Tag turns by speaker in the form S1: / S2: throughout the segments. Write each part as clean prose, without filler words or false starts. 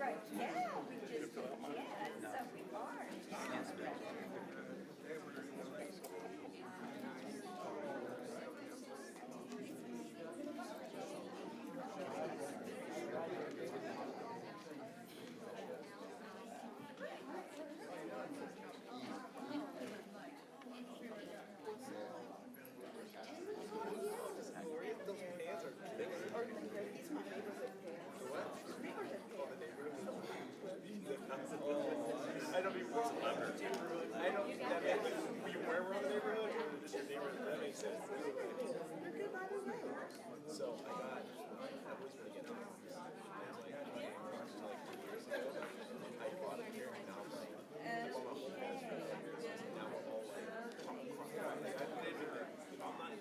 S1: Right, yeah, we just, yeah, so we are.
S2: I don't mean what's under. I don't think that makes sense. Were you aware we're on the neighborhood or just your neighborhood? That makes sense. So I got, I've always been against it. It's like, my neighbor, like 2 years ago, I bought it here and now I'm like, I bought my whole house. Now we're all like, like I didn't even, if I'm not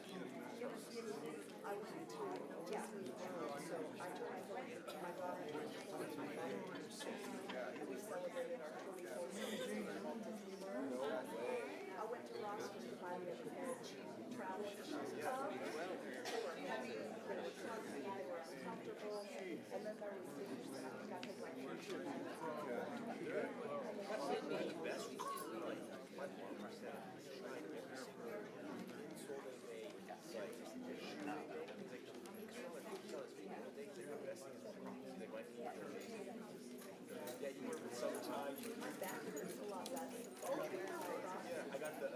S2: here, I got the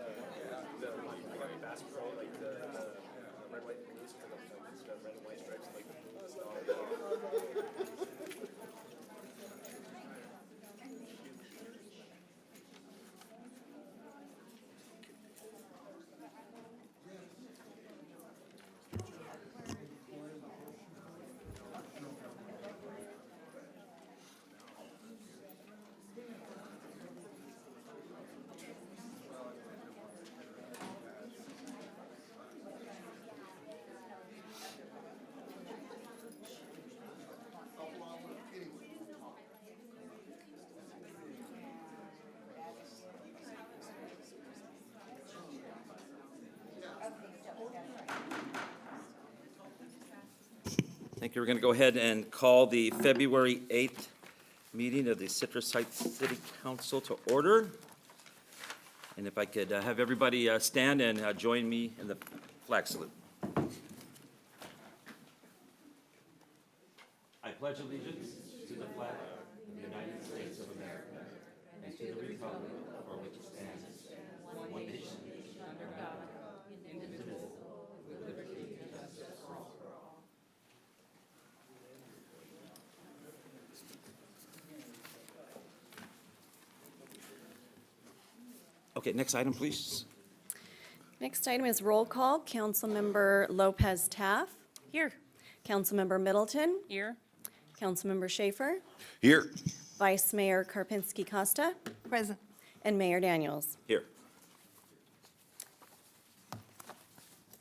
S2: Bass Pro, like the red, white, and blue, so it's got red and white stripes, like the blue star.
S3: Thank you. We're going to go ahead and call the February 8th meeting of the Citrus Heights City Council to order. And if I could have everybody stand and join me in the flag salute. I pledge allegiance to the flag of the United States of America and to the republic for which it stands, one nation, under God, indivisible, with liberty and justice for all. Okay, next item, please.
S4: Next item is roll call. Councilmember Lopez Taff.
S5: Here.
S4: Councilmember Middleton.
S5: Here.
S4: Councilmember Schaefer.
S2: Here.
S4: Vice Mayor Karpinski Costa.
S5: Present.
S4: And Mayor Daniels.
S3: Here.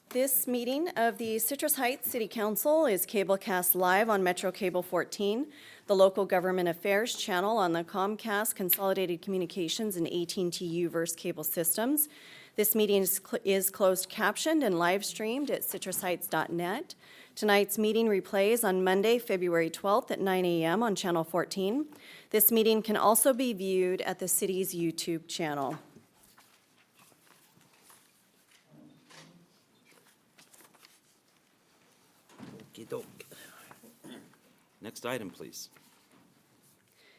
S4: This meeting of the Citrus Heights City Council is cablecast live on Metro Cable 14, the local government affairs channel on the Comcast Consolidated Communications and AT&T U-verse cable systems. This meeting is closed captioned and live streamed at citrusheights.net. Tonight's meeting replays on Monday, February 12th at 9 a.m. on Channel 14. This meeting can also be viewed at the city's YouTube channel.
S3: Okey-doke. Next item, please.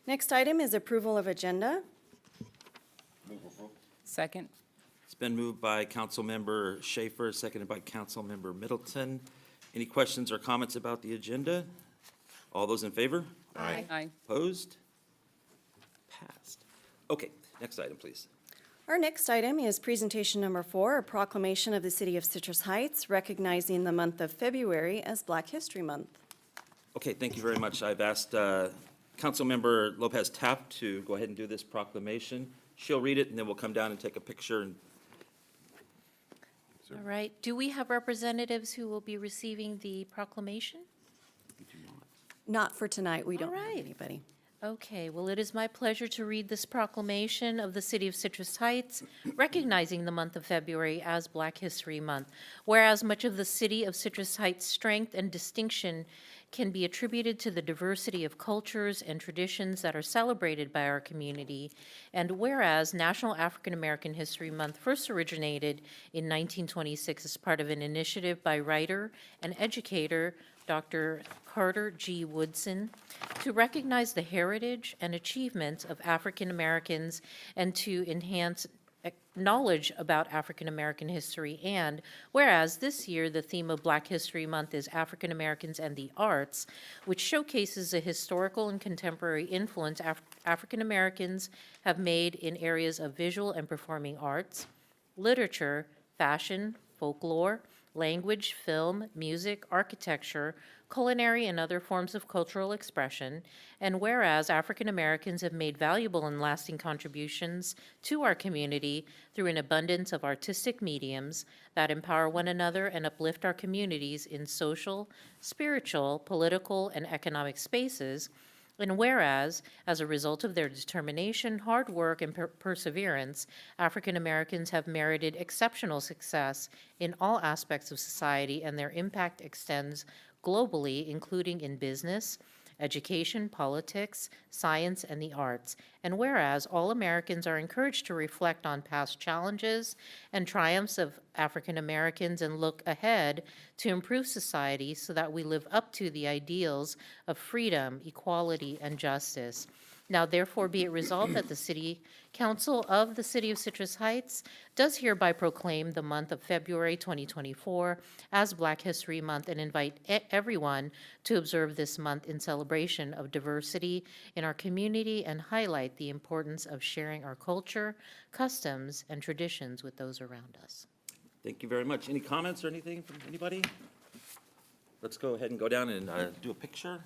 S4: Next item is approval of agenda.
S5: Second.
S3: It's been moved by Councilmember Schaefer, seconded by Councilmember Middleton. Any questions or comments about the agenda? All those in favor?
S5: Aye.
S3: Opposed? Passed. Okay, next item, please.
S4: Our next item is presentation number 4, a proclamation of the City of Citrus Heights recognizing the month of February as Black History Month.
S3: Okay, thank you very much. I've asked Councilmember Lopez Tapp to go ahead and do this proclamation. She'll read it, and then we'll come down and take a picture. And
S6: All right. Do we have representatives who will be receiving the proclamation?
S4: Not for tonight, we don't have
S6: right.
S4: anybody.
S6: Okay, well, it is my pleasure to read this proclamation of the City of Citrus Heights recognizing the month of February as Black History Month. Whereas much of the City of Citrus Heights' strength and distinction can be attributed to the diversity of cultures and traditions that are celebrated by our community, and whereas National African American History Month first originated in 1926 as part of an initiative by writer and educator Dr. Carter G. Woodson to recognize the heritage and achievements of African Americans and to enhance knowledge about African American history, and whereas this year the theme of Black History Month is African Americans and the Arts, which showcases the historical and contemporary influence African Americans have made in areas of visual and performing arts, literature, fashion, folklore, language, film, music, architecture, culinary, and other forms of cultural expression, and whereas African Americans have made valuable and lasting contributions to our community through an abundance of artistic mediums that empower one another and uplift our communities in social, spiritual, political, and economic spaces, and whereas, as a result of their determination, hard work, and perseverance, African Americans have merited exceptional success in all aspects of society, and their impact extends globally, including in business, education, politics, science, and the arts. And whereas all Americans are encouraged to reflect on past challenges and triumphs of African Americans and look ahead to improve society so that we live up to the ideals of freedom, equality, and justice. Now therefore be it resolved that the City Council of the City of Citrus Heights does hereby proclaim the month of February 2024 as Black History Month and invite everyone to observe this month in celebration of diversity in our community and highlight the importance of sharing our culture, customs, and traditions with those around us.
S3: Thank you very much. Any comments or anything from anybody? Let's go ahead and go down and do a picture.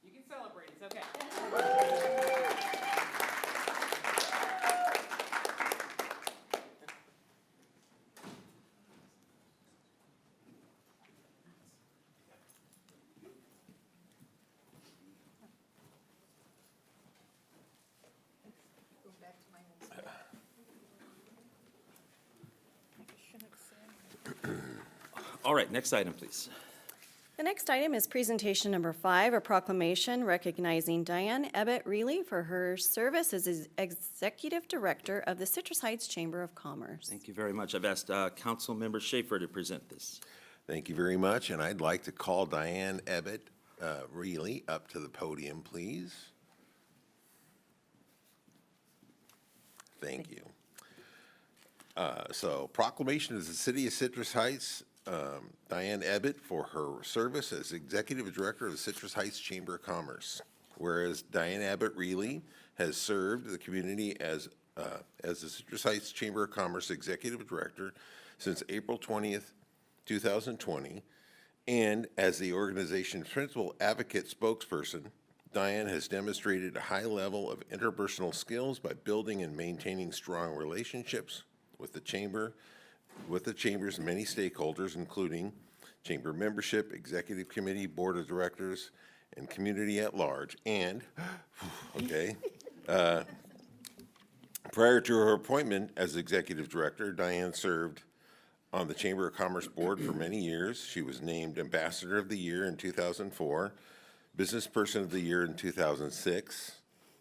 S5: You can celebrate, it's okay.
S3: All right, next item, please.
S4: The next item is presentation number 5, a proclamation recognizing Diane Ebbett-Reilly for her service as Executive Director of the Citrus Heights Chamber of Commerce.
S3: Thank you very much. I've asked Councilmember Schaefer to present this.
S2: Thank you very much, and I'd like to call Diane Ebbett-Reilly up to the podium, please. Thank you. So proclamation of the City of Citrus Heights, Diane Ebbett for her service as Executive Director of the Citrus Heights Chamber of Commerce. Whereas Diane Ebbett-Reilly has served the community as the Citrus Heights Chamber of Commerce Executive Director since April 20th, 2020, and as the organization's principal advocate spokesperson, Diane has demonstrated a high level of interpersonal skills by building and maintaining strong relationships with the chamber's many stakeholders, including chamber membership, executive committee, board of directors, and community at large. And, prior to her appointment as executive director, Diane served on the Chamber of Commerce board for many years. She was named Ambassador of the Year in 2004, Business Person of the Year in 2006,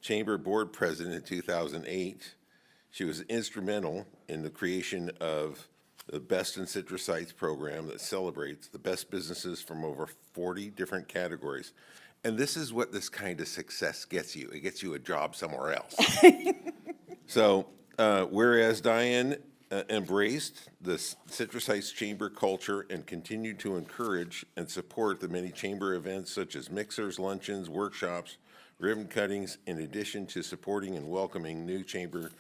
S2: Chamber Board President in 2008. She was instrumental in the creation of the Best in Citrus Heights program that celebrates the best businesses from over 40 different categories. And this is what this kind of success gets you. It gets you a job somewhere else. So, whereas Diane embraced the Citrus Heights Chamber culture and continued to encourage and support the many chamber events such as mixers, luncheons, workshops,
S7: ribbon cuttings, in addition to supporting and welcoming new chamber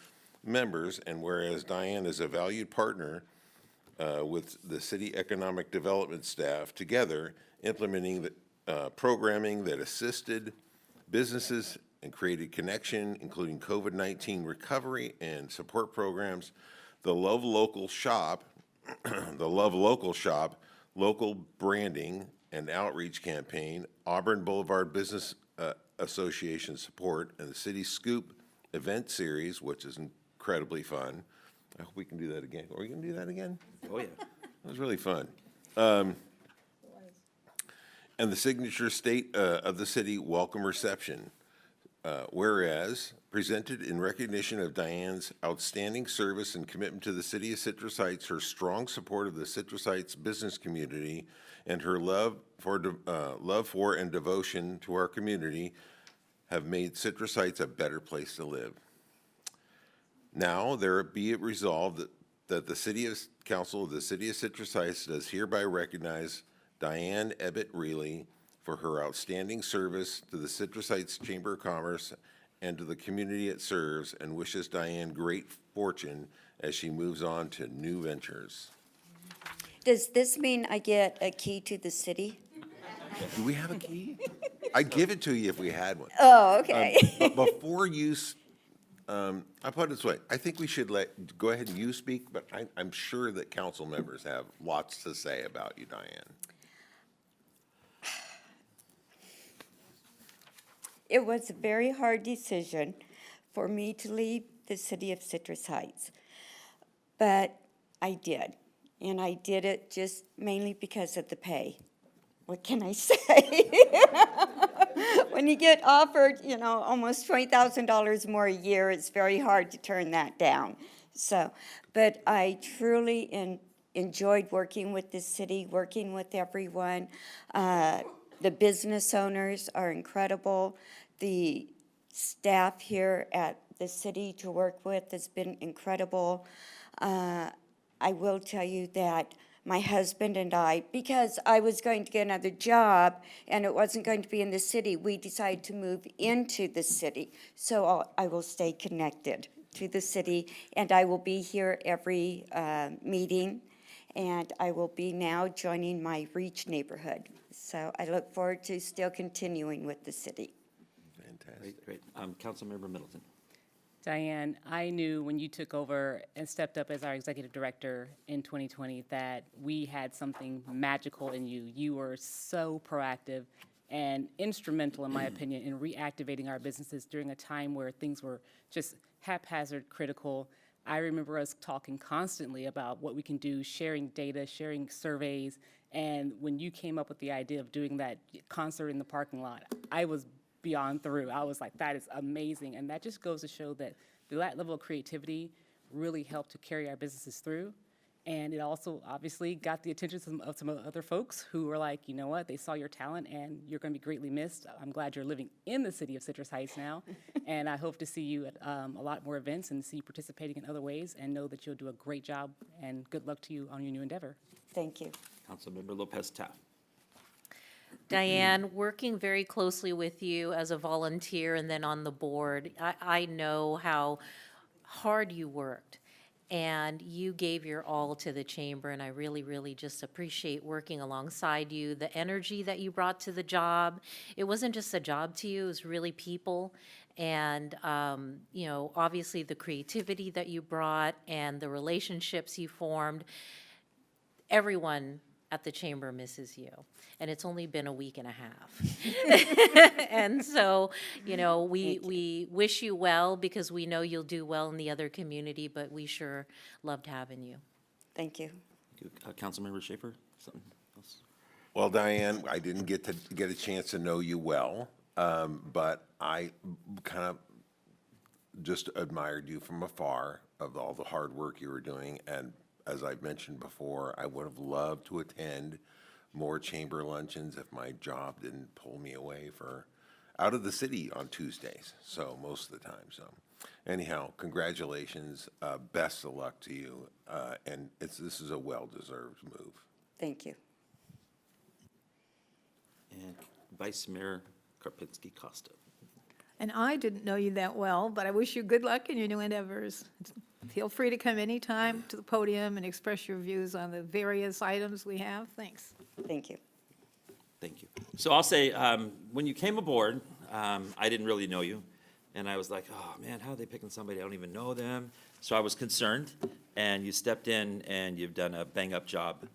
S7: members. And whereas Diane is a valued partner with the city economic development staff, together implementing the programming that assisted businesses and created connection, including COVID-19 recovery and support programs, the Love Local Shop, the Love Local Shop, local branding and outreach campaign, Auburn Boulevard Business Association support, and the City Scoop event series, which is incredibly fun. I hope we can do that again. Are we going to do that again?
S2: Oh, yeah.
S7: It was really fun. And the signature State of the City welcome reception. Whereas, presented in recognition of Diane's outstanding service and commitment to the city of Citrus Heights, her strong support of the Citrus Heights business community, and her love for and devotion to our community have made Citrus Heights a better place to live. Now, there be it resolved that the City Council of the City of Citrus Heights does hereby recognize Diane Ebbett Reilly for her outstanding service to the Citrus Heights Chamber of Commerce and to the community it serves, and wishes Diane great fortune as she moves on to new ventures.
S1: Does this mean I get a key to the city?
S7: Do we have a key? I'd give it to you if we had one.
S1: Oh, okay.
S7: But before you, I put it this way, I think we should go ahead and you speak, but I'm sure that council members have lots to say about you, Diane.
S1: It was a very hard decision for me to leave the city of Citrus Heights, but I did. And I did it just mainly because of the pay. What can I say? When you get offered, almost $20,000 more a year, it's very hard to turn that down. So, but I truly enjoyed working with the city, working with everyone. The business owners are incredible. The staff here at the city to work with has been incredible. I will tell you that my husband and I, because I was going to get another job and it wasn't going to be in the city, we decided to move into the city. So I will stay connected to the city, and I will be here every meeting, and I will be now joining my Reach neighborhood. So I look forward to still continuing with the city.
S7: Fantastic.
S3: Great. Councilmember Middleton.
S5: Diane, I knew when you took over and stepped up as our executive director in 2020 that we had something magical in you. You were so proactive and instrumental, in my opinion, in reactivating our businesses during a time where things were just haphazard, critical. I remember us talking constantly about what we can do, sharing data, sharing surveys, and when you came up with the idea of doing that concert in the parking lot, I was beyond through. I was like, that is amazing. And that just goes to show that that level of creativity really helped to carry our businesses through. And it also obviously got the attention of some other folks who were like, you know what, they saw your talent and you're going to be greatly missed. I'm glad you're living in the city of Citrus Heights now. And I hope to see you at a lot more events and see you participating in other ways, and know that you'll do a great job, and good luck to you on your new endeavor.
S1: Thank you.
S3: Councilmember Lopez Taft.
S6: Diane, working very closely with you as a volunteer and then on the board, I know how hard you worked, and you gave your all to the chamber, and I really, really just appreciate working alongside you. The energy that you brought to the job, it wasn't just a job to you, it was really people. And, obviously the creativity that you brought and the relationships you formed, everyone at the chamber misses you. And it's only been a week and a half. And so, we wish you well, because we know you'll do well in the other community, but we sure loved having you.
S1: Thank you.
S3: Councilmember Schaefer, something else?
S7: Well, Diane, I didn't get a chance to know you well, but I kind of just admired you from afar of all the hard work you were doing. And as I've mentioned before, I would have loved to attend more chamber luncheons if my job didn't pull me away out of the city on Tuesdays, so most of the time. So anyhow, congratulations, best of luck to you, and this is a well-deserved move.
S1: Thank you.
S3: And Vice Mayor Karpinski Costa.
S8: And I didn't know you that well, but I wish you good luck in your new endeavors. Feel free to come anytime to the podium and express your views on the various items we have. Thanks.
S1: Thank you.
S3: Thank you. So I'll say, when you came aboard, I didn't really know you. And I was like, oh, man, how are they picking somebody? I don't even know them. So I was concerned. And you stepped in and you've done a bang-up job.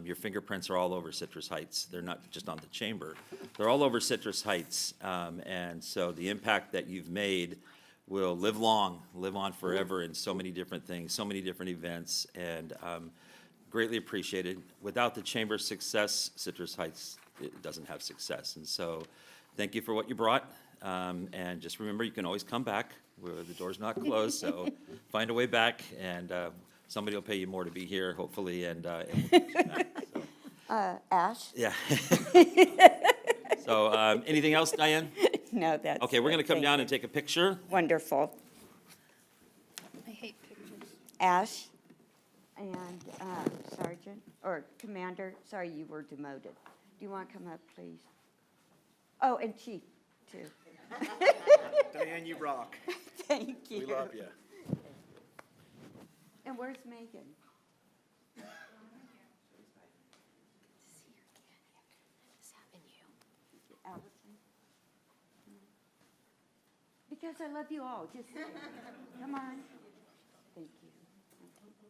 S3: Your fingerprints are all over Citrus Heights. They're not just on the chamber. They're all over Citrus Heights. And so the impact that you've made will live on forever in so many different things, so many different events, and greatly appreciated. Without the chamber's success, Citrus Heights, it doesn't have success. And so thank you for what you brought. And just remember, you can always come back. The door's not closed, so find a way back, and somebody will pay you more to be here, hopefully, and we'll get you back. So,
S1: Ash?
S3: yeah. So, anything else, Diane?
S1: No, that's.
S3: Okay, we're going to come
S1: thank
S3: down
S1: you.
S3: and take a picture.
S1: Wonderful.
S8: I hate pictures.
S1: Ash and Sergeant, or Commander, sorry, you were demoted. Do you want to come up, please? Oh, and Chief, too.
S2: Diane, you rock.
S1: Thank you.
S2: We love you.
S1: And where's Megan? Allison? Because I love you all, just, come on. Thank you.
S9: Thank you.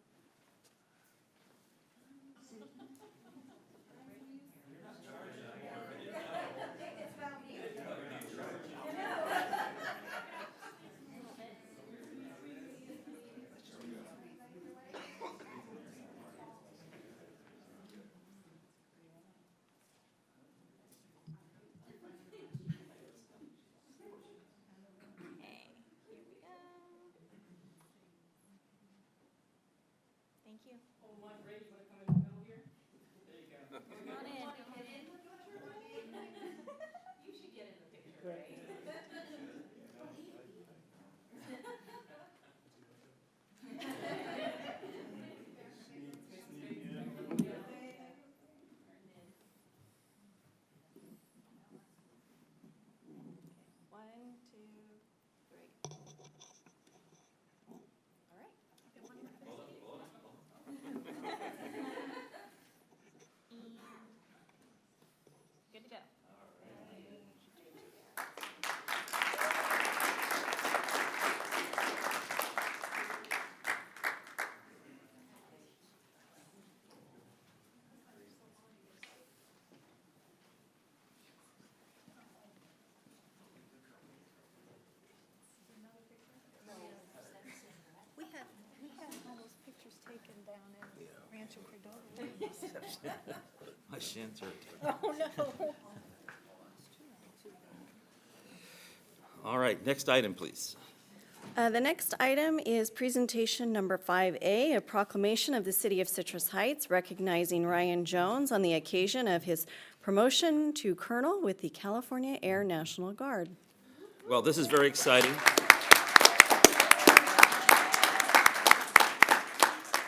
S9: One, two, three. All right. Good to go.
S8: We had all those pictures taken down in Rancho Cordova.
S3: My shins hurt.
S8: Oh, no.
S3: All right, next item, please.
S4: The next item is presentation number 5A, a proclamation of the City of Citrus Heights recognizing Ryan Jones on the occasion of his promotion to Colonel with the California Air National Guard.
S3: Well, this is very exciting.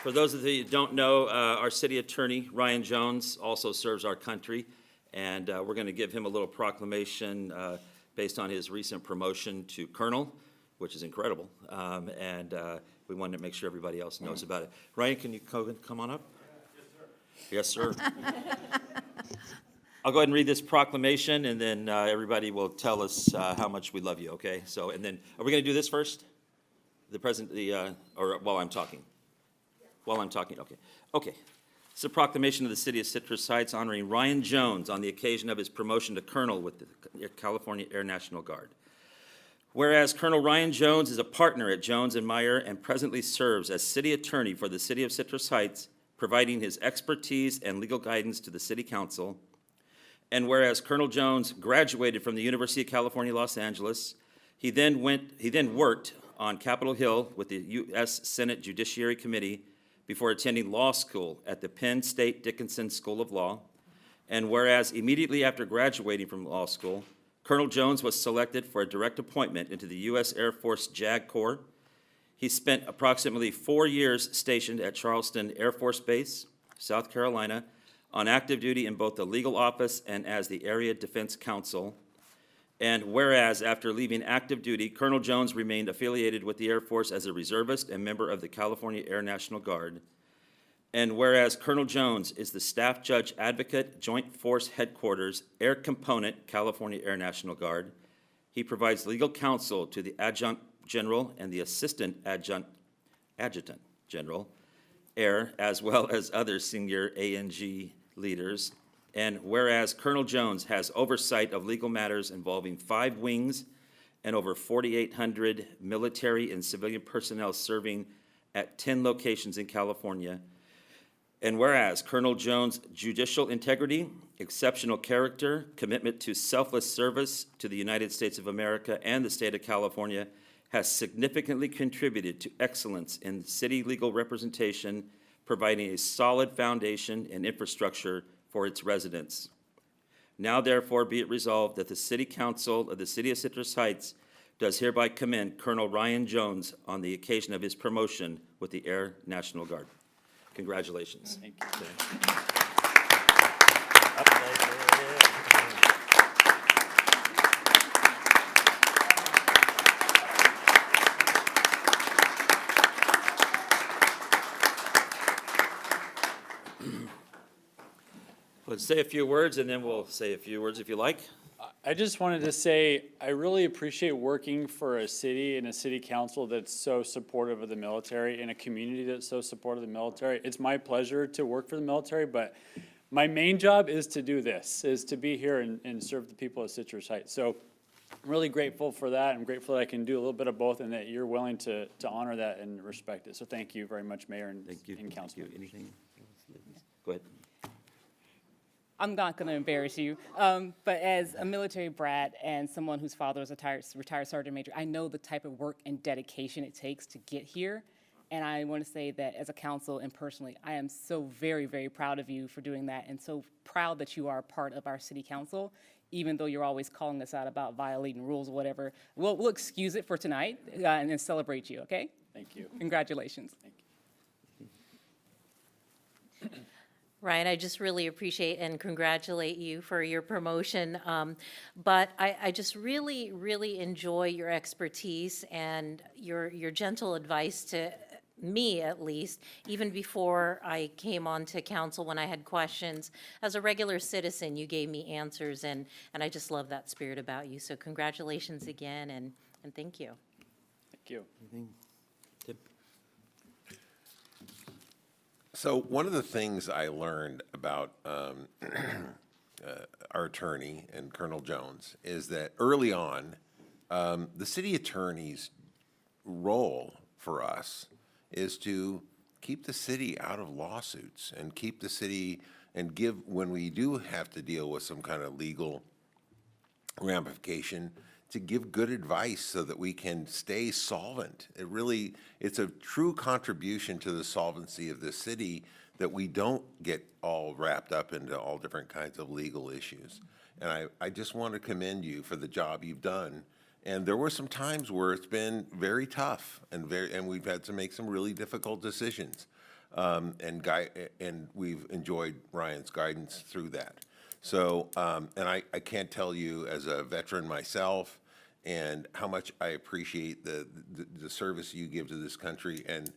S3: For those of you who don't know, our city attorney, Ryan Jones, also serves our country, and we're going to give him a little proclamation based on his recent promotion to Colonel, which is incredible, and we wanted to make sure everybody else knows about it. Ryan, can you come on up? Yes, sir. Yes, sir. I'll go ahead and read this proclamation, and then everybody will tell us how much we love you, okay? So, and then, are we going to do this first? Or while I'm talking? While I'm talking, okay. Okay. It's a proclamation of the City of Citrus Heights honoring Ryan Jones on the occasion of his promotion to Colonel with the California Air National Guard. Whereas Colonel Ryan Jones is a partner at Jones and Meyer and presently serves as City Attorney for the City of Citrus Heights, providing his expertise and legal guidance to the City Council. And whereas Colonel Jones graduated from the University of California, Los Angeles, he then worked on Capitol Hill with the U.S. Senate Judiciary Committee before attending law school at the Penn State Dickinson School of Law. And whereas immediately after graduating from law school, Colonel Jones was selected for a direct appointment into the U.S. Air Force JAG Corps. He spent approximately 4 years stationed at Charleston Air Force Base, South Carolina, on active duty in both the legal office and as the Area Defense Counsel.
S10: And whereas after leaving active duty, Colonel Jones remained affiliated with the Air Force as a reservist and member of the California Air National Guard. And whereas Colonel Jones is the Staff Judge Advocate, Joint Force Headquarters, Air Component, California Air National Guard. He provides legal counsel to the Adjunct General and the Assistant Adjutant General, Air, as well as other senior ANG leaders. And whereas Colonel Jones has oversight of legal matters involving 5 wings and over 4,800 military and civilian personnel serving at 10 locations in California. And whereas Colonel Jones' judicial integrity, exceptional character, commitment to selfless service to the United States of America and the state of California has significantly contributed to excellence in city legal representation, providing a solid foundation and infrastructure for its residents. Now therefore be it resolved that the City Council of the City of Citrus Heights does hereby commend Colonel Ryan Jones on the occasion of his promotion with the Air National Guard. Congratulations.
S2: Thank you.
S10: Let's say a few words, and then we'll say a few words if you like.
S11: I just wanted to say, I really appreciate working for a city and a city council that's so supportive of the military and a community that's so supportive of the military. It's my pleasure to work for the military, but my main job is to do this, is to be here and serve the people of Citrus Heights. So I'm really grateful for that. I'm grateful that I can do a little bit of both and that you're willing to honor that and respect it. So thank you very much, Mayor and Council.
S10: Anything? Go ahead.
S5: I'm not going to embarrass you, but as a military brat and someone whose father was a retired sergeant major, I know the type of work and dedication it takes to get here. And I want to say that as a council and personally, I am so very, very proud of you for doing that and so proud that you are a part of our city council, even though you're always calling us out about violating rules or whatever. We'll excuse it for tonight and then celebrate you, okay?
S11: Thank you.
S5: Congratulations.
S11: Thank you.
S6: Ryan, I just really appreciate and congratulate you for your promotion. But I just really, really enjoy your expertise and your gentle advice to me, at least, even before I came onto council when I had questions. As a regular citizen, you gave me answers, and I just love that spirit about you. So congratulations again, and thank you.
S11: Thank you.
S10: Tim?
S7: So one of the things I learned about our attorney and Colonel Jones is that early on, the city attorney's role for us is to keep the city out of lawsuits and keep the city and give, when we do have to deal with some kind of legal ramification, to give good advice so that we can stay solvent. It's a true contribution to the solvency of the city that we don't get all wrapped up into all different kinds of legal issues. And I just want to commend you for the job you've done. And there were some times where it's been very tough and we've had to make some really difficult decisions. And we've enjoyed Ryan's guidance through that. So, and I can't tell you as a veteran myself and how much I appreciate the service you give to this country and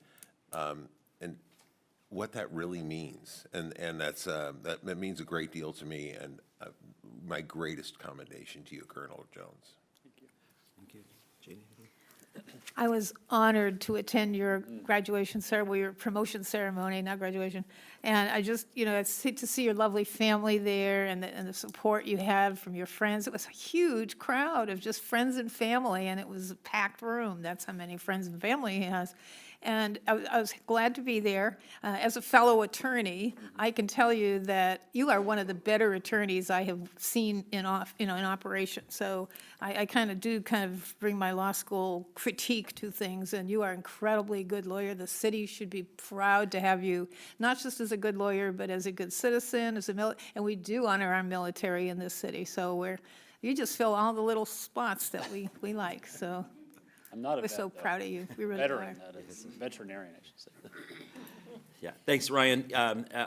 S7: what that really means. And that means a great deal to me, and my greatest commendation to you, Colonel Jones.
S10: Thank you. Janie?
S8: I was honored to attend your graduation ceremony, your promotion ceremony, not graduation. And I just, it's to see your lovely family there and the support you had from your friends. It was a huge crowd of just friends and family, and it was a packed room. That's how many friends and family he has. And I was glad to be there. As a fellow attorney, I can tell you that you are one of the better attorneys I have seen in operation. So I kind of bring my law school critique to things, and you are an incredibly good lawyer. The city should be proud to have you, not just as a good lawyer, but as a good citizen, and we do honor our military in this city. So you just fill all the little spots that we like. So.
S11: I'm not a
S8: We're
S11: vet,
S8: so
S11: though.
S8: proud of you. We really
S11: Veteran,
S8: are.
S11: that is. Veterinarian, I should say.
S10: Yeah, thanks, Ryan.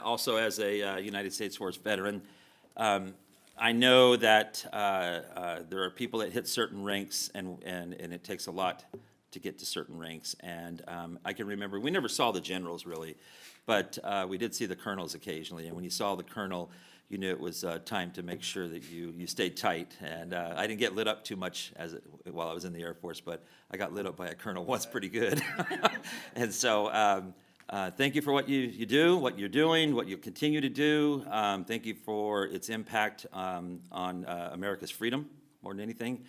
S10: Also, as a United States Force veteran, I know that there are people that hit certain ranks, and it takes a lot to get to certain ranks. And I can remember, we never saw the generals really, but we did see the colonels occasionally. And when you saw the colonel, you knew it was time to make sure that you stayed tight. And I didn't get lit up too much while I was in the Air Force, but I got lit up by a colonel once pretty good. And so thank you for what you do, what you're doing, what you continue to do. Thank you for its impact on America's freedom more than anything.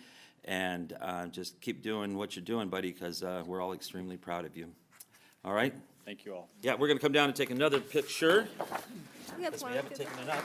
S10: And just keep doing what you're doing, buddy, because we're all extremely proud of you. All right?
S11: Thank you all.
S10: Yeah, we're going to come down and take another picture,
S9: We have
S10: because we
S9: one.
S10: haven't taken enough.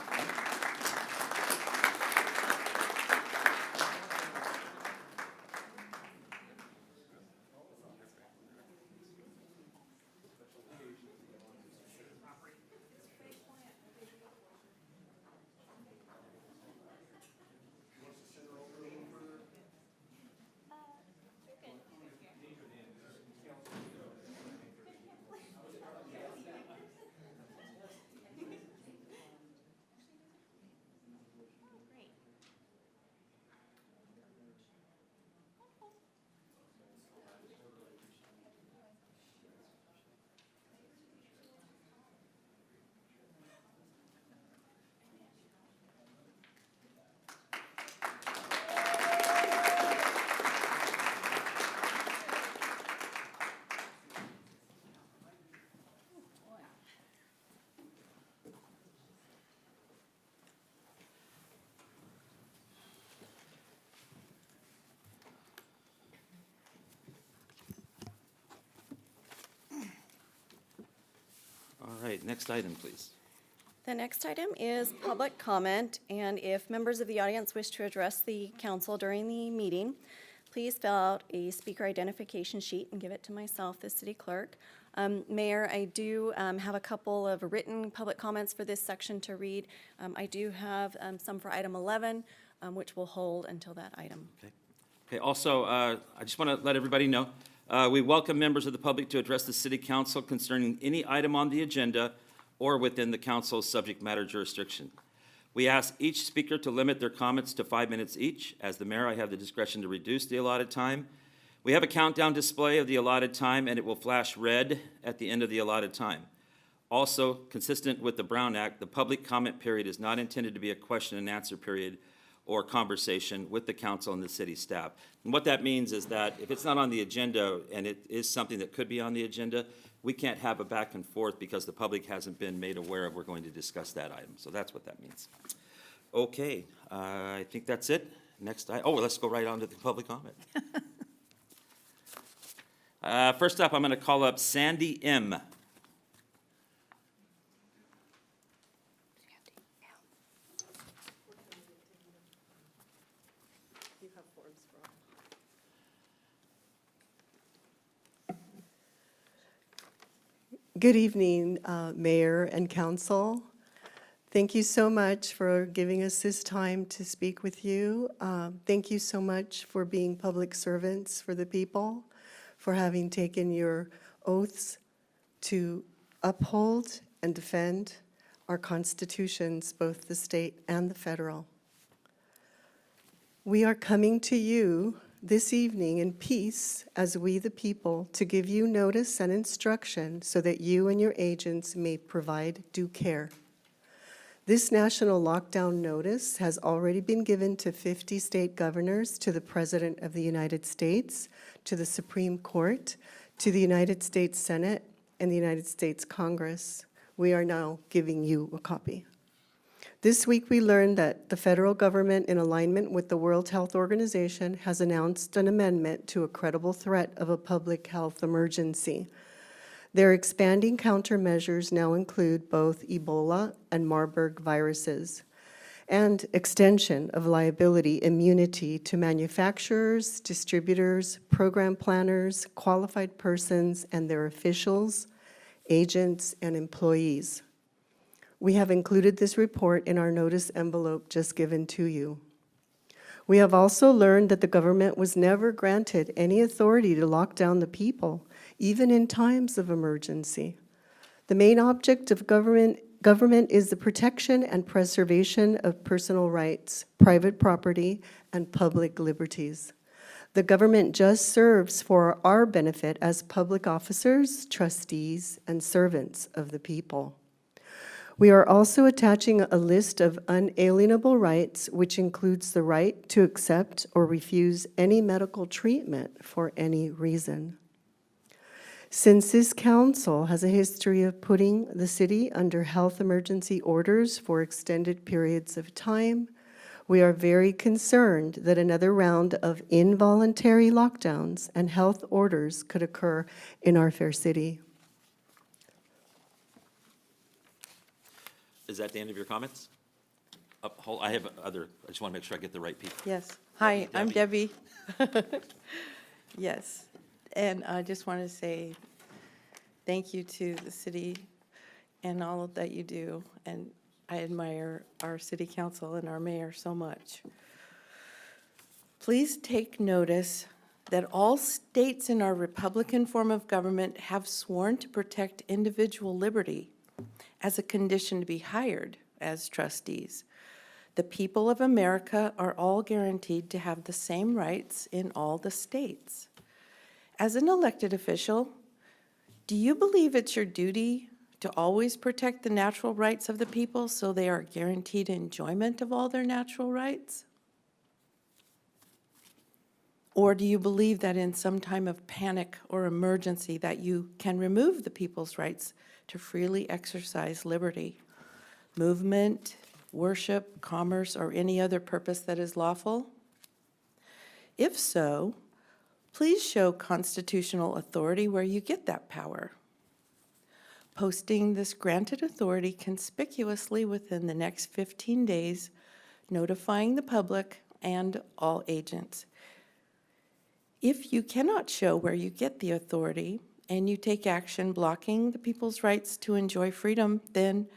S10: All right, next item, please.
S4: The next item is public comment, and if members of the audience wish to address the council during the meeting, please fill out a speaker identification sheet and give it to myself, the city clerk. Mayor, I do have a couple of written public comments for this section to read. I do have some for item 11, which we'll hold until that item.
S10: Okay, also, I just want to let everybody know, we welcome members of the public to address the city council concerning any item on the agenda or within the council's subject matter jurisdiction. We ask each speaker to limit their comments to 5 minutes each. As the mayor, I have the discretion to reduce the allotted time. We have a countdown display of the allotted time, and it will flash red at the end of the allotted time. Also, consistent with the Brown Act, the public comment period is not intended to be a question and answer period or conversation with the council and the city staff. And what that means is that if it's not on the agenda and it is something that could be on the agenda, we can't have a back and forth because the public hasn't been made aware of we're going to discuss that item. So that's what that means. Okay, I think that's it. Next, let's go right on to the public comment. First up, I'm going to call up Sandy M.
S12: Good evening, Mayor and Council. Thank you so much for giving us this time to speak with you. Thank you so much for being public servants for the people, for having taken your oaths to uphold and defend our constitutions, both the state and the federal. We are coming to you this evening in peace as we the people to give you notice and instruction so that you and your agents may provide due care. This national lockdown notice has already been given to 50 state governors, to the President of the United States, to the Supreme Court, to the United States Senate, and the United States Congress. We are now giving you a copy. This week we learned that the federal government, in alignment with the World Health Organization, has announced an amendment to a credible threat of a public health emergency. Their expanding countermeasures now include both Ebola and Marburg viruses, and extension of liability immunity to manufacturers, distributors, program planners, qualified persons, and their officials, agents, and employees. We have included this report in our notice envelope just given to you. We have also learned that the government was never granted any authority to lock down the people, even in times of emergency. The main object of government Government is the protection and preservation of personal rights, private property, and public liberties. The government just serves for our benefit as public officers, trustees, and servants of the people. We are also attaching a list of unalienable rights, which includes the right to accept or refuse any medical treatment for any reason. Since this council has a history of putting the city under health emergency orders for extended periods of time, we are very concerned that another round of involuntary lockdowns and health orders could occur in our fair city.
S10: Is that the end of your comments? I have other, I just want to make sure I get the right people.
S13: Yes. Hi, I'm
S10: Debbie.
S13: Debbie. Yes. And I just want to say thank you to the city and all that you do. And I admire our city council and our mayor so much. Please take notice that all states in our Republican form of government have sworn to protect individual liberty as a condition to be hired as trustees. The people of America are all guaranteed to have the same rights in all the states. As an elected official, do you believe it's your duty to always protect the natural rights of the people so they are guaranteed enjoyment of all their natural rights? Or do you believe that in some time of panic or emergency that you can remove the people's rights to freely exercise liberty, movement, worship, commerce, or any other purpose that is lawful? If so, please show constitutional authority where you get that power. Posting this granted authority conspicuously within the next 15 days, notifying the public and all agents. If you cannot show where you get the authority and you take action blocking the people's rights to enjoy freedom, then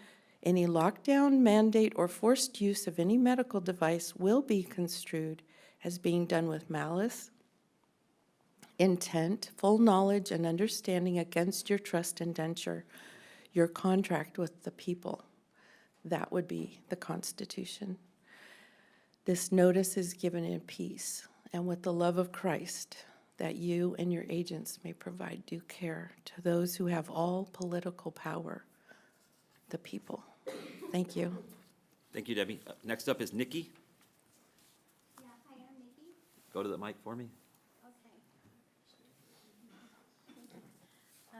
S13: any lockdown, mandate, or forced use of any medical device will be construed as being done with malice, intent, full knowledge, and understanding against your trust indenture, your contract with the people. That would be the Constitution. This notice is given in peace and with the love of Christ, that you and your agents may provide due care to those who have all political power, the people. Thank you.
S10: Thank you, Debbie. Next up is Nikki.
S14: Yeah, hi, I'm Nikki.
S10: Go to the mic for me.
S14: Okay.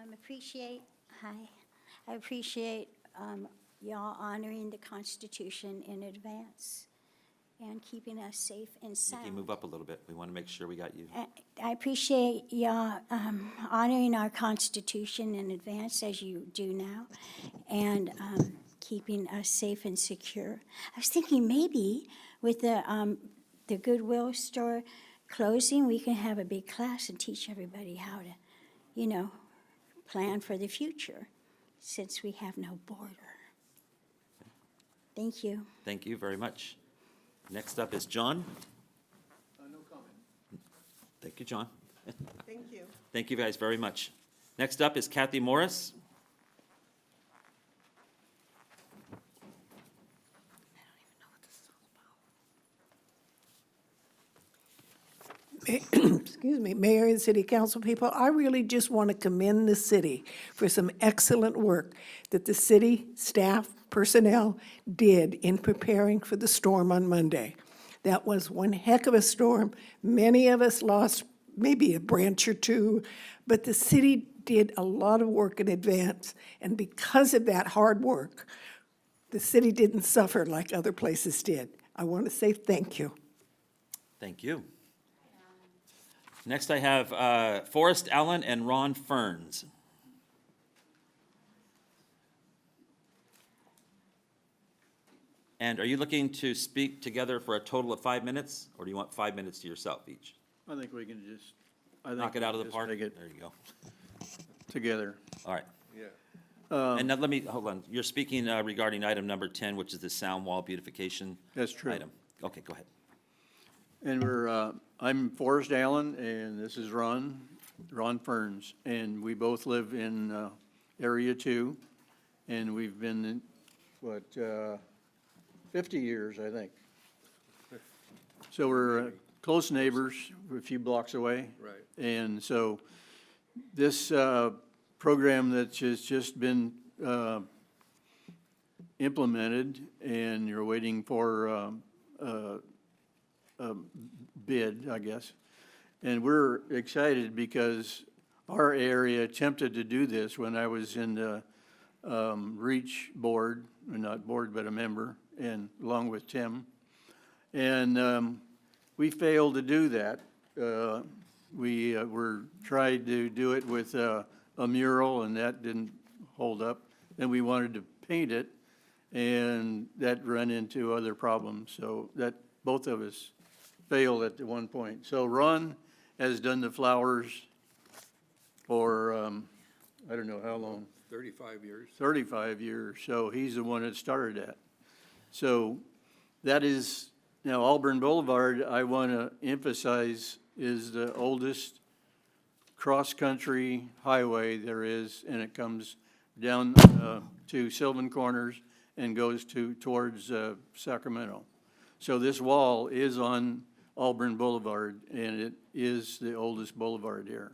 S14: I appreciate y'all honoring the Constitution in advance and keeping us safe and sound.
S10: Nikki, move up a little bit. We want to make sure we got you.
S14: I appreciate y'all honoring our Constitution in advance, as you do now, and keeping us safe and secure. I was thinking maybe with the Goodwill store closing, we can have a big class and teach everybody how to, plan for the future, since we have no border. Thank you.
S10: Thank you very much. Next up is John.
S2: No comment.
S10: Thank you, John.
S12: Thank you.
S10: Thank you guys very much. Next up is Kathy Morris.
S15: Excuse me, Mayor and City Council people, I really just want to commend the city for some excellent work that the city staff, personnel did in preparing for the storm on Monday. That was one heck of a storm. Many of us lost maybe a branch or two, but the city did a lot of work in advance. And because of that hard work, the city didn't suffer like other places did. I want to say thank you.
S10: Thank you. Next I have Forrest Allen and Ron Ferns. And are you looking to speak together for a total of 5 minutes, or do you want 5 minutes to yourself each?
S2: I think we can just,
S10: Knock it out of the park? There
S2: Take it
S10: you go.
S2: together.
S10: All right.
S2: Yeah.
S10: And now let me, hold on. You're speaking regarding item number 10, which is the sound wall beautification
S2: That's true.
S10: item. Okay, go ahead.
S2: And I'm Forrest Allen, and this is Ron Ferns, and we both live in Area 2, and we've been
S16: what, 50 years, I think. So we're close neighbors, we're a few blocks away.
S2: Right.
S16: And so this program that has just been implemented, and you're waiting for a bid, I guess. And we're excited because our area attempted to do this when I was in the REACH board, or not board, but a member, and along with Tim. And we failed to do that. We were tried to do it with a mural, and that didn't hold up. Then we wanted to paint it, and that ran into other problems. So that, both of us failed at the one point. So Ron has done the flowers for, I don't know how long.
S2: 35 years.
S16: 35 years, so he's the one that started that. So that is, now Auburn Boulevard, I want to emphasize, is the oldest cross-country highway there is, and it comes down to Sylvan Corners and goes towards Sacramento. So this wall is on Auburn Boulevard, and it is the oldest boulevard here.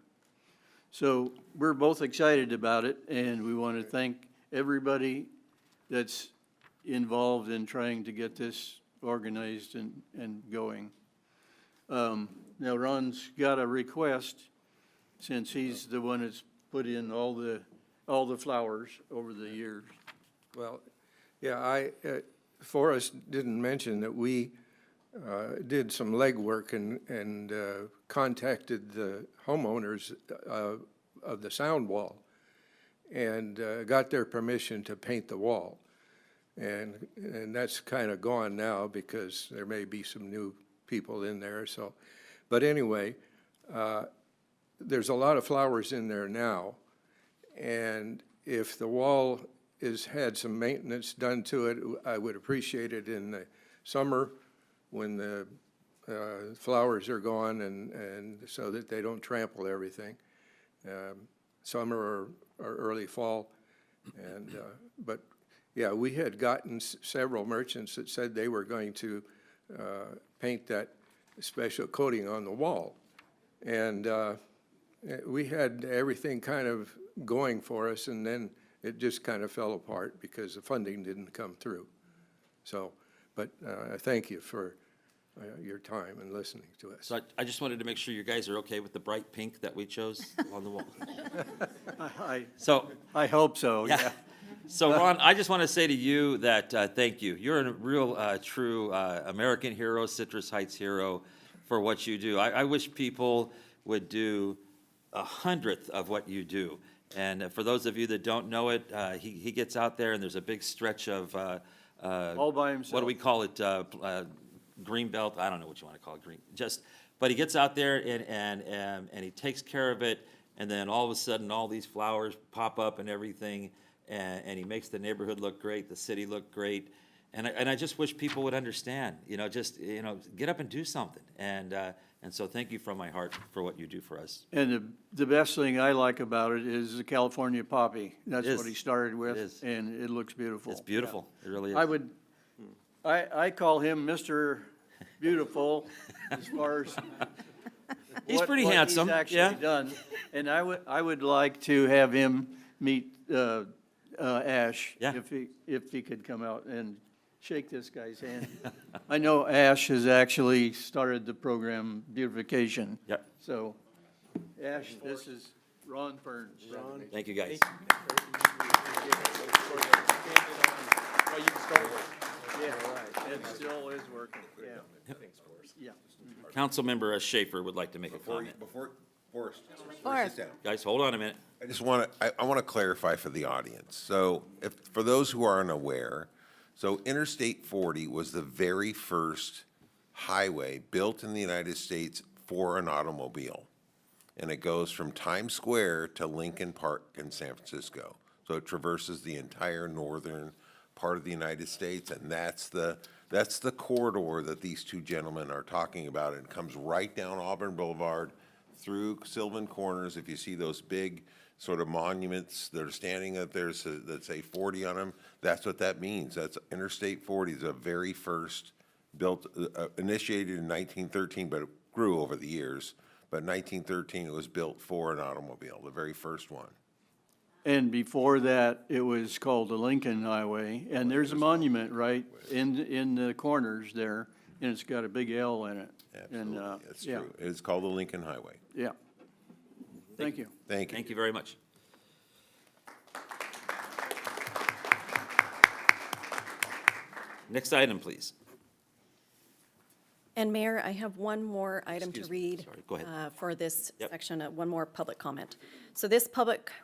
S16: So we're both excited about it, and we want to thank everybody that's involved in trying to get this organized and going. Now Ron's got a request, since he's the one that's put in all the flowers over the years.
S2: Well, yeah, Forrest didn't mention that we did some legwork and contacted the homeowners of the sound wall and got their permission to paint the wall. And that's kind of gone now because there may be some new people in there. So, but anyway, there's a lot of flowers in there now. And if the wall had some maintenance done to it, I would appreciate it in the summer when the flowers are gone, and so that they don't trample everything. Summer or early fall. And but yeah, we had gotten several merchants that said they were going to paint that special coating on the wall. And we had everything kind of going for us, and then it just kind of fell apart because the funding didn't come through. So, but I thank you for your time and listening to us.
S10: So I just wanted to make sure you guys are okay with the bright pink that we chose on the wall.
S16: I hope so, yeah.
S10: So Ron, I just want to say to you that thank you. You're a real, true American hero, Citrus Heights hero for what you do. I wish people would do 100th of what you do. And for those of you that don't know it, he gets out there and there's a big stretch of
S16: All by himself.
S10: what do we call it? Green belt. I don't know what you want to call it. Green. But he gets out there and he takes care of it. And then all of a sudden, all these flowers pop up and everything, and he makes the neighborhood look great, the city look great. And I just wish people would understand. Get up and do something. And so thank you from my heart for what you do for us.
S16: And the best thing I like about it is the California poppy. That's
S10: It
S16: what
S10: is.
S16: he started with,
S10: It is.
S16: and it looks beautiful.
S10: It's beautiful. It really is.
S16: I call him Mr. Beautiful as far as
S10: He's pretty handsome,
S16: what he's
S10: yeah.
S16: actually done. And I would like to have him meet Ash,
S10: Yeah.
S16: if he could come out and shake this guy's hand. I know Ash has actually started the program beautification.
S10: Yep.
S16: So, Ash, this is Ron Burns.
S10: Thank you, guys.
S16: Yeah, right. It still is working, yeah. Yeah.
S10: Councilmember Schaefer would like to make a comment.
S7: Forrest,
S14: Forrest.
S7: sit down.
S10: Guys, hold on a minute.
S7: I just want to, I want to clarify for the audience. So for those who are unaware, so Interstate 40 was the very first highway built in the United States for an automobile. And it goes from Times Square to Lincoln Park in San Francisco. So it traverses the entire northern part of the United States, and that's the corridor that these two gentlemen are talking about. It comes right down Auburn Boulevard, through Sylvan Corners. If you see those big sort of monuments that are standing up there that say 40 on them. That's what that means. That's Interstate 40, the very first built, initiated in 1913, but it grew over the years. But 1913, it was built for an automobile, the very first one.
S16: And before that, it was called the Lincoln Highway, and there's a monument right in the corners there, and it's got a big L in it. And,
S7: Absolutely, that's
S16: yeah,
S7: true. It's called the Lincoln Highway.
S16: yeah. Thank you.
S7: Thank you.
S10: Thank you very much. Next item, please.
S4: And Mayor, I have one more item to
S10: Excuse me.
S4: read.
S10: Sorry, go ahead.
S4: For this
S10: Yep.
S4: section, one more public comment. So this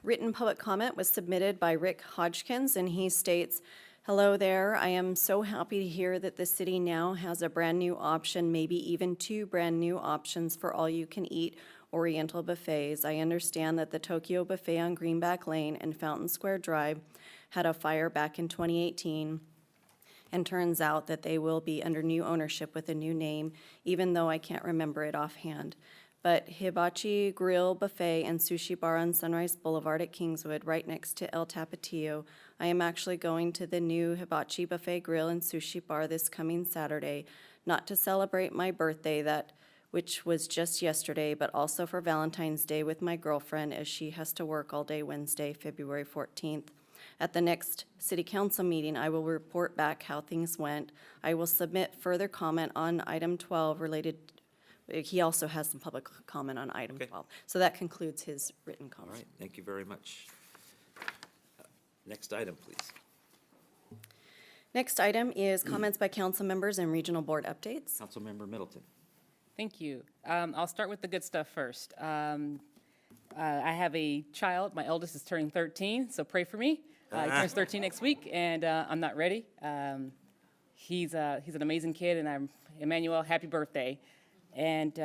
S4: written public comment was submitted by Rick Hodgkins, and he states, "Hello there, I am so happy to hear that the city now has a brand-new option, maybe even two brand-new options for all-you-can-eat Oriental buffets. I understand that the Tokyo Buffet on Greenback Lane and Fountain Square Drive had a fire back in 2018. And turns out that they will be under new ownership with a new name, even though I can't remember it offhand. But Hibachi Grill Buffet and Sushi Bar on Sunrise Boulevard at Kingswood, right next to El Tapatio. I am actually going to the new Hibachi Buffet Grill and Sushi Bar this coming Saturday, not to celebrate my birthday, which was just yesterday, but also for Valentine's Day with my girlfriend, as she has to work all day Wednesday, February 14th. At the next city council meeting, I will report back how things went. I will submit further comment on item 12 related, he also has some public comment on item 12. So that concludes his written
S10: All
S4: comment.
S10: right, thank you very much. Next item, please.
S4: Next item is comments by council members and regional board updates.
S10: Councilmember Middleton.
S5: Thank you. I'll start with the good stuff first. I have a child. My eldest is turning 13, so pray for me. He turns 13 next week, and I'm not ready. He's an amazing kid, and Emmanuel, happy birthday. And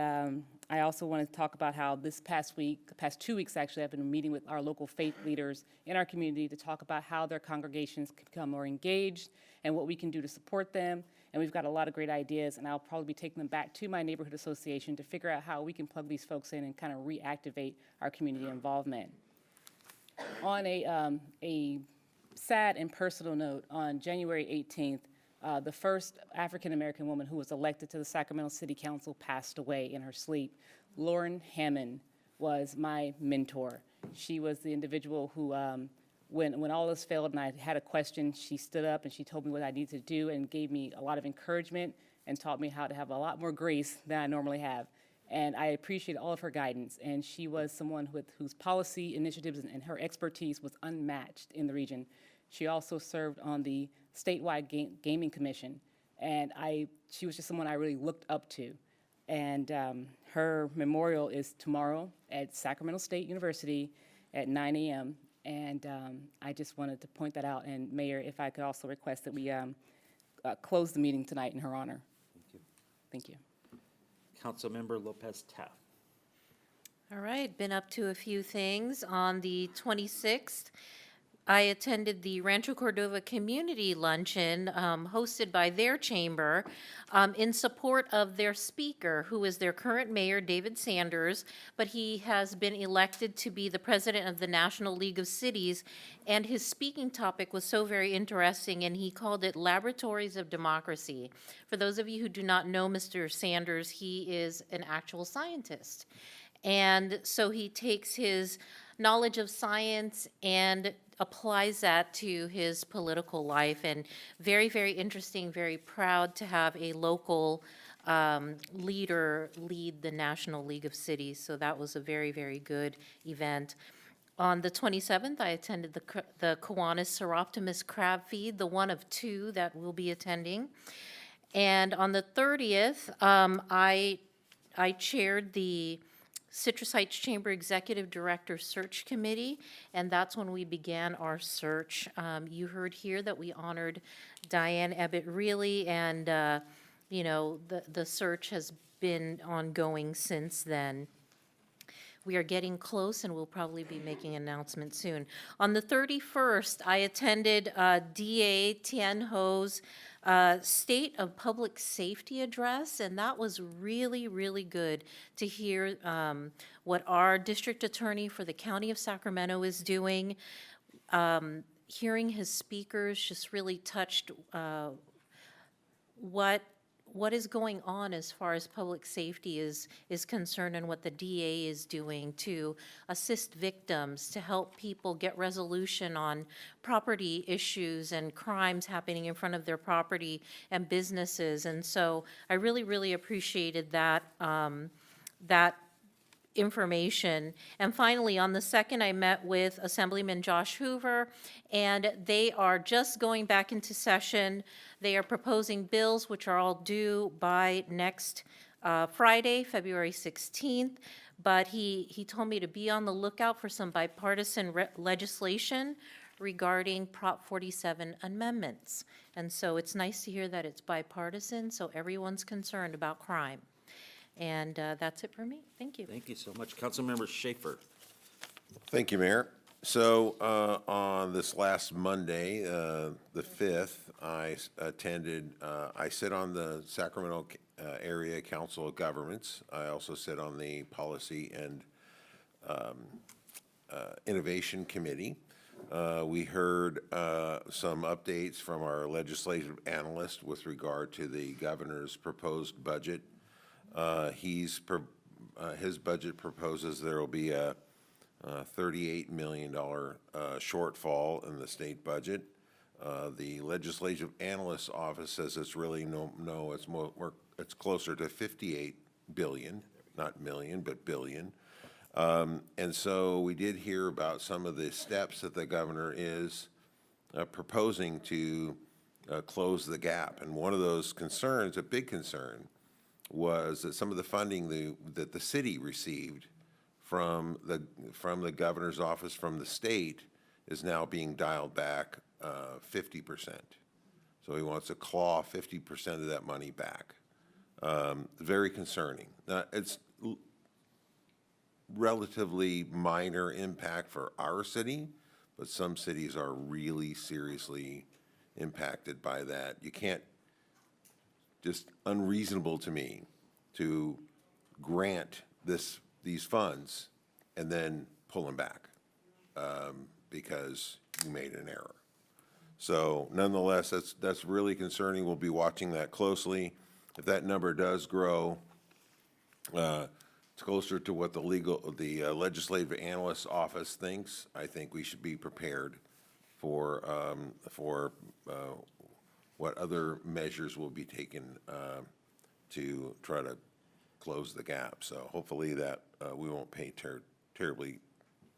S5: I also want to talk about how this past 2 weeks actually, I've been meeting with our local faith leaders in our community to talk about how their congregations can become more engaged and what we can do to support them. And we've got a lot of great ideas, and I'll probably be taking them back to my neighborhood association to figure out how we can plug these folks in and kind of reactivate our community involvement. On a sad and personal note, on January 18th, the first African-American woman who was elected to the Sacramento City Council passed away in her sleep. Lauren Hammond was my mentor. She was the individual who, when all this failed and I had a question, she stood up and she told me what I needed to do and gave me a lot of encouragement and taught me how to have a lot more grace than I normally have. And I appreciate all of her guidance. And she was someone whose policy initiatives and her expertise was unmatched in the region. She also served on the statewide gaming commission. And she was just someone I really looked up to. And her memorial is tomorrow at Sacramento State University at 9 a.m. And I just wanted to point that out. And Mayor, if I could also request that we close the meeting tonight in her honor.
S10: Thank you.
S5: Thank you.
S10: Councilmember Lopez Taft.
S6: All right, been up to a few things. On the 26th, I attended the Rancho Cordova Community Luncheon hosted by their chamber in support of their speaker, who is their current mayor, David Sanders, but he has been elected to be the president of the National League of Cities, and his speaking topic was so very interesting, and he called it Laboratories of Democracy. For those of you who do not know Mr. Sanders, he is an actual scientist. And so he takes his knowledge of science and applies that to his political life. And very, very interesting, very proud to have a local leader lead the National League of Cities. So that was a very, very good event. On the 27th, I attended the Kiwanis Seroptimus Crab Feed, the one of two that we'll be attending. And on the 30th, I chaired the Citrus Heights Chamber Executive Director Search Committee, and that's when we began our search. You heard here that we honored Diane Ebbett-Reilly, and the search has been ongoing since then. We are getting close, and we'll probably be making an announcement soon. On the 31st, I attended DA Tien Ho's State of Public Safety address, and that was really, really good to hear what our district attorney for the County of Sacramento is doing. Hearing his speakers just really touched what is going on as far as public safety is concerned, and what the DA is doing to assist victims, to help people get resolution on property issues and crimes happening in front of their property and businesses. And so I really, really appreciated that, that information. And finally, on the 2nd, I met with Assemblyman Josh Hoover, and they are just going back into session. They are proposing bills which are all due by next Friday, February 16th. But he told me to be on the lookout for some bipartisan legislation regarding Prop 47 amendments. And so it's nice to hear that it's bipartisan, so everyone's concerned about crime. And that's it for me. Thank you.
S10: Thank you so much. Councilmember Schaefer.
S7: Thank you, Mayor. So on this last Monday, the 5th, I sit on the Sacramento Area Council of Governments. I also sit on the Policy and Innovation Committee. We heard some updates from our legislative analyst with regard to the governor's proposed budget. His budget proposes there will be a $38 million shortfall in the state budget. The legislative analyst's office says it's really it's closer to 58 billion, not million, but billion. And so we did hear about some of the steps that the governor is proposing to close the gap. And one of those concerns, a big concern, was that some of the funding that the city received from the governor's office, from the state, is now being dialed back 50%. So he wants to claw 50% of that money back. Very concerning. Now, it's relatively minor impact for our city, but some cities are really seriously impacted by that. You can't, just unreasonable to me to grant these funds and then pull them back because you made an error. So nonetheless, that's really concerning. We'll be watching that closely. If that number does grow, it's closer to what the legislative analyst's office thinks. I think we should be prepared for what other measures will be taken to try to close the gap. So hopefully that we won't pay terribly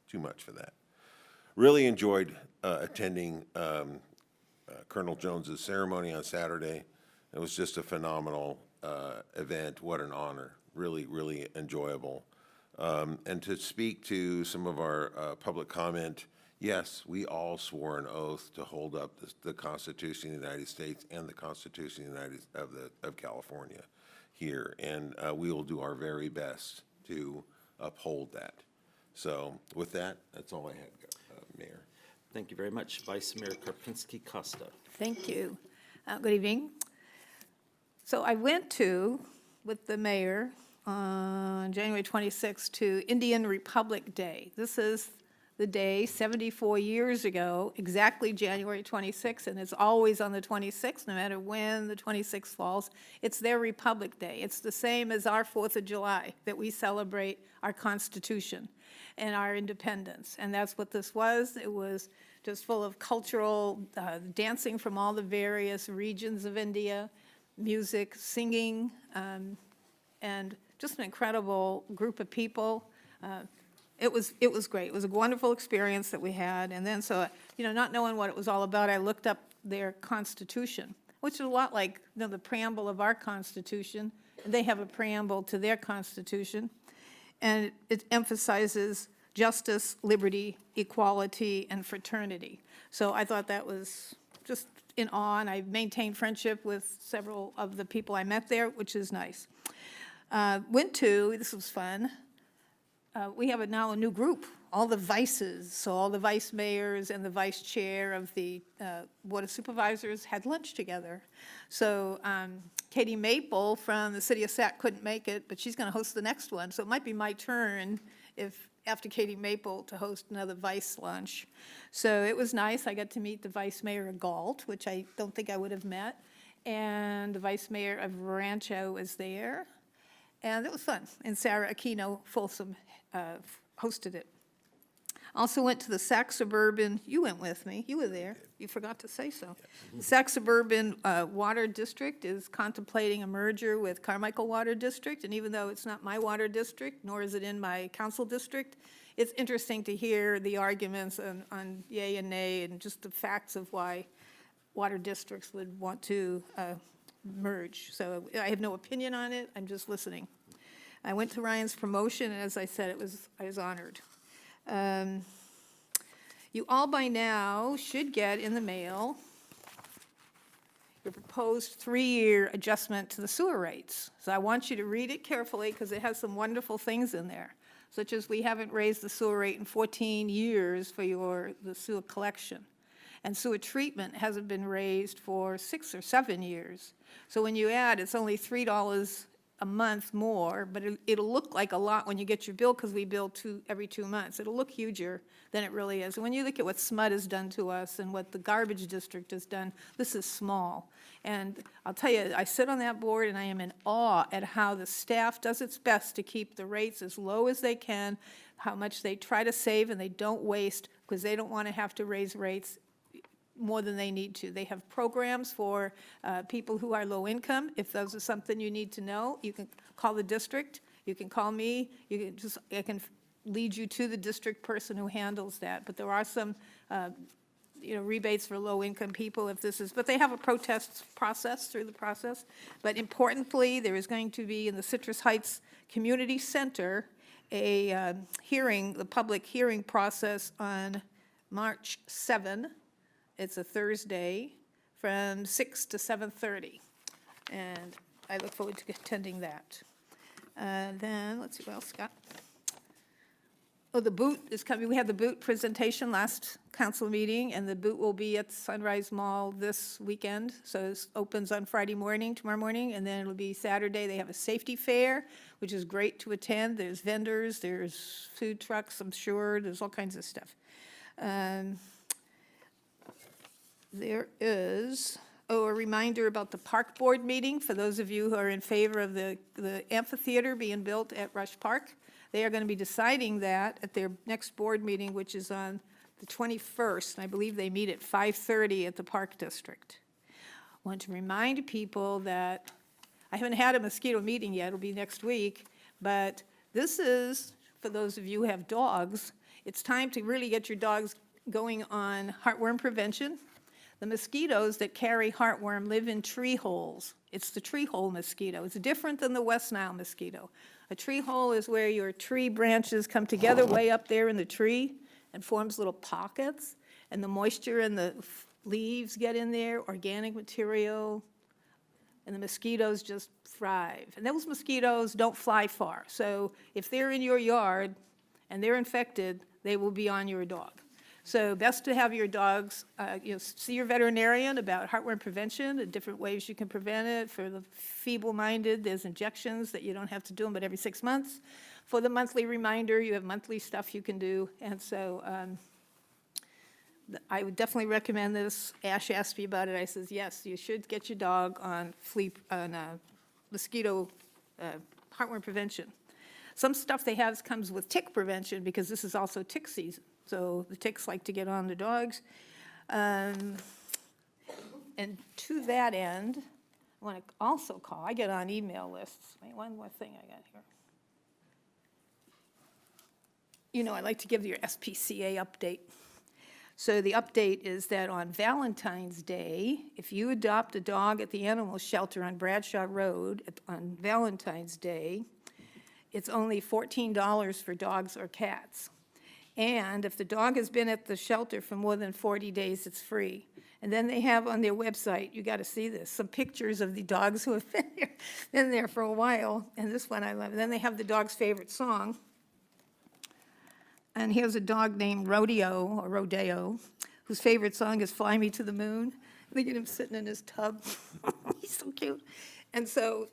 S7: too much for that. Really enjoyed attending Colonel Jones's ceremony on Saturday. It was just a phenomenal event. What an honor. Really, really enjoyable. And to speak to some of our public comment, yes, we all swore an oath to hold up the Constitution of the United States and the Constitution of California here, and we will do our very best to uphold that. So with that, that's all I had, Mayor.
S10: Thank you very much. Vice Mayor Karpinski-Costa.
S8: Thank you. Good evening. So I went with the mayor on January 26th to Indian Republic Day. This is the day 74 years ago, exactly January 26th, and it's always on the 26th, no matter when the 26th falls. It's their Republic Day. It's the same as our 4th of July, that we celebrate our Constitution and our independence. And that's what this was. It was just full of cultural dancing from all the various regions of India, music, singing, and just an incredible group of people. It was great. It was a wonderful experience that we had. And then so, not knowing what it was all about, I looked up their Constitution, which is a lot like the preamble of our Constitution. They have a preamble to their Constitution. And it emphasizes justice, liberty, equality, and fraternity. So I thought that was just in awe, and I maintained friendship with several of the people I met there, which is nice. This was fun. We have now a new group all the vices, so all the vice mayors and the vice chair of the Board of Supervisors had lunch together. So Katie Maple from the city of Sac couldn't make it, but she's going to host the next one. So it might be my turn, if after Katie Maple, to host another vice lunch. So it was nice. I got to meet the vice mayor of Galt, which I don't think I would have met, and the vice mayor of Rancho was there. And it was fun. And Sarah Aquino Folsom hosted it. Also went to the Sac Suburban, you went with me, you were there, you forgot to say so. The Sac Suburban Water District is contemplating a merger with Carmichael Water District, and even though it's not my water district, nor is it in my council district, it's interesting to hear the arguments on yay and nay, and just the facts of why water districts would want to merge. So I have no opinion on it, I'm just listening. I went to Ryan's promotion, and as I said, I was honored. You all by now should get in the mail your proposed 3-year adjustment to the sewer rates. So I want you to read it carefully because it has some wonderful things in there, such as we haven't raised the sewer rate in 14 years for the sewer collection. And sewer treatment hasn't been raised for 6 or 7 years. So when you add, it's only $3 a month more, but it'll look like a lot when you get your bill because we bill every 2 months. It'll look huger than it really is. And when you look at what SMUD has done to us and what the garbage district has done, this is small. And I'll tell you, I sit on that board and I am in awe at how the staff does its best to keep the rates as low as they can, how much they try to save and they don't waste because they don't want to have to raise rates more than they need to. They have programs for people who are low income. If those are something you need to know, you can call the district, you can call me, I can lead you to the district person who handles that. But there are some rebates for low income people but they have a protest process through the process. But importantly, there is going to be in the Citrus Heights Community Center a the public hearing process on March 7. It's a Thursday from 6 to 7:30, and I look forward to attending that. Then, let's see what else got. Oh, the boot is coming. We had the boot presentation last council meeting, and the boot will be at Sunrise Mall this weekend. So it opens on Friday morning, tomorrow morning, and then it'll be Saturday. They have a safety fair, which is great to attend. There's vendors, there's food trucks, I'm sure. There's all kinds of stuff. There is, a reminder about the park board meeting for those of you who are in favor of the amphitheater being built at Rush Park. They are going to be deciding that at their next board meeting, which is on the 21st, and I believe they meet at 5:30 at the Park District. I want to remind people that I haven't had a mosquito meeting yet, it'll be next week, but this is, for those of you who have dogs, it's time to really get your dogs going on heartworm prevention. The mosquitoes that carry heartworm live in tree holes. It's the tree hole mosquito. It's different than the West Nile mosquito. A tree hole is where your tree branches come together way up there in the tree and forms little pockets, and the moisture and the leaves get in there, organic material, and the mosquitoes just thrive. And those mosquitoes don't fly far. So if they're in your yard and they're infected, they will be on your dog. So best to have your dogs, see your veterinarian about heartworm prevention, the different ways you can prevent it. For the feeble-minded, there's injections that you don't have to do them, but every 6 months. For the monthly reminder, you have monthly stuff you can do. And so I would definitely recommend this. Ash asked me about it. I says, yes, you should get your dog on mosquito heartworm prevention. Some stuff they have comes with tick prevention because this is also tick season. So the ticks like to get on the dogs. And to that end, I want to also call, I get on email lists. Wait, one more thing I got here. I like to give your SPCA update. So the update is that on Valentine's Day, if you adopt a dog at the animal shelter on Bradshaw Road on Valentine's Day, it's only $14 for dogs or cats. And if the dog has been at the shelter for more than 40 days, it's free. And then they have on their website, you got to see this, some pictures of the dogs who have been there for a while. And this one I love. And then they have the dog's favorite song. And he has a dog named Rodeo, whose favorite song is Fly Me to the Moon. Look at him sitting in his tub. He's so cute. And so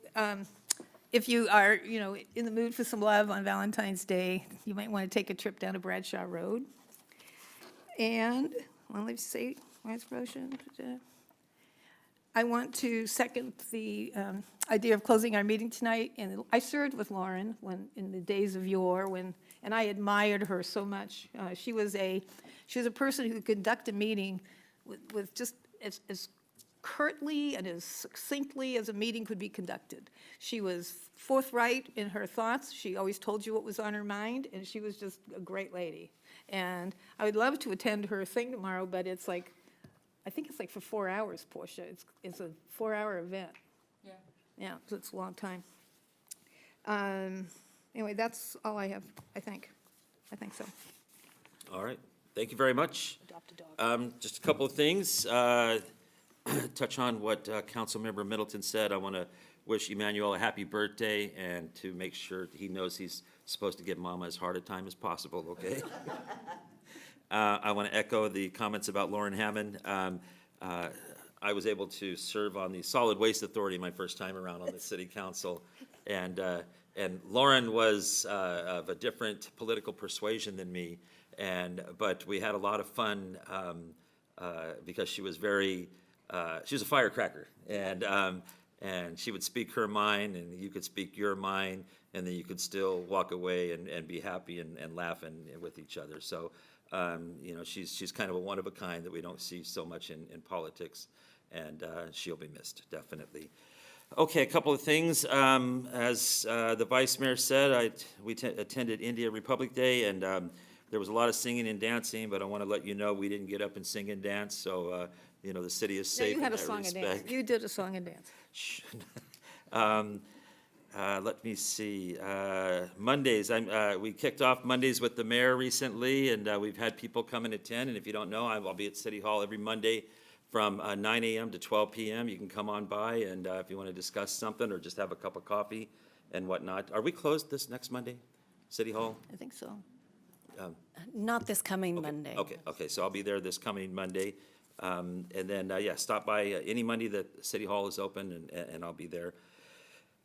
S8: if you are, in the mood for some love on Valentine's Day, you might want to take a trip down to Bradshaw Road. And, well, let's see, where's motion? I want to second the idea of closing our meeting tonight. And I served with Lauren in the days of yore and I admired her so much. She was a person who could conduct a meeting with just as curtly and as succinctly as a meeting could be conducted. She was forthright in her thoughts. She always told you what was on her mind, and she was just a great lady. And I would love to attend her thing tomorrow, but it's like, I think it's like for 4 hours, Portia. It's a 4-hour event. Yeah. Yeah, so it's a long time. Anyway, that's all I have, I think. I think so.
S10: All right, thank you very much.
S8: Adopt a dog.
S10: Just a couple of things. Touch on what Councilmember Middleton said. I want to wish Emmanuel a happy birthday and to make sure he knows he's supposed to give Mama as hard a time as possible, okay? I want to echo the comments about Lauren Hammond. I was able to serve on the Solid Waste Authority my first time around on the city council. And Lauren was of a different political persuasion than me, but we had a lot of fun because she was she was a firecracker, and she would speak her mind, and you could speak your mind, and then you could still walk away and be happy and laugh with each other. So, she's kind of a one of a kind that we don't see so much in politics, and she'll be missed, definitely. Okay, a couple of things. As the Vice Mayor said, we attended India Republic Day, and there was a lot of singing and dancing, but I want to let you know we didn't get up and sing and dance, so, the city is safe in that respect.
S8: You had a song and dance. You did a song and dance.
S10: Let me see. Mondays, we kicked off Mondays with the mayor recently, and we've had people come and attend, and if you don't know, I'll be at City Hall every Monday from 9 a.m. to 12 p.m. You can come on by, and if you want to discuss something or just have a cup of coffee and whatnot. Are we closed this next Monday, City Hall?
S8: I think so.
S4: Not this coming Monday.
S10: Okay, so I'll be there this coming Monday. And then, stop by any Monday that City Hall is open, and I'll be there.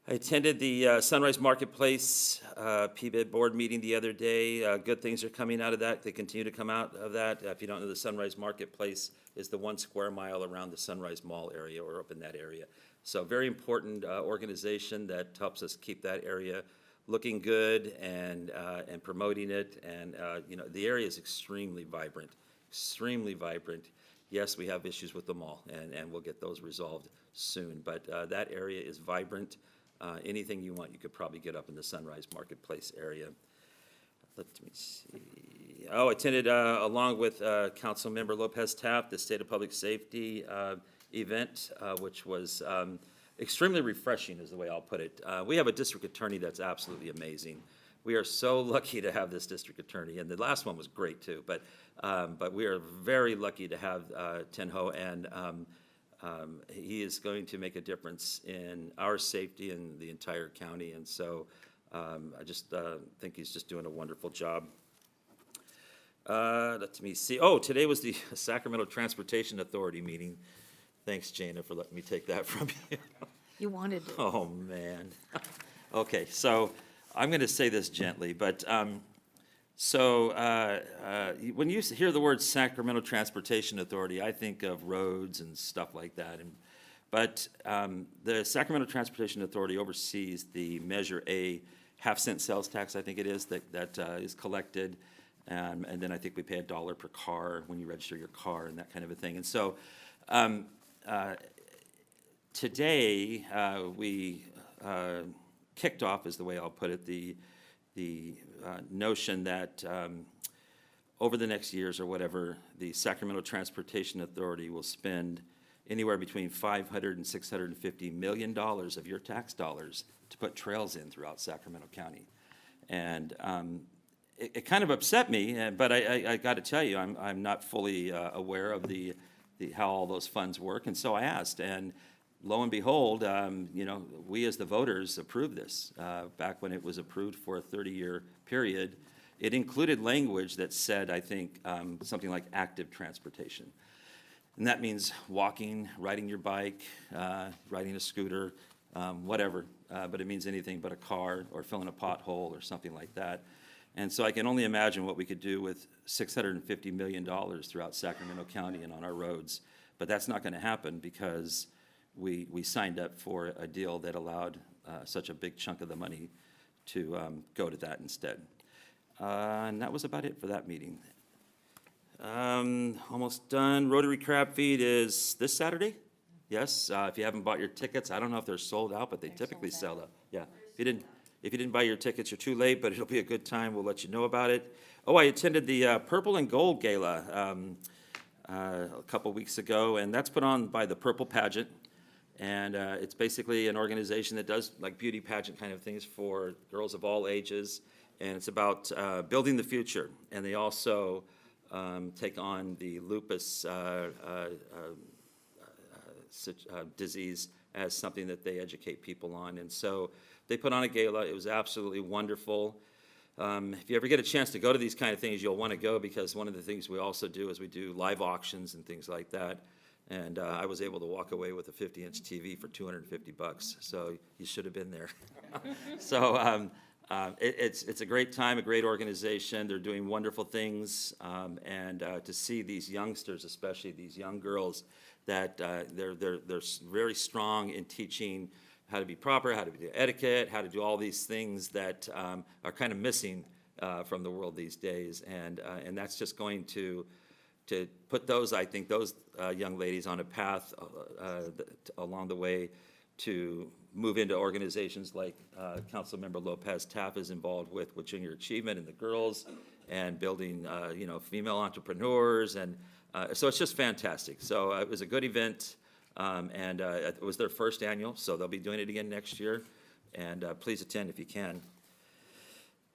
S10: I attended the Sunrise Marketplace PBID board meeting the other day. Good things are coming out of that. They continue to come out of that. If you don't know, the Sunrise Marketplace is the 1 square mile around the Sunrise Mall area or up in that area. So very important organization that helps us keep that area looking good and promoting it. And, the area is extremely vibrant, extremely vibrant. Yes, we have issues with the mall, and we'll get those resolved soon. But that area is vibrant. Anything you want, you could probably get up in the Sunrise Marketplace area. Let me see. Attended along with Councilmember Lopez Taft, the State of Public Safety event, which was extremely refreshing is the way I'll put it. We have a district attorney that's absolutely amazing. We are so lucky to have this district attorney, and the last one was great too, but we are very lucky to have Tenho, and he is going to make a difference in our safety in the entire county, and so I just think he's just doing a wonderful job. Let me see. Today was the Sacramento Transportation Authority meeting. Thanks, Jana, for letting me take that from you.
S8: You wanted it.
S10: Oh, man. Okay, so I'm going to say this gently, but when you hear the word Sacramento Transportation Authority, I think of roads and stuff like that. But the Sacramento Transportation Authority oversees the Measure A half-cent sales tax, I think it is, that is collected. And then I think we pay $1 per car when you register your car and that kind of a thing. And so today we kicked off, is the way I'll put it, the notion that over the next years or whatever, the Sacramento Transportation Authority will spend anywhere between $500 and $650 million of your tax dollars to put trails in throughout Sacramento County. And it kind of upset me, but I got to tell you, I'm not fully aware of how all those funds work, and so I asked, and lo and behold, we as the voters approved this back when it was approved for a 30-year period, it included language that said, I think, something like active transportation. And that means walking, riding your bike, riding a scooter, whatever, but it means anything but a car or filling a pothole or something like that. And so I can only imagine what we could do with $650 million throughout Sacramento County and on our roads. But that's not going to happen because we signed up for a deal that allowed such a big chunk of the money to go to that instead. And that was about it for that meeting. Almost done. Rotary Crab Feed is this Saturday? Yes, if you haven't bought your tickets, I don't know if they're sold out, but they typically sell out. Yeah, if you didn't buy your tickets, you're too late, but it'll be a good time. We'll let you know about it. Oh, I attended the Purple and Gold Gala a couple weeks ago, and that's put on by the Purple Pageant. And it's basically an organization that does like beauty pageant kind of things for girls of all ages. And it's about building the future. And they also take on the lupus disease as something that they educate people on. And so they put on a gala. It was absolutely wonderful. If you ever get a chance to go to these kind of things, you'll want to go, because one of the things we also do is we do live auctions and things like that. And I was able to walk away with a 50-inch TV for $250, so you should have been there. So it's a great time, a great organization. They're doing wonderful things, and to see these youngsters, especially these young girls, that they're very strong in teaching how to be proper, how to do etiquette, how to do all these things that are kind of missing from the world these days, and that's just going to put those, I think, those young ladies on a path along the way to move into organizations like Councilmember Lopez Taff is involved with junior achievement and the girls, and building, female entrepreneurs, and so it's just fantastic. So it was a good event, and it was their first annual, so they'll be doing it again next year, and please attend if you can.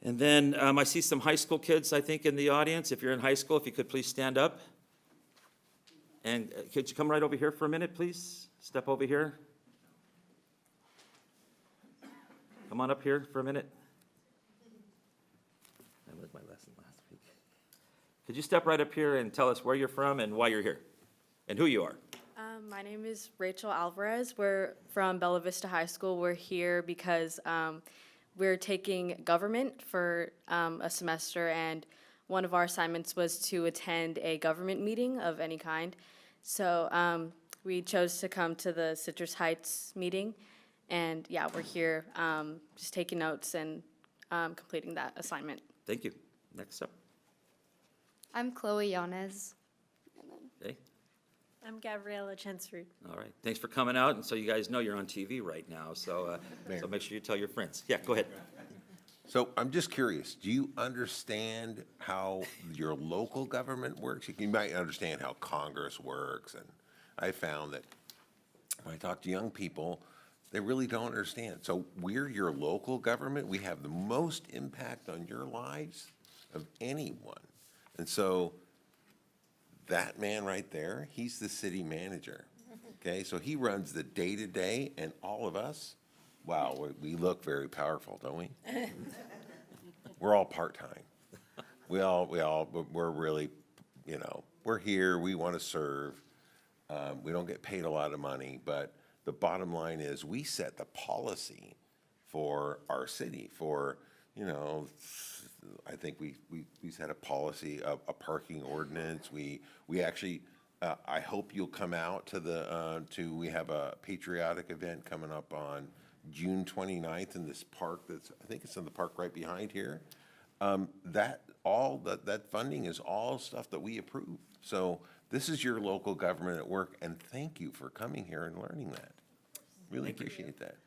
S10: And then I see some high school kids, I think, in the audience. If you're in high school, if you could please stand up. And could you come right over here for a minute, please? Step over here. Come on up here for a minute. That was my lesson last week. Could you step right up here and tell us where you're from and why you're here, and who you are?
S17: My name is Rachel Alvarez. We're from Bella Vista High School. We're here because we're taking government for a semester, and one of our assignments was to attend a government meeting of any kind. So we chose to come to the Citrus Heights meeting, and yeah, we're here just taking notes and completing that assignment.
S10: Thank you. Next up.
S18: I'm Chloe Yanez.
S10: Okay.
S18: I'm Gabriella Chensrud.
S10: All right. Thanks for coming out. And so you guys know you're on TV right now, so so make sure you tell your friends. Yeah, go ahead.
S7: So I'm just curious, do you understand how your local government works? You might understand how Congress works, and I found that when I talk to young people, they really don't understand. So we're your local government. We have the most impact on your lives of anyone. And so that man right there, he's the city manager, okay? So he runs the day-to-day, and all of us, wow, we look very powerful, don't we? We're all part-time. We're really, we're here, we want to serve. We don't get paid a lot of money, but the bottom line is we set the policy for our city, for, I think we set a policy, a parking ordinance. We actually, I hope you'll come out to we have a patriotic event coming up on June 29th in this park I think it's in the park right behind here. That funding is all stuff that we approve. So this is your local government at work, and thank you for coming here and learning that. Really appreciate that.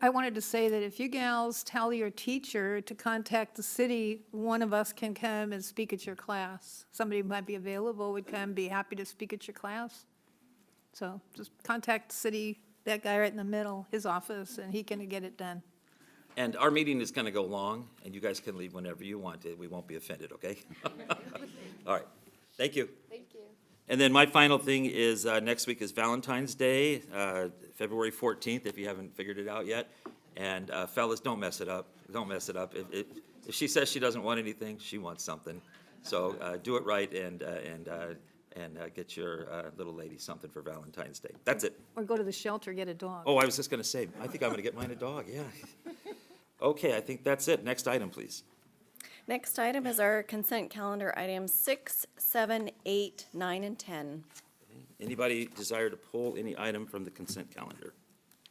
S8: I wanted to say that if you gals tell your teacher to contact the city, one of us can come and speak at your class. Somebody who might be available would come, be happy to speak at your class. So just contact the city, that guy right in the middle, his office, and he can get it done.
S10: And our meeting is going to go long, and you guys can leave whenever you want to. We won't be offended, okay? All right. Thank you.
S18: Thank you.
S10: And then my final thing is next week is Valentine's Day, February 14th, if you haven't figured it out yet. And fellas, don't mess it up. Don't mess it up. If she says she doesn't want anything, she wants something. So do it right and get your little lady something for Valentine's Day. That's it.
S8: Or go to the shelter, get a dog.
S10: Oh, I was just going to say, I think I'm going to get mine a dog, yeah. Okay, I think that's it. Next item, please.
S4: Next item is our consent calendar, items 6, 7, 8, 9, and 10.
S10: Anybody desire to pull any item from the consent calendar?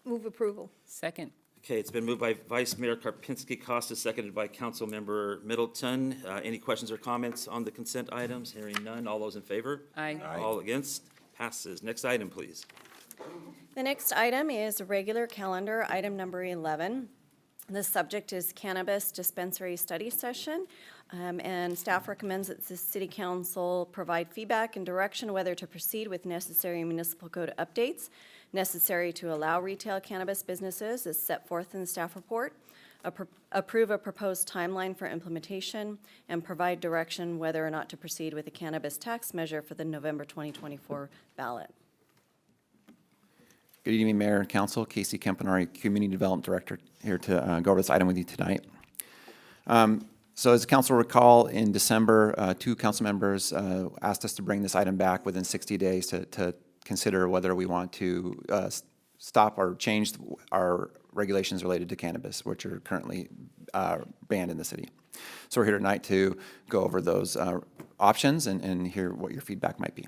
S8: Move approval.
S5: Second.
S10: Okay, it's been moved by Vice Mayor Karpinski-Costa, seconded by Councilmember Middleton. Any questions or comments on the consent items? Hearing none. All those in favor?
S5: Aye.
S10: All against? Passes. Next item, please.
S4: The next item is regular calendar, item number 11. The subject is Cannabis Dispensary Study Session, and staff recommends that the City Council provide feedback and direction whether to proceed with necessary municipal code updates necessary to allow retail cannabis businesses as set forth in the staff report, approve a proposed timeline for implementation, and provide direction whether or not to proceed with a cannabis tax measure for the November 2024 ballot.
S19: Good evening, Mayor and Council. Casey Kempenari, Community Development Director, here to go over this item with you tonight. So as the council recall, in December, 2 council members asked us to bring this item back within 60 days to consider whether we want to stop or change our regulations related to cannabis, which are currently banned in the city. So we're here tonight to go over those options and hear what your feedback might be.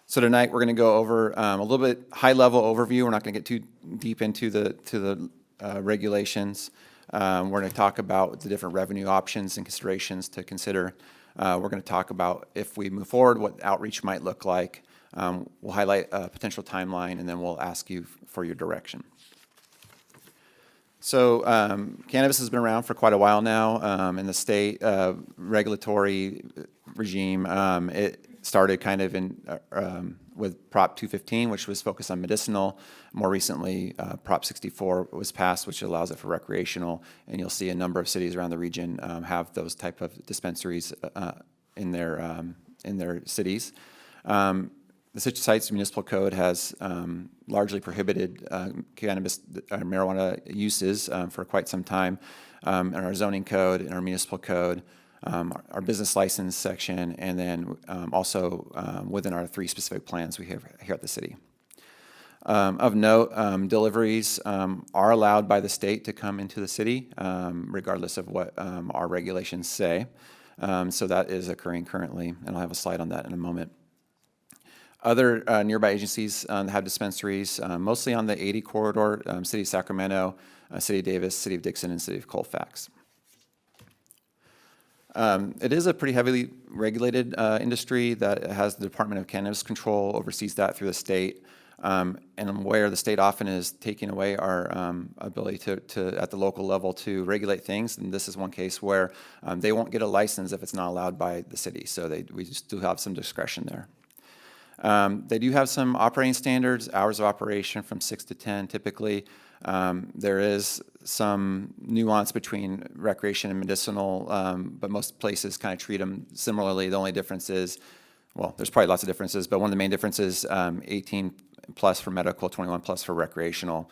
S19: So tonight, we're going to go over a little bit high-level overview. We're not going to get too deep into the regulations. We're going to talk about the different revenue options and considerations to consider. We're going to talk about, if we move forward, what outreach might look like. We'll highlight a potential timeline, and then we'll ask you for your direction. So cannabis has been around for quite a while now in the state regulatory regime. It started kind of in with Prop 215, which was focused on medicinal. More recently, Prop 64 was passed, which allows it for recreational, and you'll see a number of cities around the region have those type of dispensaries in their cities. The Citrus Heights Municipal Code has largely prohibited cannabis marijuana uses for quite some time. In our zoning code, in our municipal code, our business license section, and then also within our 3 specific plans we have here at the city. Of note, deliveries are allowed by the state to come into the city, regardless of what our regulations say. So that is occurring currently, and I'll have a slide on that in a moment. Other nearby agencies have dispensaries, mostly on the 80 corridor, City of Sacramento, City of Davis, City of Dixon, and City of Colfax. It is a pretty heavily regulated industry that has the Department of Cannabis Control, oversees that through the state. And where the state often is taking away our ability to, at the local level, to regulate things. And this is one case where they won't get a license if it's not allowed by the city. So we just do have some discretion there. They do have some operating standards, hours of operation from 6 to 10 typically. There is some nuance between recreation and medicinal, but most places kind of treat them similarly. The only difference is, well, there's probably lots of differences, but one of the main differences, 18 plus for medical, 21 plus for recreational.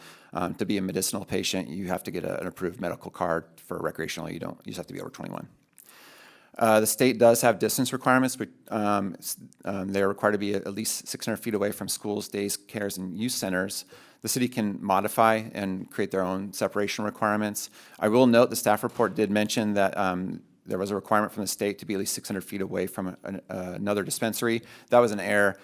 S19: To be a medicinal patient, you have to get an approved medical card. For recreational, you don't. You just have to be over 21. The state does have distance requirements, but they're required to be at least 600 feet away from schools, days, cares, and youth centers. The city can modify and create their own separation requirements. I will note the staff report did mention that there was a requirement from the state to be at least 600 feet away from another dispensary. That was an error.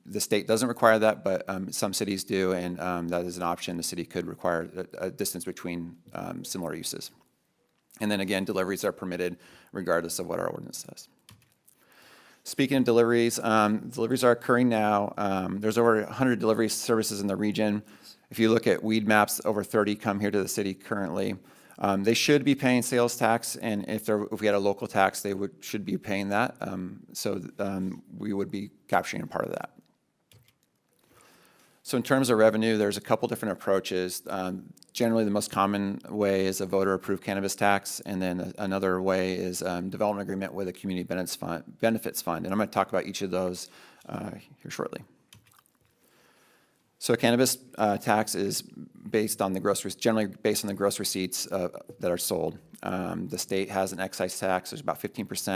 S19: The state doesn't require that, but some cities do, and that is an option. The city could require a distance between similar uses. And then again, deliveries are permitted regardless of what our ordinance says. Speaking of deliveries, deliveries are occurring now. There's over 100 delivery services in the region. If you look at weed maps, over 30 come here to the city currently. They should be paying sales tax, and if we had a local tax, they should be paying that. So we would be capturing a part of that. So in terms of revenue, there's a couple different approaches. Generally, the most common way is a voter-approved cannabis tax, and then another way is development agreement with a community benefits fund. And I'm going to talk about each of those here shortly. So a cannabis tax is based on the gross, generally based on the gross receipts that are sold. The state has an excise tax, there's about 15%,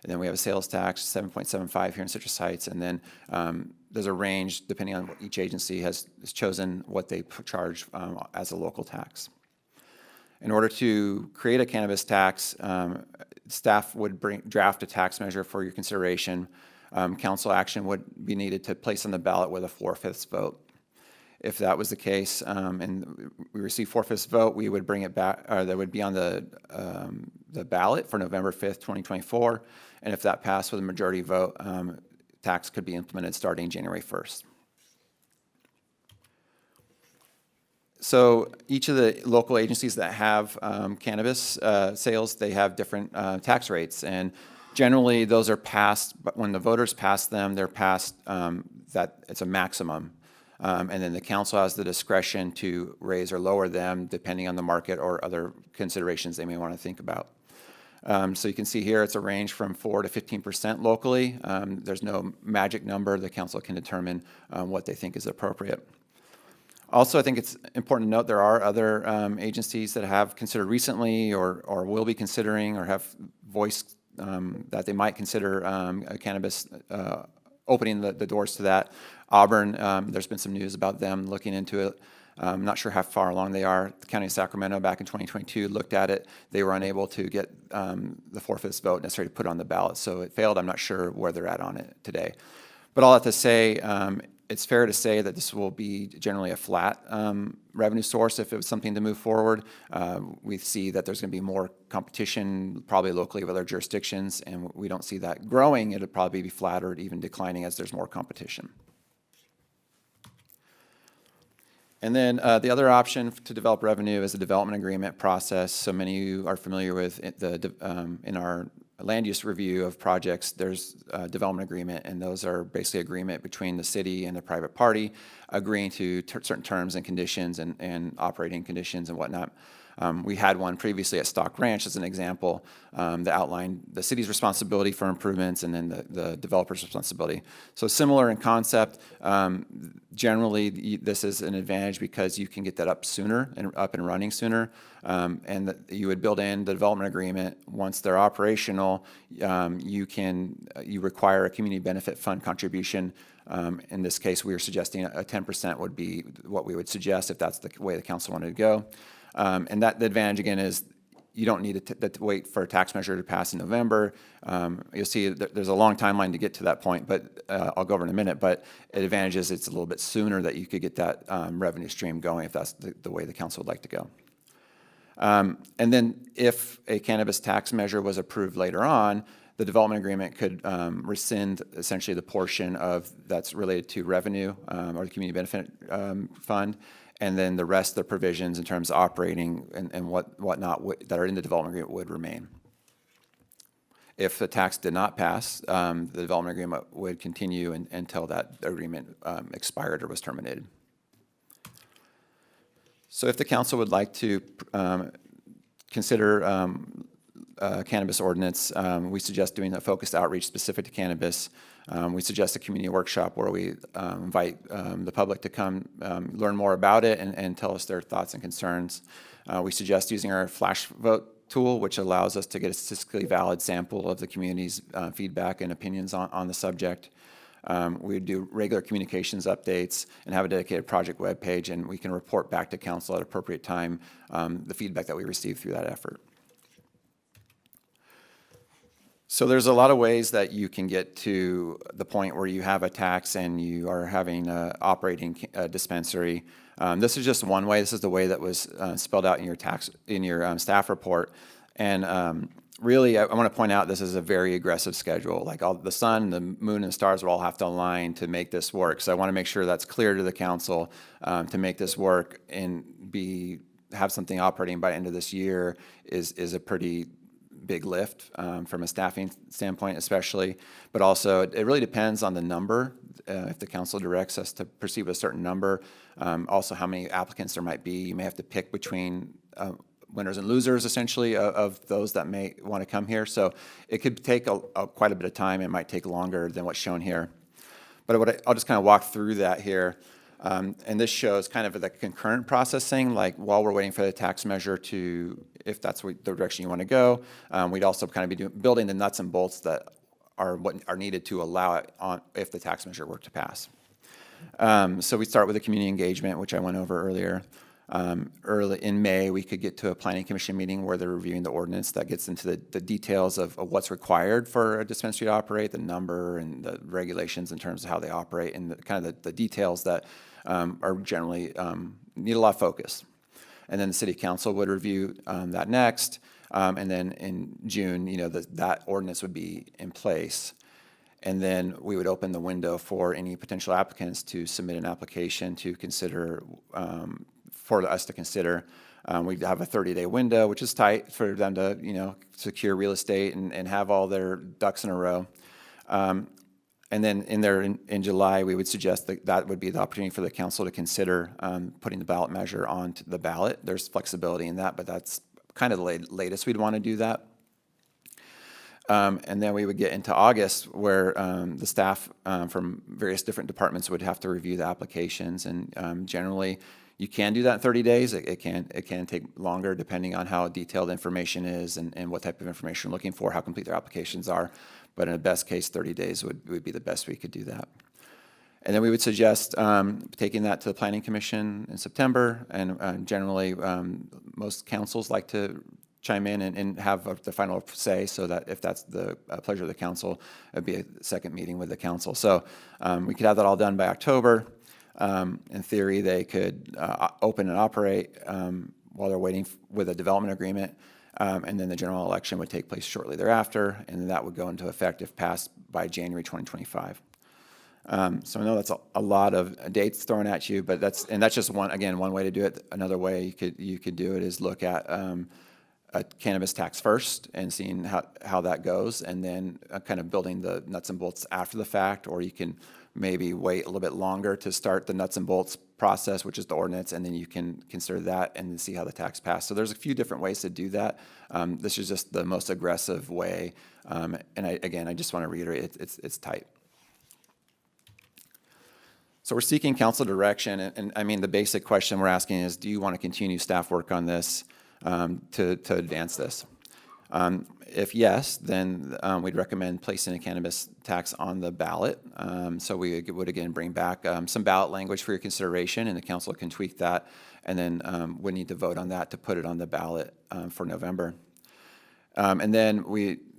S19: and then we have a sales tax, 7.75 here in Citrus Heights, and then there's a range depending on what each agency has chosen what they charge as a local tax. In order to create a cannabis tax, staff would draft a tax measure for your consideration. Council action would be needed to place on the ballot with a 4/5 vote. If that was the case, and we received 4/5 vote, we would bring it back, or that would be on the ballot for November 5th, 2024. And if that passed with a majority vote, tax could be implemented starting January 1st. So each of the local agencies that have cannabis sales, they have different tax rates. And generally, those are passed, but when the voters pass them, they're passed that it's a maximum. And then the council has the discretion to raise or lower them depending on the market or other considerations they may want to think about. So you can see here it's a range from 4 to 15% locally. There's no magic number. The council can determine what they think is appropriate. Also, I think it's important to note there are other agencies that have considered recently or will be considering or have voiced that they might consider cannabis, opening the doors to that. Auburn, there's been some news about them looking into it. I'm not sure how far along they are. The County of Sacramento back in 2022 looked at it. They were unable to get the 4/5 vote necessary to put on the ballot, so it failed. I'm not sure where they're at on it today. But all that to say, it's fair to say that this will be generally a flat revenue source if it was something to move forward. We see that there's going to be more competition, probably locally with other jurisdictions, and we don't see that growing. It'll probably be flat or even declining as there's more competition. And then the other option to develop revenue is the development agreement process. So many of you are familiar with in our land use review of projects, there's a development agreement, and those are basically agreement between the city and the private party agreeing to certain terms and conditions and operating conditions and whatnot. We had one previously at Stock Ranch as an example that outlined the city's responsibility for improvements and then the developer's responsibility. So similar in concept. Generally, this is an advantage because you can get that up sooner and up and running sooner. And you would build in the development agreement. Once they're operational, you require a community benefit fund contribution. In this case, we are suggesting a 10% would be what we would suggest if that's the way the council wanted to go. And the advantage, again, is you don't need to wait for a tax measure to pass in November. You'll see there's a long timeline to get to that point, but I'll go over in a minute. But the advantage is it's a little bit sooner that you could get that revenue stream going if that's the way the council would like to go. And then if a cannabis tax measure was approved later on, the development agreement could rescind essentially the portion of that's related to revenue or the community benefit fund. And then the rest of the provisions in terms of operating and whatnot that are in the development agreement would remain. If the tax did not pass, the development agreement would continue until that agreement expired or was terminated. So if the council would like to consider cannabis ordinance, we suggest doing a focused outreach specific to cannabis. We suggest a community workshop where we invite the public to come learn more about it and tell us their thoughts and concerns. We suggest using our flash vote tool, which allows us to get a statistically valid sample of the community's feedback and opinions on the subject. We do regular communications updates and have a dedicated project webpage, and we can report back to council at appropriate time the feedback that we receive through that effort. So there's a lot of ways that you can get to the point where you have a tax and you are having an operating dispensary. This is just one way. This is the way that was spelled out in your staff report. And really, I want to point out this is a very aggressive schedule. Like the sun, the moon, and the stars will all have to align to make this work. So I want to make sure that's clear to the council to make this work and have something operating by the end of this year is a pretty big lift from a staffing standpoint especially, but also it really depends on the number. If the council directs us to proceed with a certain number, also how many applicants there might be. You may have to pick between winners and losers essentially of those that may want to come here. So it could take quite a bit of time. It might take longer than what's shown here. But I'll just kind of walk through that here. And this shows kind of the concurrent processing, like while we're waiting for the tax measure to, if that's the direction you want to go, we'd also kind of be building the nuts and bolts that are what are needed to allow it on if the tax measure were to pass. So we start with the community engagement, which I went over earlier. Early in May, we could get to a planning commission meeting where they're reviewing the ordinance that gets into the details of what's required for a dispensary to operate, the number and the regulations in terms of how they operate, and kind of the details that are generally need a lot of focus. And then the city council would review that next. And then in June, that ordinance would be in place. And then we would open the window for any potential applicants to submit an application to consider, for us to consider. We'd have a 30-day window, which is tight for them to, secure real estate and have all their ducks in a row. And then in July, we would suggest that would be the opportunity for the council to consider putting the ballot measure onto the ballot. There's flexibility in that, but that's kind of the latest we'd want to do that. And then we would get into August where the staff from various different departments would have to review the applications. And generally, you can do that in 30 days. It can take longer depending on how detailed information is and what type of information you're looking for, how complete their applications are. But in a best case, 30 days would be the best we could do that. And then we would suggest taking that to the Planning Commission in September. And generally, most councils like to chime in and have the final say, so that if that's the pleasure of the council, it'd be a second meeting with the council. So we could have that all done by October. In theory, they could open and operate while they're waiting with a development agreement. And then the general election would take place shortly thereafter, and then that would go into effect if passed by January 2025. So I know that's a lot of dates thrown at you, but that's just one way to do it. Another way you could do it is look at a cannabis tax first and seeing how that goes, and then kind of building the nuts and bolts after the fact, or you can maybe wait a little bit longer to start the nuts and bolts process, which is the ordinance, and then you can consider that and then see how the tax passed. So there's a few different ways to do that. This is just the most aggressive way, and I just want to reiterate, it's tight. So we're seeking council direction, and I mean, the basic question we're asking is, do you want to continue staff work on this to advance this? If yes, then we'd recommend placing a cannabis tax on the ballot. So we would again bring back some ballot language for your consideration, and the council can tweak that, and then we need to vote on that to put it on the ballot for November. And then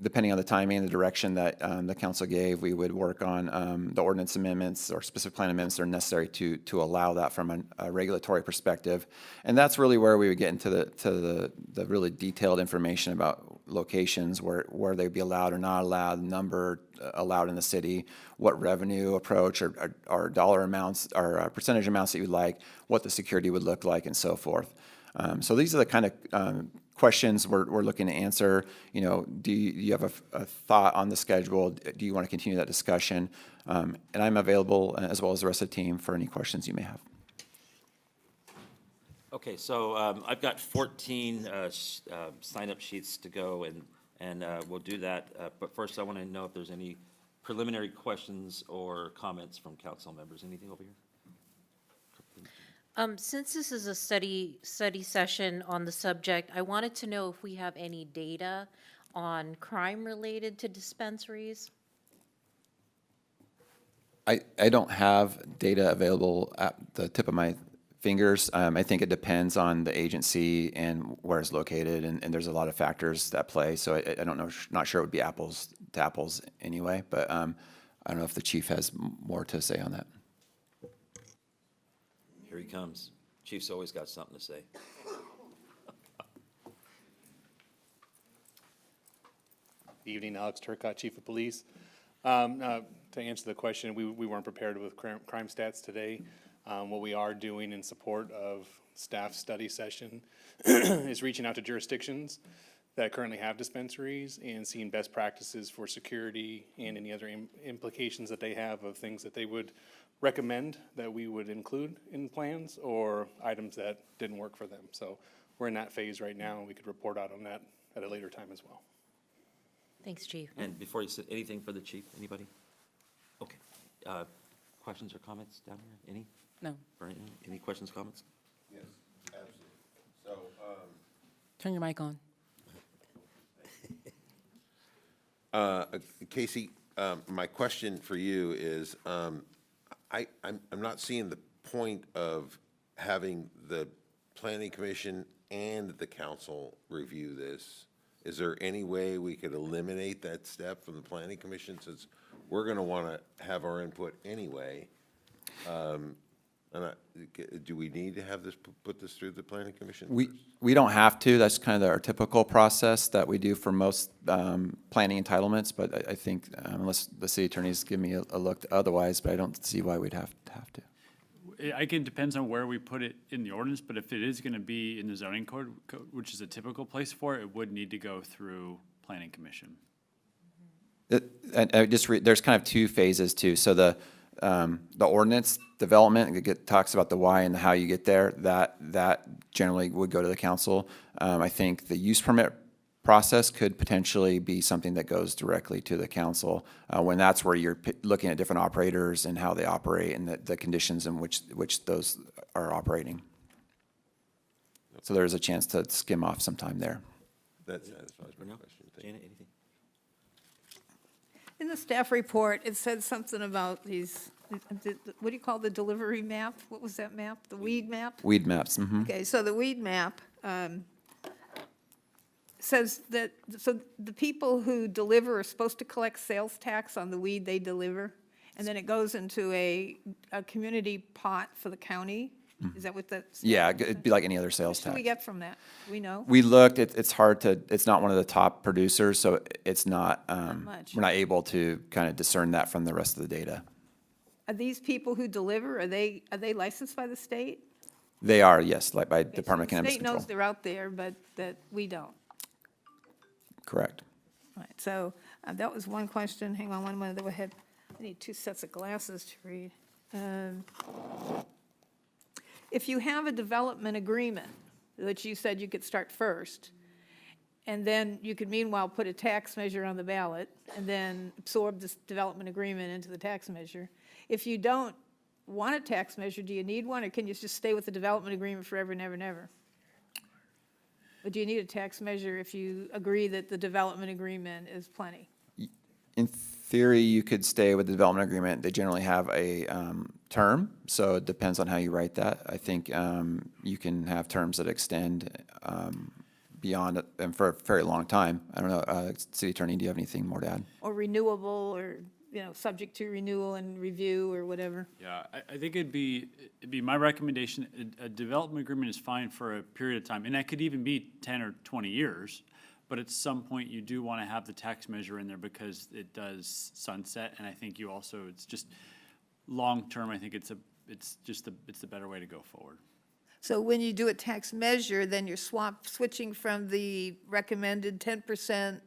S19: depending on the timing and the direction that the council gave, we would work on the ordinance amendments or specific plan amendments that are necessary to allow that from a regulatory perspective. And that's really where we would get into the really detailed information about locations, where they'd be allowed or not allowed, number allowed in the city, what revenue approach or dollar amounts or percentage amounts that you'd like, what the security would look like, and so forth. So these are the kind of questions we're looking to answer. Do you have a thought on the schedule? Do you want to continue that discussion? And I'm available, as well as the rest of the team, for any questions you may have.
S10: Okay, so I've got 14 sign-up sheets to go, and we'll do that. But first, I want to know if there's any preliminary questions or comments from council members. Anything over here?
S6: Since this is a study session on the subject, I wanted to know if we have any data on crime related to dispensaries.
S19: I don't have data available at the tip of my fingers. I think it depends on the agency and where it's located, and there's a lot of factors at play. So I don't know, not sure it would be apples to apples anyway, but I don't know if the chief has more to say on that.
S10: Here he comes. Chief's always got something to say.
S20: Evening, Alex Turcott, Chief of Police. To answer the question, we weren't prepared with crime stats today. What we are doing in support of staff study session is reaching out to jurisdictions that currently have dispensaries and seeing best practices for security and any other implications that they have of things that they would recommend that we would include in plans or items that didn't work for them. So we're in that phase right now, and we could report out on that at a later time as well.
S6: Thanks, Chief.
S10: And before you said anything for the chief, anybody? Okay. questions or comments down here? Any?
S5: No.
S10: Brian, any questions, comments?
S7: Yes, absolutely. So,
S5: Turn your mic on.
S7: Casey, my question for you is, I'm not seeing the point of having the planning commission and the council review this. Is there any way we could eliminate that step from the planning commission, since we're gonna wanna have our input anyway? Do we need to have this, put this through the planning commission?
S19: We don't have to. That's kind of our typical process that we do for most planning entitlements, but I think unless the city attorneys give me a look otherwise, but I don't see why we'd have to.
S11: I think it depends on where we put it in the ordinance, but if it is gonna be in the zoning code, which is a typical place for it, it would need to go through planning commission.
S19: There's kind of two phases too. So the ordinance development, it talks about the why and the how you get there. That generally would go to the council. I think the use permit process could potentially be something that goes directly to the council, when that's where you're looking at different operators and how they operate and the conditions in which those are operating. So there's a chance to skim off some time there.
S7: That satisfies my question. Thank you.
S10: Janet, anything?
S8: In the staff report, it said something about these, what do you call the delivery map? What was that map? The weed map?
S19: Weed maps, mm-hmm.
S8: Okay, so the weed map says that, so the people who deliver are supposed to collect sales tax on the weed they deliver, and then it goes into a community pot for the county? Is that what that's?
S19: Yeah, it'd be like any other sales
S8: What do
S19: tax.
S8: we get from that? Do we know?
S19: We looked, it's hard to, it's not one of the top producers, so it's not,
S8: much.
S19: we're not able to kind of discern that from the rest of the data.
S8: Are these people who deliver, are they licensed by the state?
S19: They are, yes, like by
S8: Okay, so
S19: Department of Cannabis
S8: The state
S19: Control.
S8: knows they're out there, but that we don't.
S19: Correct.
S8: Right, so that was one question. Hang on one minute, I had, I need two sets of glasses to read. If you have a development agreement, that you said you could start first, and then you could meanwhile put a tax measure on the ballot, and then absorb this development agreement into the tax measure. If you don't want a tax measure, do you need one, or can you just stay with the development agreement forever and ever and ever? Or do you need a tax measure if you agree that the development agreement is plenty?
S19: In theory, you could stay with the development agreement. They generally have a term, so it depends on how you write that. I think you can have terms that extend beyond it and for a very long time. I don't know, City Attorney, do you have anything more to add?
S8: Or renewable, or, subject to renewal and review, or whatever?
S11: Yeah, I think it'd be my recommendation, a development agreement is fine for a period of time, and that could even be 10 or 20 years. But at some point, you do want to have the tax measure in there because it does sunset, and I think you also, it's just, long-term, I think it's the better way to go forward.
S8: So when you do a tax measure, then you're switching from the recommended 10%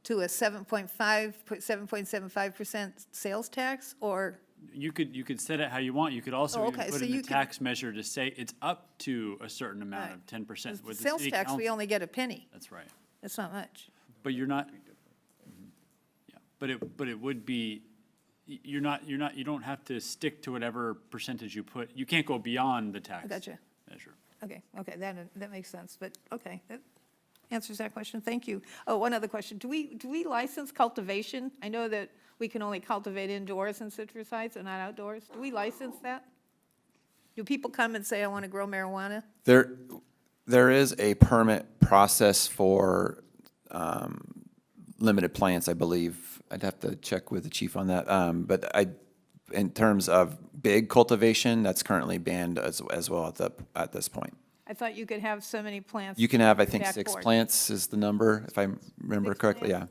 S8: to a 7.75% sales tax, or?
S11: You could set it how you want. You could also
S8: Oh,
S11: even
S8: okay,
S11: put
S8: so
S11: in the
S8: you could-
S11: tax measure to say it's up to a certain amount of 10%. With the
S8: Sales
S11: city
S8: tax, we
S11: council-
S8: only get a penny.
S11: That's right.
S8: That's not much.
S11: But you're not, yeah, but it would be, you don't have to stick to whatever percentage you put. You can't go beyond the tax
S8: I gotcha.
S11: measure.
S8: Okay, that makes sense, but, okay, that answers that question, thank you. Oh, one other question, do we license cultivation? I know that we can only cultivate indoors in Citrus Heights and not outdoors. Do we license that? Do people come and say, I want to grow marijuana?
S19: There is a permit process for limited plants, I believe. I'd have to check with the chief on that. But in terms of big cultivation, that's currently banned as well at this point.
S8: I thought you could have so many plants.
S19: You can have, I
S8: on your
S19: think,
S8: back
S19: 6
S8: porch.
S19: plants is the number, if I remember correctly, yeah.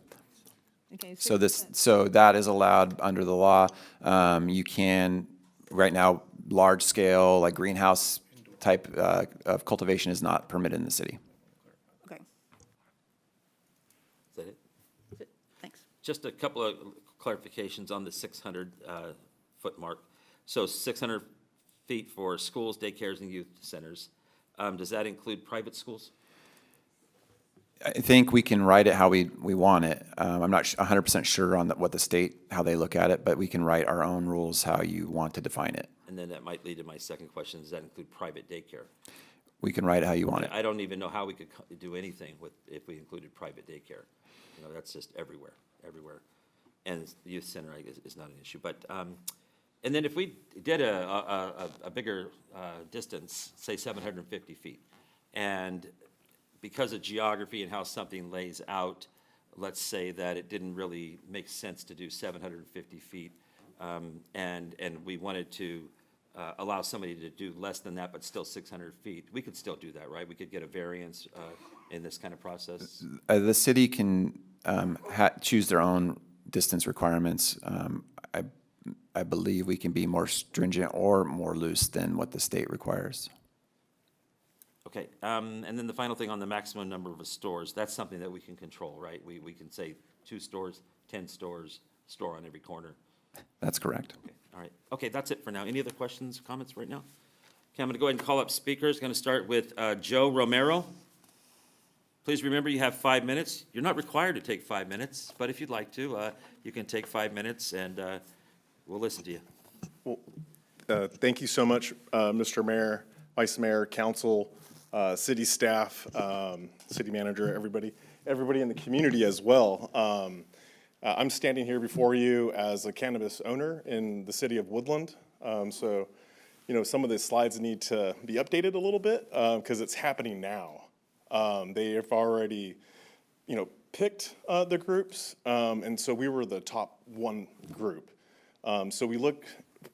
S8: Okay,
S19: So
S8: 6%.
S19: so that is allowed under the law. You can, right now, large scale, like greenhouse type of cultivation is not permitted in the city.
S8: Okay,
S10: Is that it?
S8: thanks.
S10: Just a couple of clarifications on the 600-foot mark. So 600 feet for schools, daycares, and youth centers. Does that include private schools?
S19: I think we can write it how we want it. I'm not 100% sure on what the state, how they look at it, but we can write our own rules how you want to define it.
S10: And then that might lead to my second question, does that include private daycare?
S19: We can write it how you want it.
S10: I don't even know how we could do anything if we included private daycare. You know, that's just everywhere. And the youth center is not an issue, but, and then if we did a bigger distance, say 750 feet, and because of geography and how something lays out, let's say that it didn't really make sense to do 750 feet, and we wanted to allow somebody to do less than that, but still 600 feet, we could still do that, right? We could get a variance in this kind of process?
S19: The city can choose their own distance requirements. I believe we can be more stringent or more loose than what the state requires.
S10: Okay, and then the final thing on the maximum number of stores, that's something that we can control, right? We can say 2 stores, 10 stores, store on every corner.
S19: That's correct.
S10: Okay, all right. Okay, that's it for now. Any other questions, comments right now? Okay, I'm going to go ahead and call up speakers. Going to start with Joe Romero. Please remember you have 5 minutes. You're not required to take 5 minutes, but if you'd like to, you can take 5 minutes and we'll listen to you.
S19: Well, thank you so much, Mr. Mayor, Vice Mayor, Council, city staff, city manager, everybody in the community as well. I'm standing here before you as a cannabis owner in the city of Woodland. So, you know, some of the slides need to be updated a little bit because it's happening now. They have already, you know, picked the groups, and so we were the top 1 group. So we look,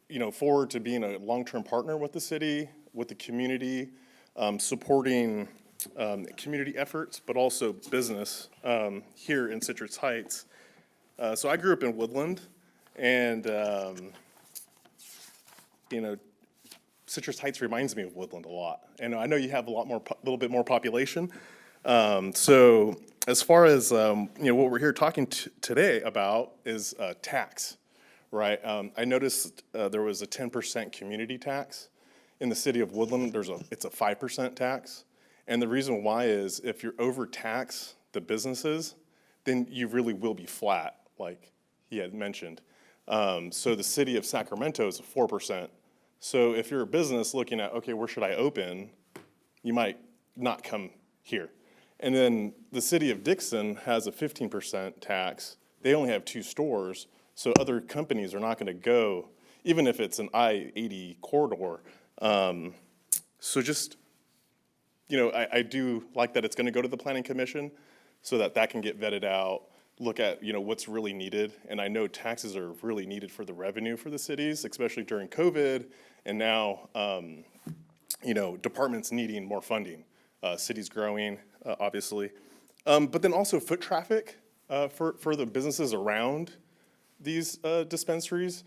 S19: you know, forward to being a long-term partner with the city, with the community, supporting community efforts, but also business here in Citrus Heights. So I grew up in Woodland, and, you know, Citrus Heights reminds me of Woodland a lot. And I know you have a little bit more population. So as far as, you know, what we're here talking today about is tax, right? I noticed there was a 10% community tax. In the city of Woodland, it's a 5% tax. And the reason why is if you're overtax the businesses, then you really will be flat, like he had mentioned. So the city of Sacramento is a 4%. So if you're a business looking at, okay, where should I open? You might not come here. And then the city of Dixon has a 15% tax. They only have 2 stores, so other companies are not gonna go, even if it's an I-80 corridor. So just, you know, I do like that it's gonna go to the planning commission so that can get vetted out, look at, you know, what's really needed. And I know taxes are really needed for the revenue for the cities, especially during COVID. And now, you know, departments needing more funding, cities growing, obviously. But then also foot traffic for the businesses around these dispensaries.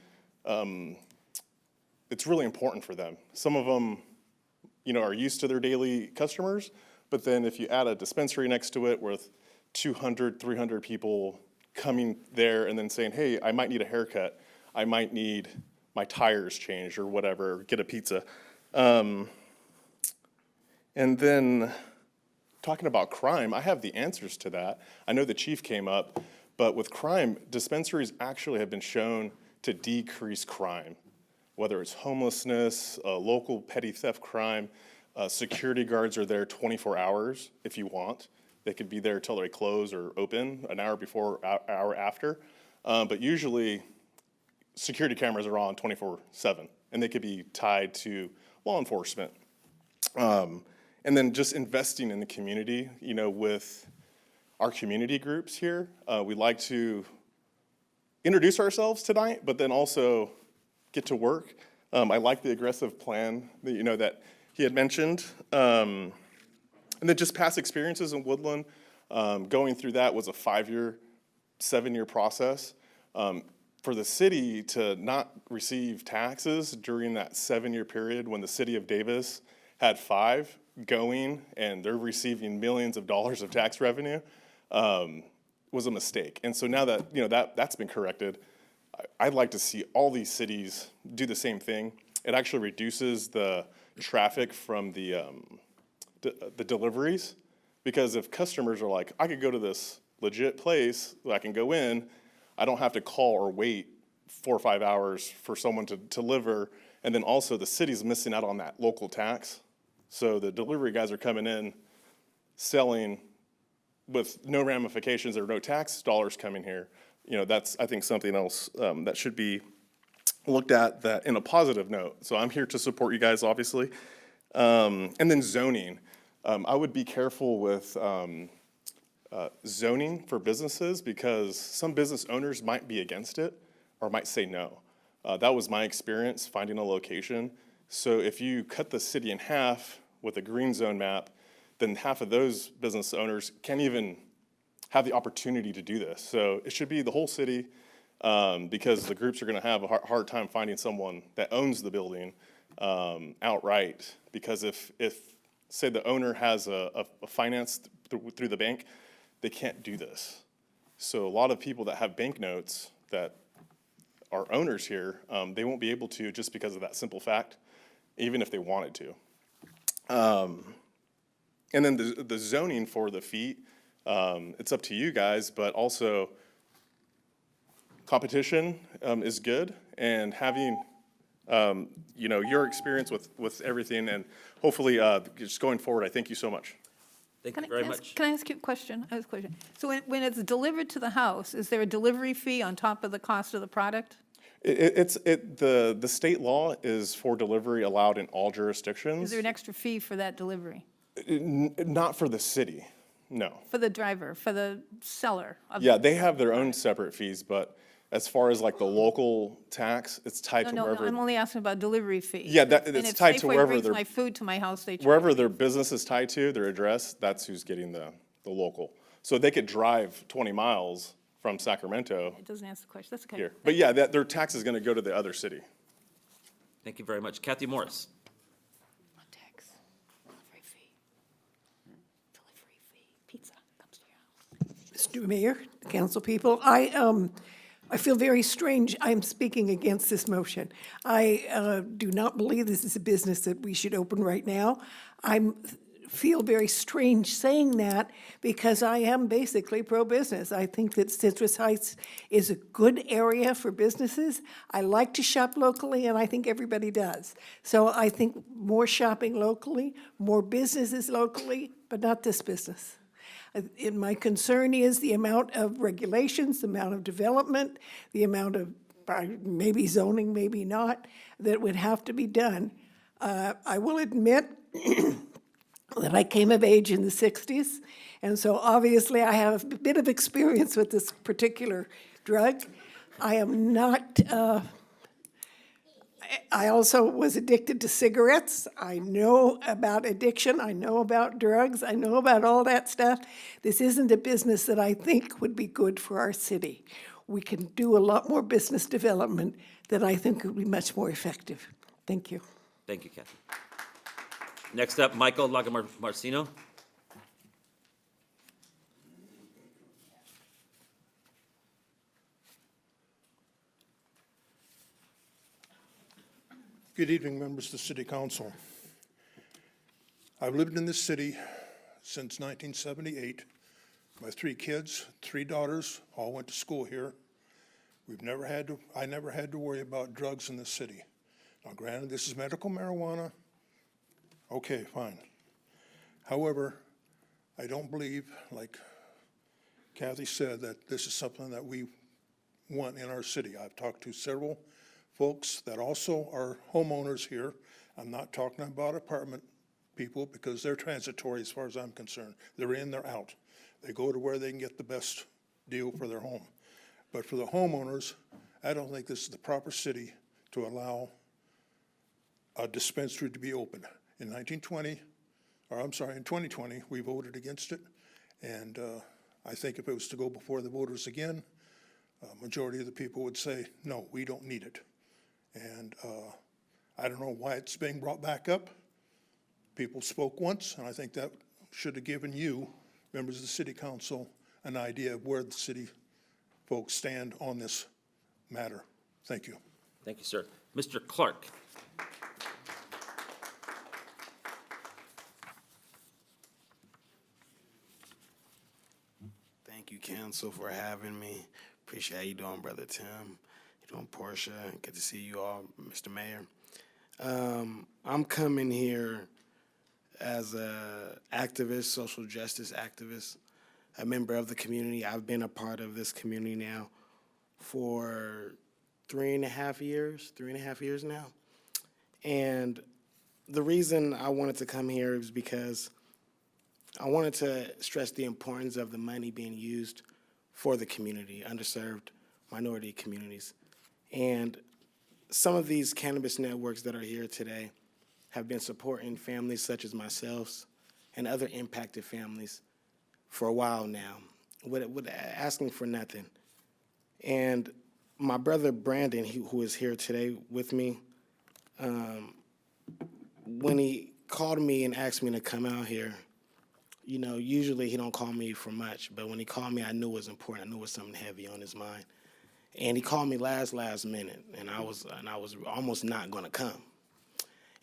S19: It's really important for them. Some of them, you know, are used to their daily customers, but then if you add a dispensary next to it with 200, 300 people coming there and then saying, hey, I might need a haircut, I might need my tires changed or whatever, get a pizza. And then talking about crime, I have the answers to that. I know the chief came up, but with crime, dispensaries actually have been shown to decrease crime, whether it's homelessness, local petty theft crime. Security guards are there 24 hours if you want. They could be there till they close or open, an hour before, hour after. But usually, security cameras are on 24/7, and they could be tied to law enforcement. And then just investing in the community, you know, with our community groups here. We like to introduce ourselves tonight, but then also get to work. I like the aggressive plan that, you know, that he had mentioned. And then just past experiences in Woodland, going through that was a 5-year, 7-year process. For the city to not receive taxes during that 7-year period when the city of Davis had 5 going and they're receiving millions of dollars of tax revenue was a mistake. And so now that, you know, that's been corrected, I'd like to see all these cities do the same thing. It actually reduces the traffic from the deliveries
S2: Because if customers are like, I could go to this legit place that I can go in, I don't have to call or wait 4 or 5 hours for someone to deliver. And then also the city's missing out on that local tax. So the delivery guys are coming in, selling with no ramifications or no tax dollars coming here. You know, that's, I think, something else that should be looked at that in a positive note. So I'm here to support you guys, obviously. And then zoning. I would be careful with zoning for businesses because some business owners might be against it or might say no. That was my experience finding a location. So if you cut the city in half with a green zone map, then half of those business owners can't even have the opportunity to do this. So it should be the whole city because the groups are going to have a hard time finding someone that owns the building outright. Because if say the owner has a finance through the bank, they can't do this. So a lot of people that have bank notes that are owners here, they won't be able to just because of that simple fact, even if they wanted to. And then the zoning for the feet, it's up to you guys, but also competition is good, and having you know, your experience with everything, and hopefully just going forward, I thank you so much.
S10: Thank you very much.
S8: Can I ask you a question? I have a question. So when it's delivered to the house, is there a delivery fee on top of the cost of the product?
S2: The state law is for delivery allowed in all jurisdictions.
S8: Is there an extra fee for that delivery?
S2: Not for the city, no.
S8: For the driver, for the seller?
S2: Yeah, they have their own separate fees, but as far as like the local tax, it's tied to
S8: No,
S2: wherever.
S8: I'm only asking about delivery fees.
S2: Yeah,
S8: And
S2: it's
S8: if
S2: tied to
S8: Safeway
S2: wherever
S8: brings
S2: they're.
S8: my food to my house, they charge
S2: Wherever
S8: me.
S2: their business is tied to, their address, that's who's getting the local. So they could drive 20 miles from Sacramento
S8: It doesn't answer the question. That's okay.
S2: here. But yeah, their tax is going to go to the other city.
S10: Thank you very much. Kathy Morris.
S8: Tax, delivery fee. Delivery fee. Pizza comes to your house.
S15: Mr. Mayor, council people, I feel very strange. I'm speaking against this motion. I do not believe this is a business that we should open right now. I feel very strange saying that because I am basically pro-business. I think that Citrus Heights is a good area for businesses. I like to shop locally, and I think everybody does. So I think more shopping locally, more businesses locally, but not this business. And my concern is the amount of regulations, the amount of development, the amount of maybe zoning, maybe not, that would have to be done. I will admit that I came of age in the 60s, and so obviously I have a bit of experience with this particular drug. I am not, I also was addicted to cigarettes. I know about addiction, I know about drugs, I know about all that stuff. This isn't a business that I think would be good for our city. We can do a lot more business development that I think would be much more effective. Thank you.
S10: Thank you, Kathy. Next up, Michael Lagamarcino.
S19: Good evening, members of the City Council. I've lived in this city since 1978. My 3 kids, 3 daughters, all went to school here. I never had to worry about drugs in this city. Now granted, this is medical marijuana. Okay, fine. However, I don't believe, like Kathy said, that this is something that we want in our city. I've talked to several folks that also are homeowners here. I'm not talking about apartment people because they're transitory as far as I'm concerned. They're in, they're out. They go to where they can get the best deal for their home. But for the homeowners, I don't think this is the proper city to allow a dispensary to be open. In 2020, we voted against it. And I think if it was to go before the voters again, a majority of the people would say, no, we don't need it. And I don't know why it's being brought back up. People spoke once, and I think that should have given you, members of the City Council, an idea of where the city folks stand on this matter. Thank you.
S10: Thank you, sir. Mr. Clark.
S19: Council, for having me. Appreciate how you doing, Brother Tim. You doing, Portia. Good to see you all, Mr. Mayor. I'm coming here as a activist, social justice activist, a member of the community. I've been a part of this community now for 3.5 years now. And the reason I wanted to come here is because I wanted to stress the importance of the money being used for the community, underserved minority communities. And some of these cannabis networks that are here today have been supporting families such as myself and other impacted families for a while now, with asking for nothing. And my brother Brandon, who is here today with me, when he called me and asked me to come out here, you know, usually he don't call me for much, but when he called me, I knew it was important. I knew it was something heavy on his mind. And he called me last minute, and I was almost not going to come.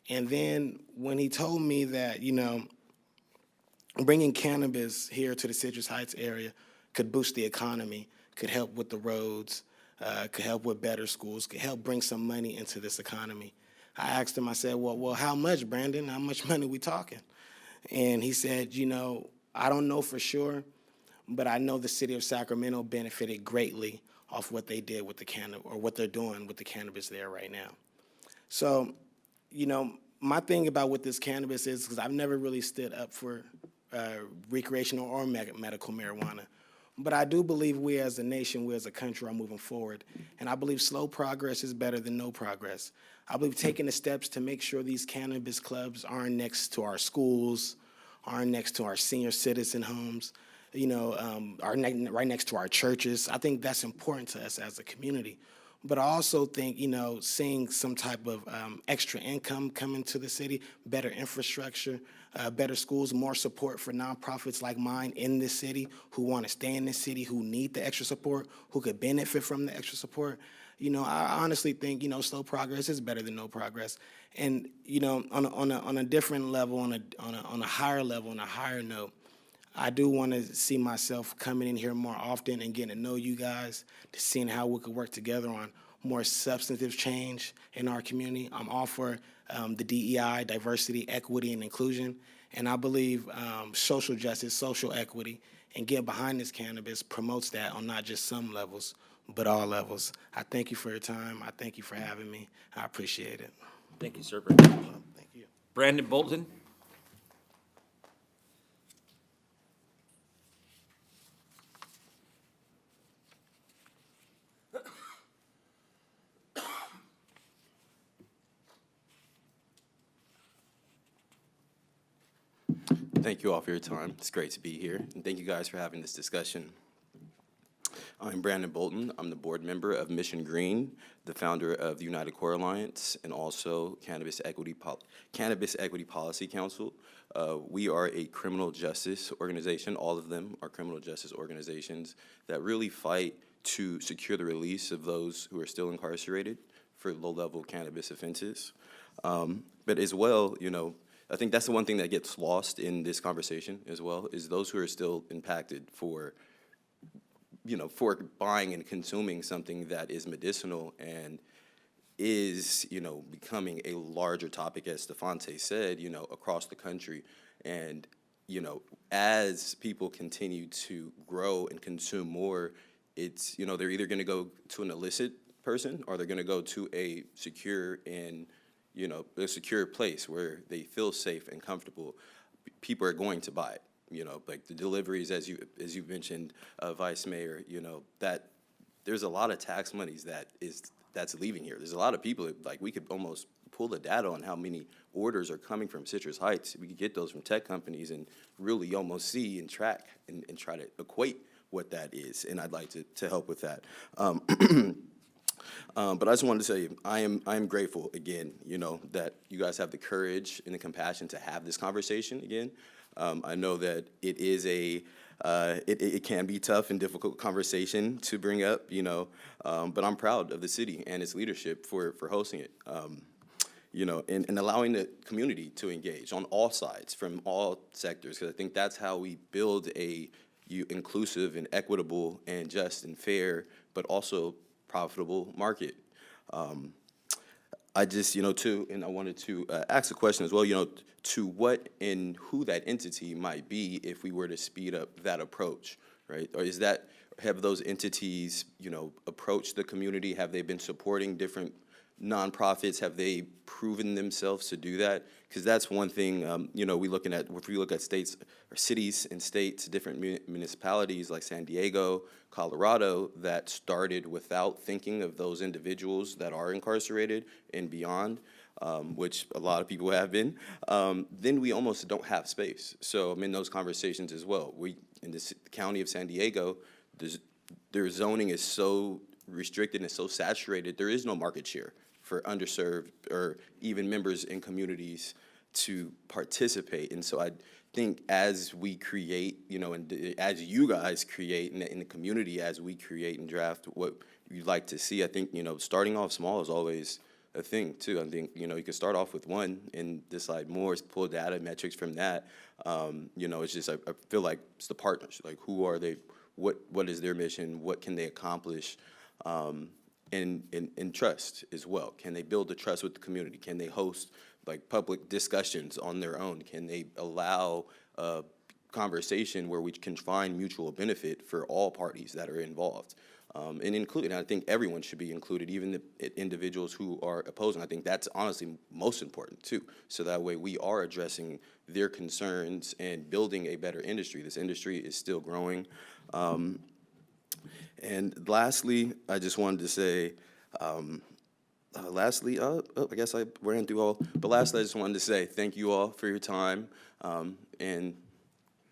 S19: And then when he told me that, you know, bringing cannabis here to the Citrus Heights area could boost the economy, could help with the roads, could help with better schools, could help bring some money into this economy. I asked him, I said, well, how much, Brandon? How much money we talking? And he said, you know, I don't know for sure, but I know the city of Sacramento benefited greatly off what they did with the cannabis, or what they're doing with the cannabis there right now. So, you know, my thing about with this cannabis is, because I've never really stood up for recreational or medical marijuana, but I do believe we as a nation, we as a country are moving forward. And I believe slow progress is better than no progress. I believe taking the steps to make sure these cannabis clubs aren't next to our schools, aren't next to our senior citizen homes, you know, are right next to our churches. I think that's important to us as a community. But I also think, you know, seeing some type of extra income coming to the city, better infrastructure, better schools, more support for nonprofits like mine in this city who want to stay in this city, who need the extra support, who could benefit from the extra support. You know, I honestly think, you know, slow progress is better than no progress. And, you know, on a different level, on a higher level, on a higher note, I do want to see myself coming in here more often and getting to know you guys, to seeing how we could work together on more substantive change in our community. I'm all for the DEI, diversity, equity, and inclusion. And I believe social justice, social equity, and getting behind this cannabis promotes that on not just some levels, but all levels. I thank you for your time. I thank you for having me. I appreciate it.
S10: Thank you, sir.
S19: Thank you.
S10: Brandon Bolton.
S21: Thank you all for your time. It's great to be here, and thank you guys for having this discussion. I'm Brandon Bolton. I'm the board member of Mission Green, the founder of the United Core Alliance, and also Cannabis Equity Policy Council. We are a criminal justice organization. All of them are criminal justice organizations that really fight to secure the release of those who are still incarcerated for low-level cannabis offenses. But as well, you know, I think that's the one thing that gets lost in this conversation as well, is those who are still impacted for, you know, for buying and consuming something that is medicinal and is, you know, becoming a larger topic, as Stefante said, you know, across the country. And, you know, as people continue to grow and consume more, it's, you know, they're either gonna go to an illicit person or they're gonna go to a secure and, you know, a secure place where they feel safe and comfortable. People are going to buy it. You know, like the deliveries, as you mentioned, Vice Mayor, you know, that there's a lot of tax monies that's leaving here. There's a lot of people, like we could almost pull the data on how many orders are coming from Citrus Heights. We could get those from tech companies and really almost see and track and try to equate what that is. And I'd like to help with that. But I just wanted to say I am grateful again, you know, that you guys have the courage and the compassion to have this conversation again. I know that it is it can be tough and difficult conversation to bring up, you know, but I'm proud of the city and its leadership for hosting it, you know, and allowing the community to engage on all sides from all sectors, because I think that's how we build a inclusive and equitable and just and fair, but also profitable market. I just, too, and I wanted to ask a question as well, to what and who that entity might be if we were to speed up that approach, right? Or have those entities, approached the community? Have they been supporting different nonprofits? Have they proven themselves to do that? Because that's one thing, if we look at states or cities and states, different municipalities like San Diego, Colorado, that started without thinking of those individuals that are incarcerated and beyond, which a lot of people have been, then we almost don't have space. So I'm in those conversations as well. In the county of San Diego, their zoning is so restricted and so saturated, there is no market share for underserved or even members in communities to participate. And so I think as we create, and as you guys create in the community, as we create and draft what you'd like to see, I think, starting off small is always a thing too. I think, you can start off with one and decide more, pull data metrics from that. It's just, I feel like it's the partners, like who are they, what is their mission, what can they accomplish? And trust as well. Can they build the trust with the community? Can they host like public discussions on their own? Can they allow a conversation where we can find mutual benefit for all parties that are involved? And including, I think everyone should be included, even the individuals who are opposing. I think that's honestly most important too. So that way we are addressing their concerns and building a better industry. This industry is still growing. And lastly, I just wanted to say, I guess I ran through all, but lastly, I just wanted to say thank you all for your time, and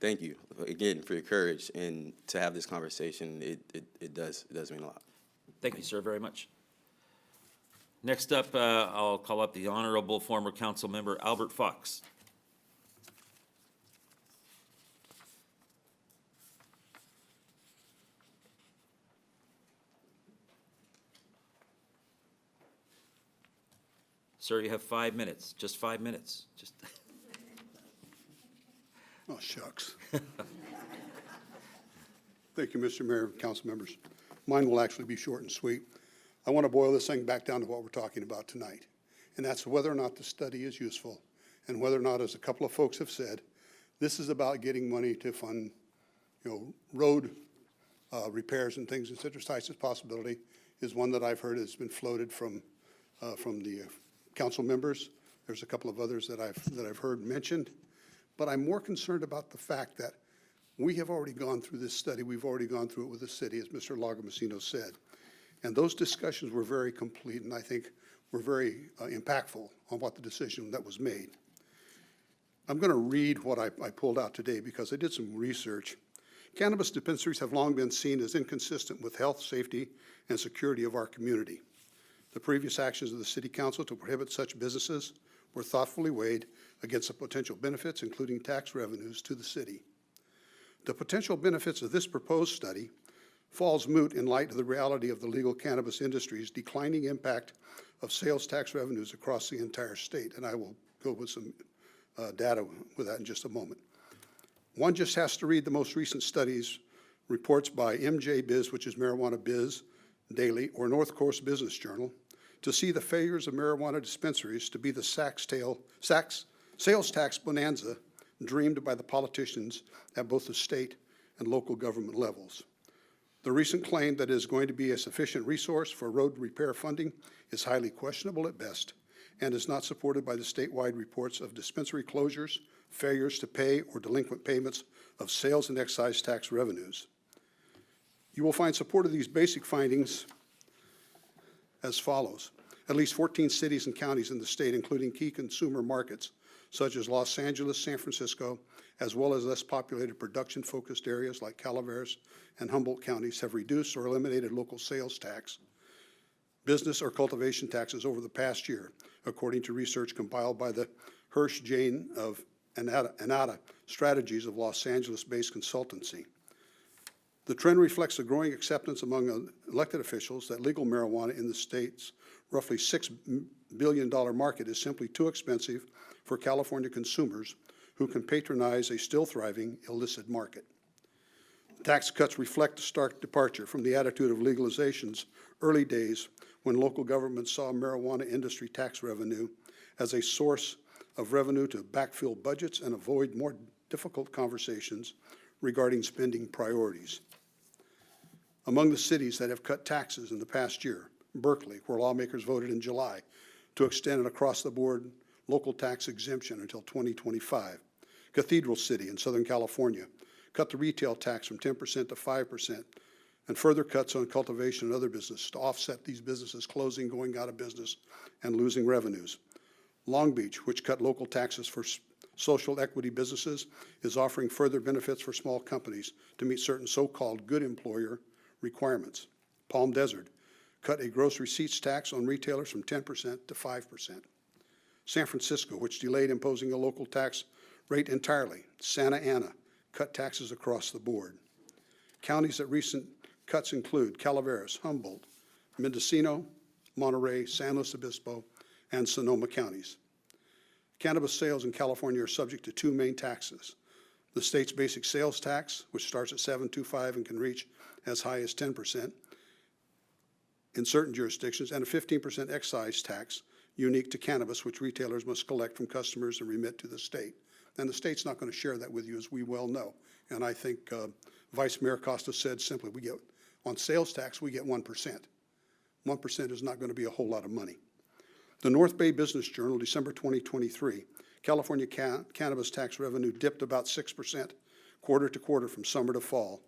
S21: thank you again for your courage and to have this conversation. It does mean a lot.
S10: Thank you, sir, very much. Next up, I'll call up the Honorable former Council Member Albert Fox. Sir, you have 5 minutes, just 5 minutes.
S1: Oh, shucks. Thank you, Mr. Mayor, council members. Mine will actually be short and sweet. I want to boil this thing back down to what we're talking about tonight, and that's whether or not the study is useful and whether or not, as a couple of folks have said, this is about getting money to fund, road repairs and things in Citrus Heights. This possibility is one that I've heard has been floated from the council members. There's a couple of others that I've heard mentioned, but I'm more concerned about the fact that we have already gone through this study. We've already gone through it with the city, as Mr. Lagomasino said, and those discussions were very complete, and I think were very impactful on what the decision that was made. I'm going to read what I pulled out today because I did some research. Cannabis dispensaries have long been seen as inconsistent with health, safety, and security of our community. The previous actions of the City Council to prohibit such businesses were thoughtfully weighed against the potential benefits, including tax revenues to the city. The potential benefits of this proposed study falls moot in light of the reality of the legal cannabis industry's declining impact of sales tax revenues across the entire state, and I will go with some data with that in just a moment. One just has to read the most recent studies, reports by MJ Biz, which is Marijuana Biz Daily, or North Coast Business Journal, to see the failures of marijuana dispensaries to be the sales tax bonanza dreamed by the politicians at both the state and local government levels. The recent claim that it is going to be a sufficient resource for road repair funding is highly questionable at best and is not supported by the statewide reports of dispensary closures, failures to pay, or delinquent payments of sales and excise tax revenues. You will find support of these basic findings as follows. At least 14 cities and counties in the state, including key consumer markets such as Los Angeles, San Francisco, as well as less populated production-focused areas like Calaveras and Humboldt counties, have reduced or eliminated local sales tax, business or cultivation taxes over the past year, according to research compiled by the Hirsch Jane of Anata Strategies of Los Angeles-based consultancy. The trend reflects a growing acceptance among elected officials that legal marijuana in the state's roughly $6 billion market is simply too expensive for California consumers who can patronize a still thriving illicit market. Tax cuts reflect a stark departure from the attitude of legalization's early days when local governments saw marijuana industry tax revenue as a source of revenue to backfill budgets and avoid more difficult conversations regarding spending priorities. Among the cities that have cut taxes in the past year, Berkeley, where lawmakers voted in July to extend an across-the-board local tax exemption until 2025. Cathedral City in Southern California cut the retail tax from 10% to 5%, and further cuts on cultivation and other business to offset these businesses closing, going out of business, and losing revenues. Long Beach, which cut local taxes for social equity businesses, is offering further benefits for small companies to meet certain so-called good employer requirements. Palm Desert cut a gross receipts tax on retailers from 10% to 5%. San Francisco, which delayed imposing a local tax rate entirely. Santa Ana cut taxes across the board. Counties that recent cuts include Calaveras, Humboldt, Mendocino, Monterey, San Luis Obispo, and Sonoma counties. Cannabis sales in California are subject to two main taxes: the state's basic sales tax, which starts at 7.25 and can reach as high as 10% in certain jurisdictions, and a 15% excise tax unique to cannabis, which retailers must collect from customers and remit to the state. And the state's not going to share that with you, as we well know. And I think Vice Mayor Costa said simply, on sales tax, we get 1%. 1% is not going to be a whole lot of money. The North Bay Business Journal, December 2023, California cannabis tax revenue dipped about 6% quarter to quarter from summer to fall,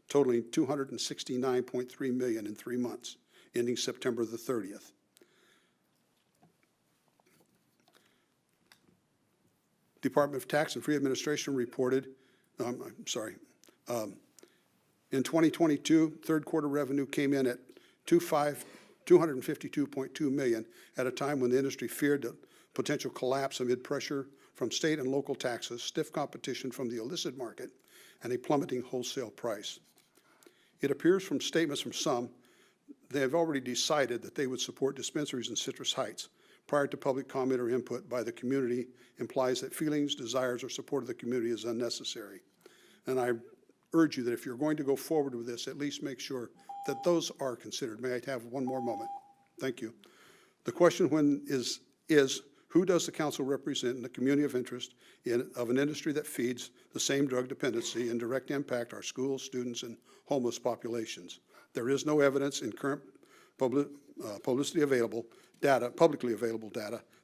S1: totaling $269.3 million in 3 months, ending September the 30th. Department of Tax and Free Administration reported, in 2022, third quarter revenue came in at $252.2 million at a time when the industry feared the potential collapse amid pressure from state and local taxes, stiff competition from the illicit market, and a plummeting wholesale price. It appears from statements from some, they have already decided that they would support dispensaries in Citrus Heights. Prior to public comment or input by the community implies that feelings, desires, or support of the community is unnecessary. And I urge you that if you're going to go forward with this, at least make sure that those are considered. May I have one more moment? Thank you. The question is who does the council represent in the community of interest of an industry that feeds the same drug dependency and direct impact our schools, students, and homeless populations? There is no evidence in current publicly available data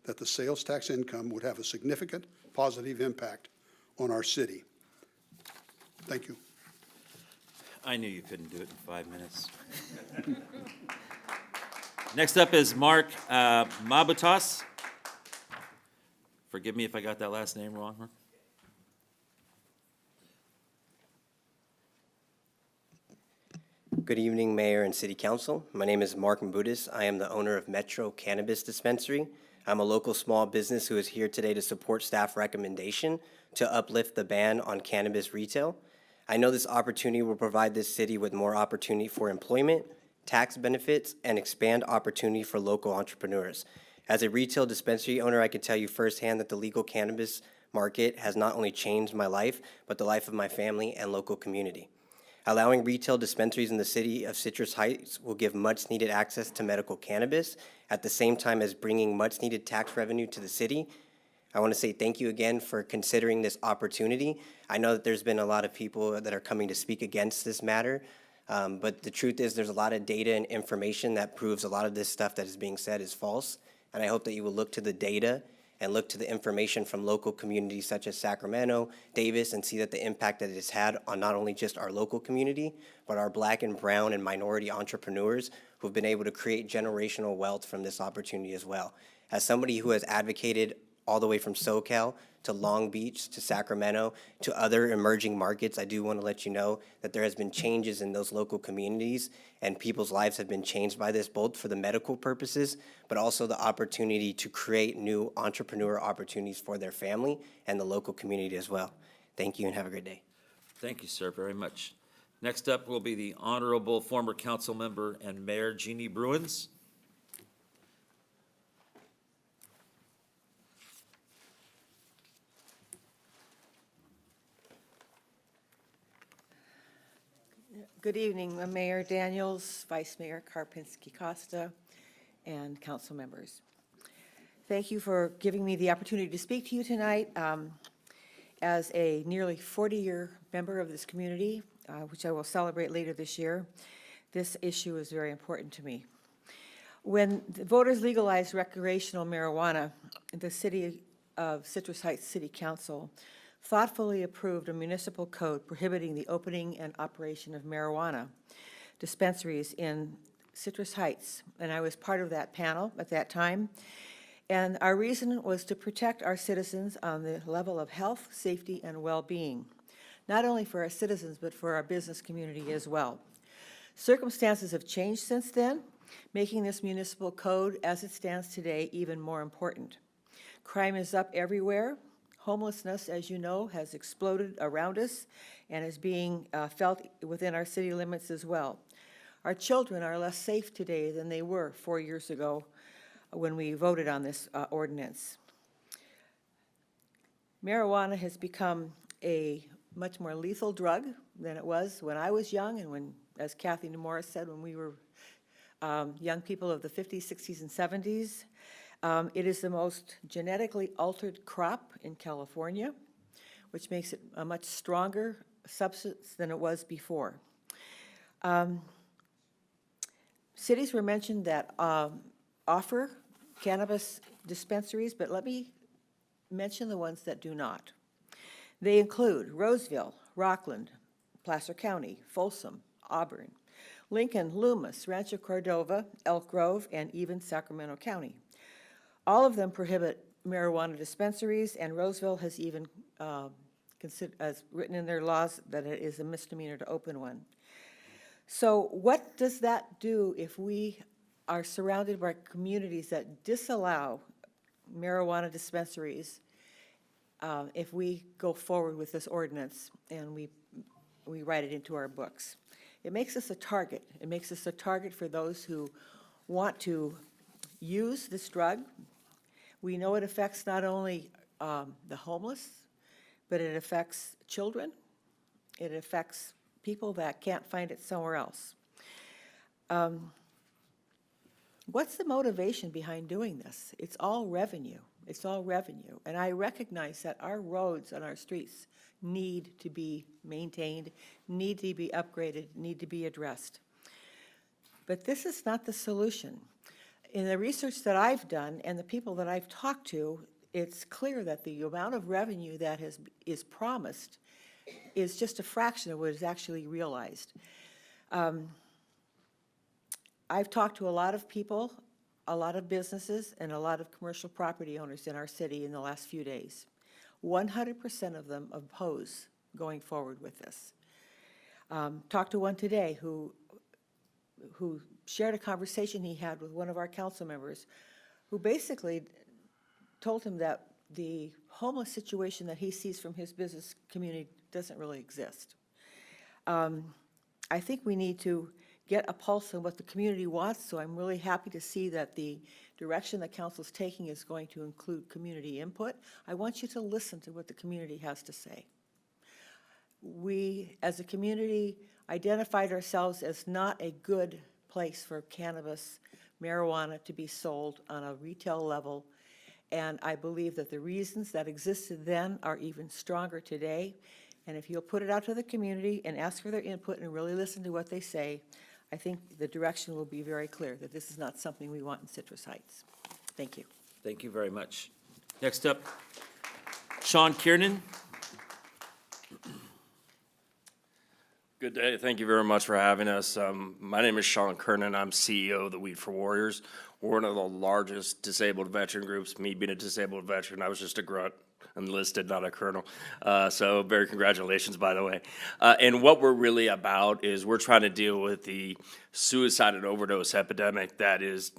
S1: that the sales tax income would have a significant positive impact on our city. Thank you.
S10: I knew you couldn't do it in 5 minutes. Next up is Mark Mabutas. Forgive me if I got that last name wrong.
S3: Good evening, Mayor and City Council. My name is Mark Mabutas. I am the owner of Metro Cannabis Dispensary. I'm a local small business who is here today to support staff recommendation to uplift the ban on cannabis retail. I know this opportunity will provide this city with more opportunity for employment, tax benefits, and expand opportunity for local entrepreneurs. As a retail dispensary owner, I can tell you firsthand that the legal cannabis market has not only changed my life, but the life of my family and local community. Allowing retail dispensaries in the city of Citrus Heights will give much-needed access to medical cannabis at the same time as bringing much-needed tax revenue to the city. I want to say thank you again for considering this opportunity. I know that there's been a lot of people that are coming to speak against this matter, but the truth is there's a lot of data and information that proves a lot of this stuff that is being said is false, and I hope that you will look to the data and look to the information from local communities such as Sacramento, Davis, and see that the impact that it has had on not only just our local community, but our Black and brown and minority entrepreneurs who've been able to create generational wealth from this opportunity as well. As somebody who has advocated all the way from SoCal to Long Beach to Sacramento to other emerging markets, I do want to let you know that there has been changes in those local communities and people's lives have been changed by this, both for the medical purposes, but also the opportunity to create new entrepreneur opportunities for their family and the local community as well. Thank you and have a great day.
S10: Thank you, sir, very much. Next up will be the Honorable former council member and Mayor Jeannie Bruins.
S9: Good evening, Mayor Daniels, Vice Mayor Karpinski-Costa, and council members. Thank you for giving me the opportunity to speak to you tonight. As a nearly 40-year member of this community, which I will celebrate later this year, this issue is very important to me. When the voters legalized recreational marijuana, the City of Citrus Heights City Council thoughtfully approved a municipal code prohibiting the opening and operation of marijuana dispensaries in Citrus Heights, and I was part of that panel at that time. And our reason was to protect our citizens on the level of health, safety, and well-being, not only for our citizens, but for our business community as well. Circumstances have changed since then, making this municipal code as it stands today even more important. Crime is up everywhere. Homelessness, as you know, has exploded around us and is being felt within our city limits as well. Our children are less safe today than they were 4 years ago when we voted on this ordinance. Marijuana has become a much more lethal drug than it was when I was young and when, as Kathy Morris said, when we were young people of the 50s, 60s, and 70s. It is the most genetically altered crop in California, which makes it a much stronger substance than it was before. Cities were mentioned that offer cannabis dispensaries, but let me mention the ones that do not. They include Roseville, Rockland, Placer County, Folsom, Auburn, Lincoln, Loomis, Rancho Cordova, Elk Grove, and even Sacramento County. All of them prohibit marijuana dispensaries, and Roseville has even as written in their laws that it is a misdemeanor to open one. So what does that do if we are surrounded by communities that disallow marijuana dispensaries if we go forward with this ordinance and we write it into our books? It makes us a target. It makes us a target for those who want to use this drug. We know it affects not only the homeless, but it affects children. It affects people that can't find it somewhere else. What's the motivation behind doing this? It's all revenue. It's all revenue. And I recognize that our roads and our streets need to be maintained, need to be upgraded, need to be addressed. But this is not the solution. In the research that I've done and the people that I've talked to, it's clear that the amount of revenue that is promised is just a fraction of what is actually realized. I've talked to a lot of people, a lot of businesses, and a lot of commercial property owners in our city in the last few days. 100% of them oppose going forward with this. Talked to one today who shared a conversation he had with one of our council members who basically told him that the homeless situation that he sees from his business community doesn't really exist. I think we need to get a pulse on what the community wants, so I'm really happy to see that the direction that council's taking is going to include community input. I want you to listen to what the community has to say. We, as a community, identified ourselves as not a good place for cannabis, marijuana to be sold on a retail level, and I believe that the reasons that existed then are even stronger today. And if you'll put it out to the community and ask for their input and really listen to what they say, I think the direction will be very clear that this is not something we want in Citrus Heights. Thank you.
S10: Thank you very much. Next up, Sean Kiernan.
S22: Good day. Thank you very much for having us. My name is Sean Kernan. I'm CEO of the Weed for Warriors. We're one of the largest disabled veteran groups. Me being a disabled veteran, I was just a grunt, enlisted, not a colonel. So very congratulations, by the way. And what we're really about is we're trying to deal with the suicide and overdose epidemic that is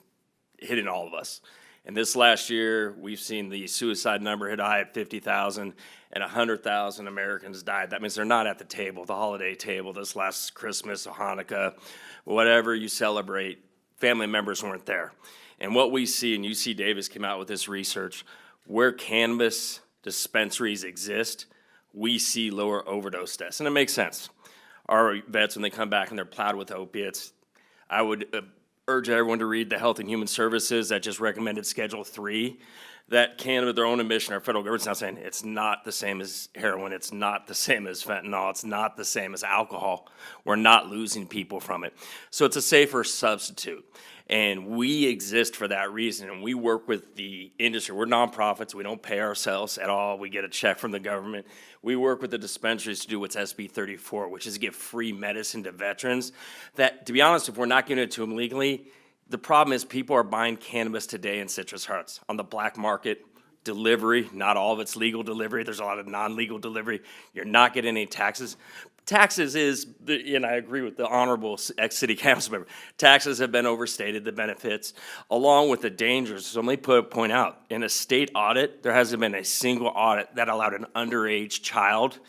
S22: hitting all of us. And this last year, we've seen the suicide number hit high at 50,000, and 100,000 Americans died. That means they're not at the table, the holiday table, this last Christmas or Hanukkah, whatever you celebrate, family members weren't there. And what we see, and UC Davis came out with this research, where cannabis dispensaries exist, we see lower overdose deaths, and it makes sense. our vets when they come back and they're plowed with opiates. I would urge everyone to read the Health and Human Services that just recommended Schedule 3, that cannabis, their own admission, our federal government's now saying it's not the same as heroin, it's not the same as fentanyl, it's not the same as alcohol. We're not losing people from it. So it's a safer substitute. And we exist for that reason, and we work with the industry. We're nonprofits, we don't pay ourselves at all, we get a check from the government. We work with the dispensaries to do what's SB 34, which is give free medicine to veterans. That, to be honest, if we're not giving it to them legally, the problem is people are buying cannabis today in Citrus Heights on the black market, delivery, not all of it's legal delivery, there's a lot of non-legal delivery. You're not getting any taxes. Taxes is, and I agree with the honorable ex-city council member, taxes have been overstated, the benefits, along with the dangers. So let me point out, in a state audit, there hasn't been a single audit that allowed an underage child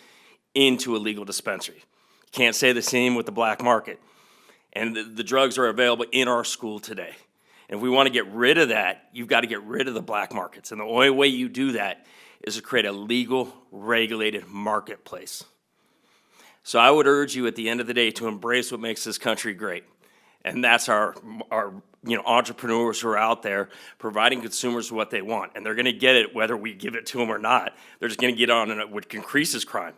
S22: into a legal dispensary. Can't say the same with the black market. And the drugs are available in our school today. And if we want to get rid of that, you've got to get rid of the black markets. And the only way you do that is to create a legal, regulated marketplace. So I would urge you at the end of the day to embrace what makes this country great. And that's our entrepreneurs who are out there providing consumers what they want. And they're going to get it whether we give it to them or not. They're just going to get on and what increases crime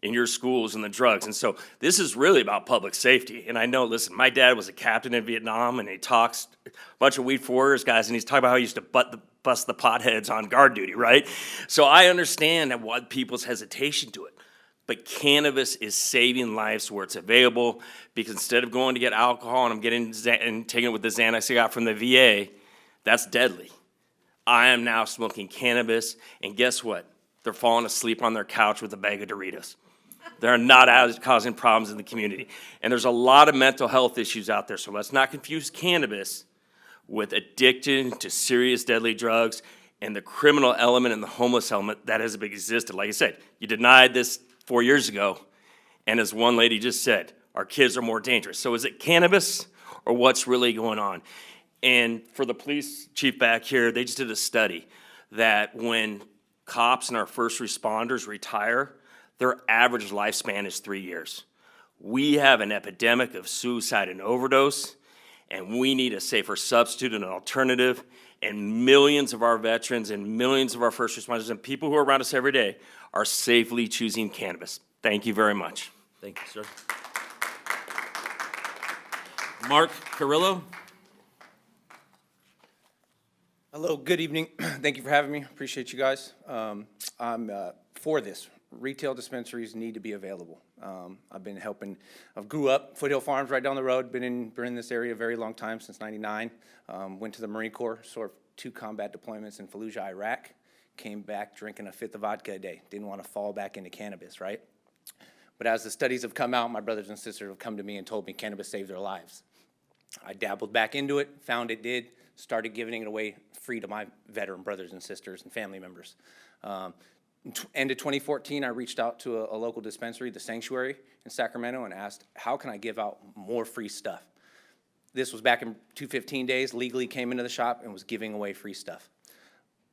S22: in your schools and the drugs. And so this is really about public safety. And I know, listen, my dad was a captain in Vietnam, and he talks a bunch of Weed for Warriors guys, and he's talking about how he used to bust the potheads on guard duty, right? So I understand what people's hesitation to it. But cannabis is saving lives where it's available, because instead of going to get alcohol and I'm getting and taking it with the Xanax I got from the VA, that's deadly. I am now smoking cannabis, and guess what? They're falling asleep on their couch with a bag of Doritos. They're not causing problems in the community. And there's a lot of mental health issues out there, so let's not confuse cannabis with addiction to serious deadly drugs and the criminal element and the homeless element that has existed. Like I said, you denied this 4 years ago, and as one lady just said, our kids are more dangerous. So is it cannabis or what's really going on? And for the police chief back here, they just did a study that when cops and our first responders retire, their average lifespan is 3 years. We have an epidemic of suicide and overdose, and we need a safer substitute and an alternative. And millions of our veterans and millions of our first responders and people who are around us every day are safely choosing cannabis. Thank you very much.
S10: Thank you, sir. Mark Carrillo.
S12: Hello, good evening. Thank you for having me. Appreciate you guys. I'm for this. Retail dispensaries need to be available. I've been helping, I grew up Foothill Farms right down the road, been in this area a very long time, since '99. Went to the Marine Corps, sort of 2 combat deployments in Fallujah, Iraq. Came back drinking a fifth of vodka a day. Didn't want to fall back into cannabis, right? But as the studies have come out, my brothers and sisters have come to me and told me cannabis saved their lives. I dabbled back into it, found it did, started giving it away free to my veteran brothers and sisters and family members. End of 2014, I reached out to a local dispensary, the Sanctuary in Sacramento, and asked, how can I give out more free stuff? This was back in 215 days, legally came into the shop and was giving away free stuff.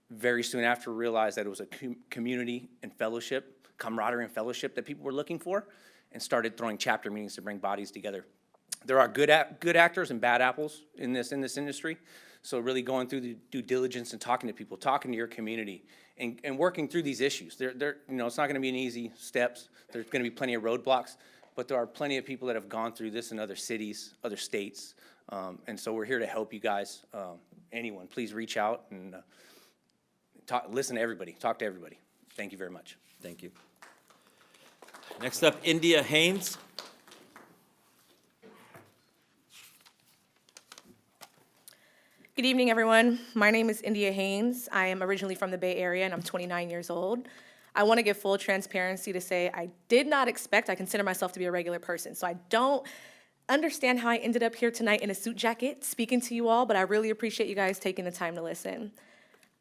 S12: Very soon after, realized that it was a community and fellowship, camaraderie and fellowship that people were looking for, and started throwing chapter meetings to bring bodies together. There are good actors and bad apples in this industry, so really going through the due diligence and talking to people, talking to your community, and working through these issues. It's not going to be an easy steps. There's going to be plenty of roadblocks, but there are plenty of people that have gone through this in other cities, other states, and so we're here to help you guys. Anyone, please reach out and listen to everybody, talk to everybody. Thank you very much.
S10: Thank you. Next up, India Haynes.
S13: Good evening, everyone. My name is India Haynes. I am originally from the Bay Area, and I'm 29 years old. I want to give full transparency to say I did not expect, I consider myself to be a regular person, so I don't understand how I ended up here tonight in a suit jacket speaking to you all, but I really appreciate you guys taking the time to listen.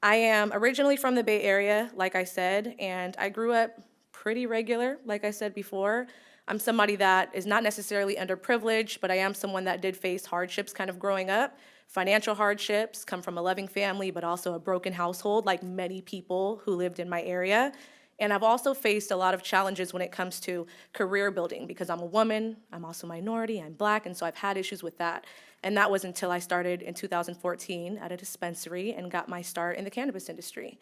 S13: I am originally from the Bay Area, like I said, and I grew up pretty regular, like I said before. I'm somebody that is not necessarily underprivileged, but I am someone that did face hardships kind of growing up. Financial hardships, come from a loving family, but also a broken household, like many people who lived in my area. And I've also faced a lot of challenges when it comes to career building because I'm a woman, I'm also minority, I'm Black, and so I've had issues with that. And that was until I started in 2014 at a dispensary and got my start in the cannabis industry.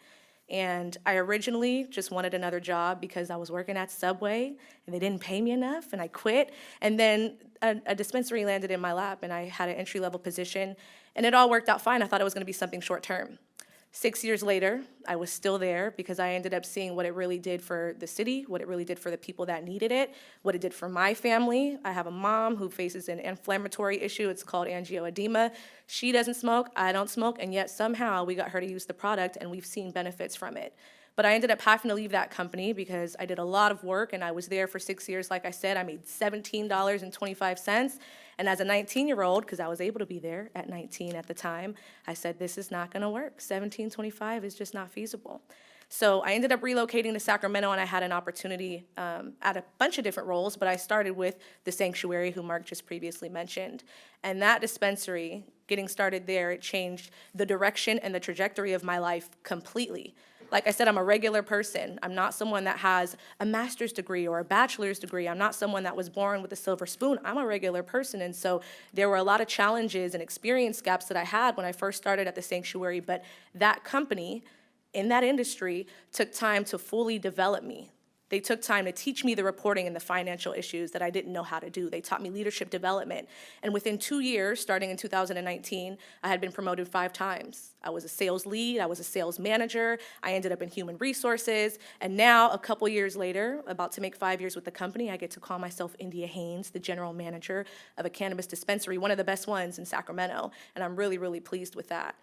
S13: And I originally just wanted another job because I was working at Subway and they didn't pay me enough and I quit. And then a dispensary landed in my lap and I had an entry-level position and it all worked out fine. I thought it was gonna be something short-term. 6 years later, I was still there because I ended up seeing what it really did for the city, what it really did for the people that needed it, what it did for my family. I have a mom who faces an inflammatory issue. It's called angioedema. She doesn't smoke, I don't smoke, and yet somehow we got her to use the product and we've seen benefits from it. But I ended up having to leave that company because I did a lot of work and I was there for 6 years. Like I said, I made $17.25. And as a 19-year-old, because I was able to be there at 19 at the time, I said, this is not gonna work. $17.25 is just not feasible. So I ended up relocating to Sacramento and I had an opportunity at a bunch of different roles, but I started with the sanctuary, who Mark just previously mentioned. And that dispensary, getting started there, it changed the direction and the trajectory of my life completely. Like I said, I'm a regular person. I'm not someone that has a master's degree or a bachelor's degree. I'm not someone that was born with a silver spoon. I'm a regular person. And so there were a lot of challenges and experience gaps that I had when I first started at the sanctuary. But that company in that industry took time to fully develop me. They took time to teach me the reporting and the financial issues that I didn't know how to do. They taught me leadership development. And within 2 years, starting in 2019, I had been promoted 5 times. I was a sales lead, I was a sales manager, I ended up in human resources, and now, a couple years later, about to make 5 years with the company, I get to call myself India Haynes, the general manager of a cannabis dispensary, one of the best ones in Sacramento, and I'm really, really pleased with that.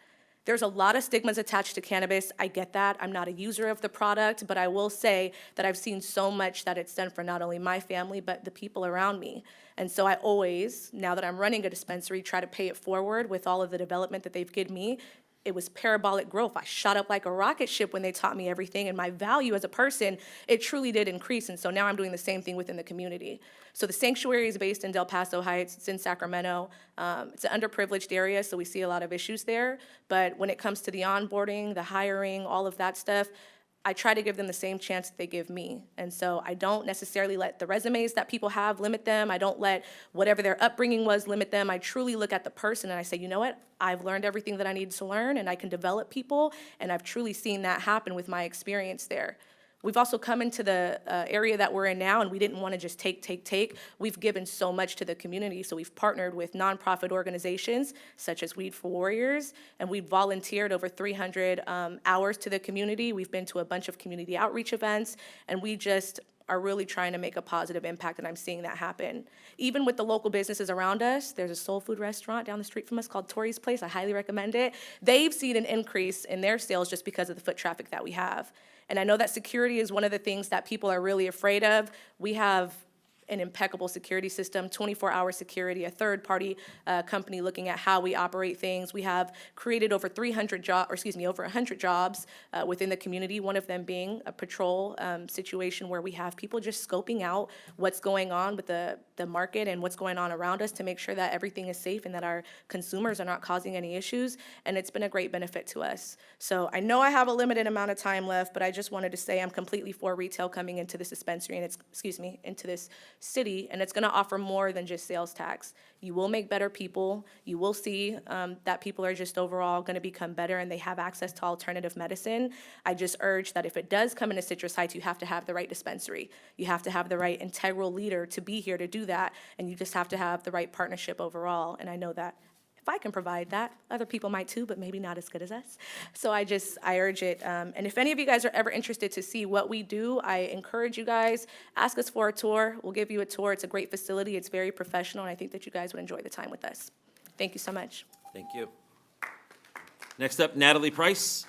S13: There's a lot of stigmas attached to cannabis. I get that. I'm not a user of the product, but I will say that I've seen so much that it's done for not only my family, but the people around me. And so I always, now that I'm running a dispensary, try to pay it forward with all of the development that they've given me. It was parabolic growth. I shot up like a rocket ship when they taught me everything, and my value as a person, it truly did increase. And so now I'm doing the same thing within the community. So the sanctuary is based in Del Paso Heights. It's in Sacramento. It's an underprivileged area, so we see a lot of issues there. But when it comes to the onboarding, the hiring, all of that stuff, I try to give them the same chance that they give me. And so I don't necessarily let the resumes that people have limit them. I don't let whatever their upbringing was limit them. I truly look at the person and I say, you know what? I've learned everything that I need to learn and I can develop people. And I've truly seen that happen with my experience there. We've also come into the area that we're in now, and we didn't want to just take. We've given so much to the community, so we've partnered with nonprofit organizations such as Weed for Warriors, and we've volunteered over 300 hours to the community. We've been to a bunch of community outreach events, and we just are really trying to make a positive impact, and I'm seeing that happen. Even with the local businesses around us, there's a soul food restaurant down the street from us called Tori's Place. I highly recommend it. They've seen an increase in their sales just because of the foot traffic that we have. And I know that security is one of the things that people are really afraid of. We have an impeccable security system, 24-hour security, a third-party company looking at how we operate things. We have created over 100 jobs within the community, one of them being a patrol situation where we have people just scoping out what's going on with the market and what's going on around us to make sure that everything is safe and that our consumers are not causing any issues, and it's been a great benefit to us. So I know I have a limited amount of time left, but I just wanted to say I'm completely for retail coming into this dispensary and into this city, and it's going to offer more than just sales tax. You will make better people. You will see that people are just overall going to become better and they have access to alternative medicine. I just urge that if it does come into Citrus Heights, you have to have the right dispensary. You have to have the right integral leader to be here to do that, and you just have to have the right partnership overall. And I know that if I can provide that, other people might too, but maybe not as good as us. So I urge it. And if any of you guys are ever interested to see what we do, I encourage you guys, ask us for a tour. We'll give you a tour. It's a great facility. It's very professional, and I think that you guys would enjoy the time with us. Thank you so much.
S10: Thank you. Next up, Natalie Price.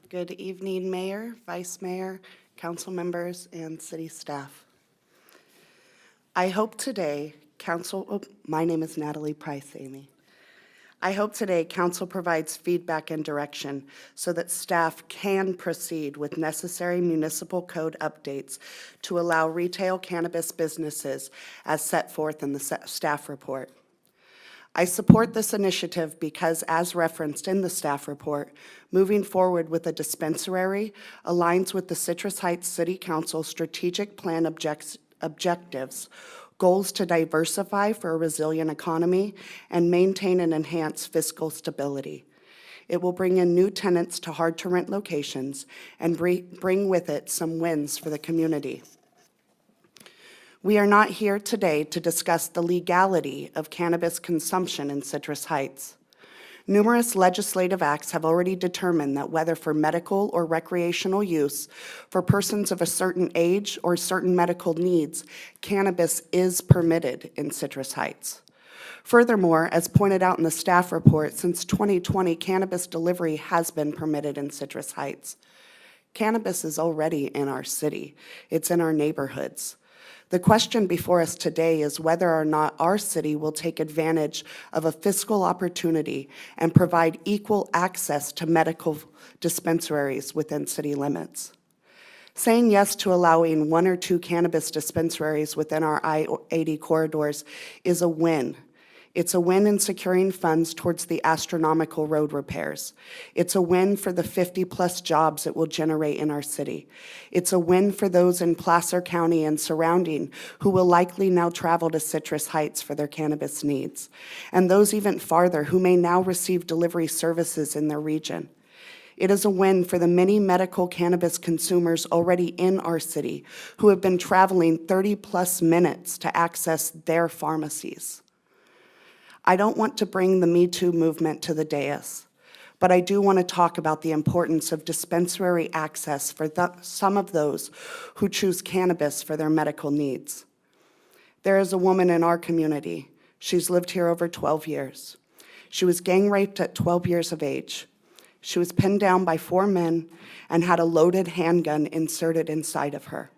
S14: Good evening, Mayor, Vice Mayor, council members, and city staff. I hope today my name is Natalie Price, Amy. I hope today council provides feedback and direction so that staff can proceed with necessary municipal code updates to allow retail cannabis businesses as set forth in the staff report. I support this initiative because, as referenced in the staff report, moving forward with a dispensary aligns with the Citrus Heights City Council strategic plan objectives, goals to diversify for a resilient economy, and maintain and enhance fiscal stability. It will bring in new tenants to hard-to-rent locations and bring with it some wins for the community. We are not here today to discuss the legality of cannabis consumption in Citrus Heights. Numerous legislative acts have already determined that whether for medical or recreational use for persons of a certain age or certain medical needs, cannabis is permitted in Citrus Heights. Furthermore, as pointed out in the staff report, since 2020, cannabis delivery has been permitted in Citrus Heights. Cannabis is already in our city. It's in our neighborhoods. The question before us today is whether or not our city will take advantage of a fiscal opportunity and provide equal access to medical dispensaries within city limits. Saying yes to allowing 1 or 2 cannabis dispensaries within our I-80 corridors is a win. It's a win in securing funds towards the astronomical road repairs. It's a win for the 50-plus jobs it will generate in our city. It's a win for those in Placer County and surrounding who will likely now travel to Citrus Heights for their cannabis needs, and those even farther who may now receive delivery services in their region. It is a win for the many medical cannabis consumers already in our city who have been traveling 30-plus minutes to access their pharmacies. I don't want to bring the Me Too movement to the dais, but I do want to talk about the importance of dispensary access for some of those who choose cannabis for their medical needs. There is a woman in our community. She's lived here over 12 years. She was gang raped at 12 years of age. She was pinned down by 4 men and had a loaded handgun inserted inside of her.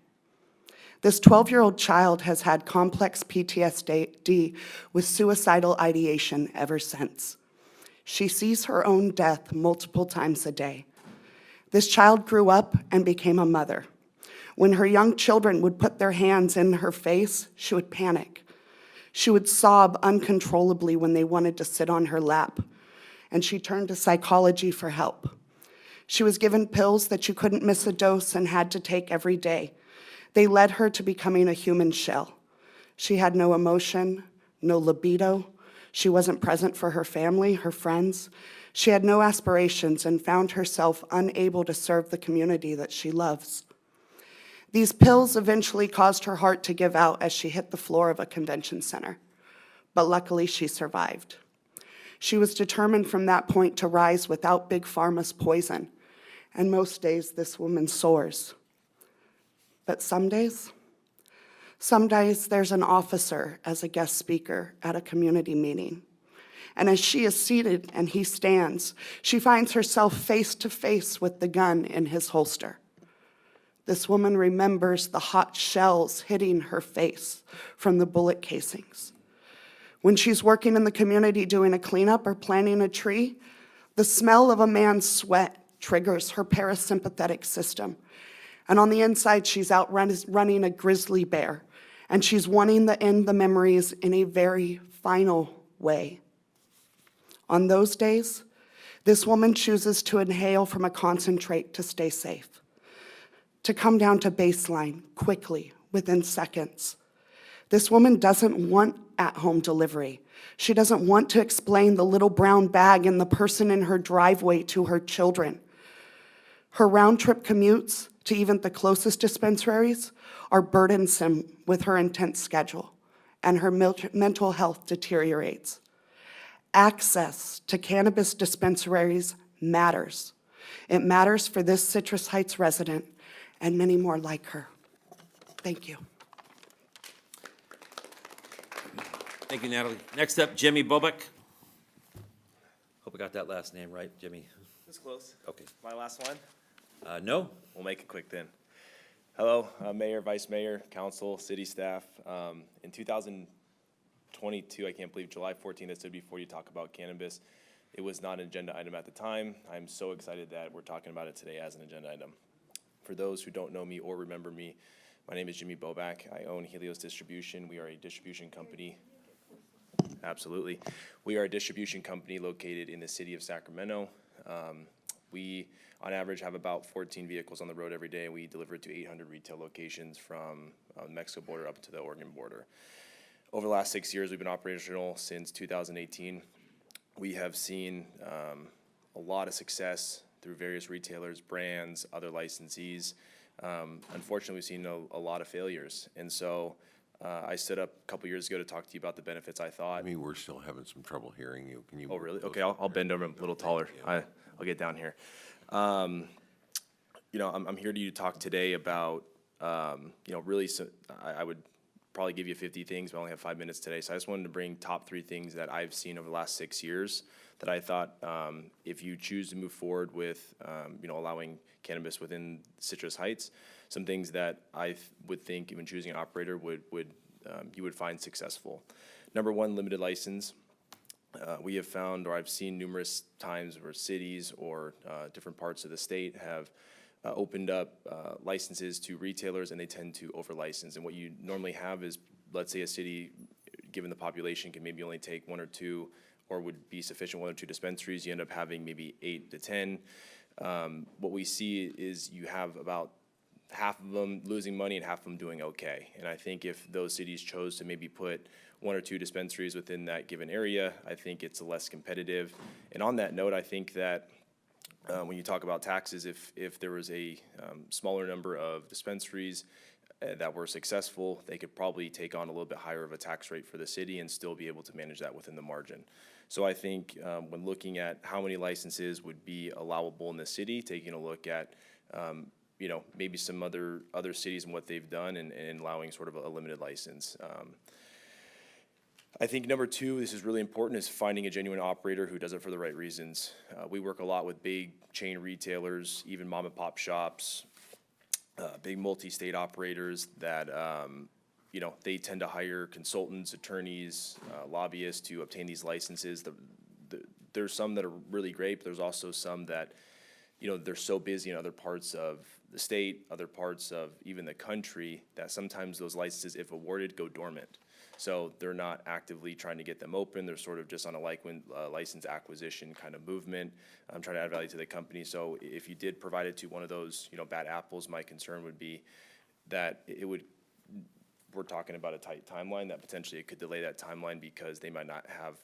S14: This 12-year-old child has had complex PTSD with suicidal ideation ever since. She sees her own death multiple times a day. This child grew up and became a mother. When her young children would put their hands in her face, she would panic. She would sob uncontrollably when they wanted to sit on her lap, and she turned to psychology for help. She was given pills that you couldn't miss a dose and had to take every day. They led her to becoming a human shell. She had no emotion, no libido. She wasn't present for her family, her friends. She had no aspirations and found herself unable to serve the community that she loves. These pills eventually caused her heart to give out as she hit the floor of a convention center. But luckily, she survived. She was determined from that point to rise without Big Pharma's poison. And most days, this woman soars. But some days there's an officer as a guest speaker at a community meeting. And as she is seated and he stands, she finds herself face to face with the gun in his holster. This woman remembers the hot shells hitting her face from the bullet casings. When she's working in the community doing a cleanup or planting a tree, the smell of a man's sweat triggers her parasympathetic system. And on the inside, she's out running a grizzly bear, and she's wanting to end the memories in a very final way. On those days, this woman chooses to inhale from a concentrate to stay safe, to come down to baseline quickly, within seconds. This woman doesn't want at-home delivery. She doesn't want to explain the little brown bag and the person in her driveway to her children. Her round-trip commutes to even the closest dispensaries are burdensome with her intense schedule, and her mental health deteriorates. Access to cannabis dispensaries matters. It matters for this Citrus Heights resident and many more like her. Thank you.
S10: Thank you, Natalie. Next up, Jimmy Bobek. Hope I got that last name right, Jimmy.
S16: It's close.
S10: Okay.
S16: My last one?
S10: No?
S16: We'll make it quick then. Hello, Mayor, Vice Mayor, Council, City staff. In 2022, I can't believe July 14th, I stood before you to talk about cannabis. It was not an agenda item at the time. I'm so excited that we're talking about it today as an agenda item. For those who don't know me or remember me, my name is Jimmy Bobak. I own Helios Distribution. We are a distribution company. absolutely. We are a distribution company located in the city of Sacramento. We, on average, have about 14 vehicles on the road every day. We deliver to 800 retail locations from the Mexico border up to the Oregon border. Over the last 6 years, we've been operational since 2018. We have seen a lot of success through various retailers, brands, other licensees. Unfortunately, we've seen a lot of failures. And so I stood up a couple years ago to talk to you about the benefits I thought.
S7: I mean, we're still having some trouble hearing you. Can you?
S16: Oh, really? Okay, I'll bend over a little taller. I'll get down here. I'm here to you to talk today about, really, I would probably give you 50 things, but I only have 5 minutes today. So I just wanted to bring top 3 things that I've seen over the last 6 years that I thought, if you choose to move forward with, allowing cannabis within Citrus Heights, some things that I would think even choosing an operator you would find successful. Number 1, limited license. We have found, or I've seen numerous times where cities or different parts of the state have opened up licenses to retailers, and they tend to over-license. And what you normally have is, let's say a city, given the population, can maybe only take 1 or 2, or would be sufficient 1 or 2 dispensaries. You end up having maybe 8 to 10. What we see is you have about half of them losing money and half of them doing okay. And I think if those cities chose to maybe put 1 or 2 dispensaries within that given area, I think it's less competitive. And on that note, I think that when you talk about taxes, if there was a smaller number of dispensaries that were successful, they could probably take on a little bit higher of a tax rate for the city and still be able to manage that within the margin. So I think when looking at how many licenses would be allowable in the city, taking a look at maybe some other cities and what they've done and allowing sort of a limited license. I think number 2, this is really important, is finding a genuine operator who does it for the right reasons. We work a lot with big chain retailers, even mom and pop shops, big multi-state operators that, they tend to hire consultants, attorneys, lobbyists to obtain these licenses. There's some that are really great, but there's also some that, they're so busy in other parts of the state, other parts of even the country, that sometimes those licenses, if awarded, go dormant. So they're not actively trying to get them open. They're sort of just on a license acquisition kind of movement. I'm trying to add value to the company. So if you did provide it to one of those, bad apples, my concern would be that we're talking about a tight timeline, that potentially it could delay that timeline because they might not have,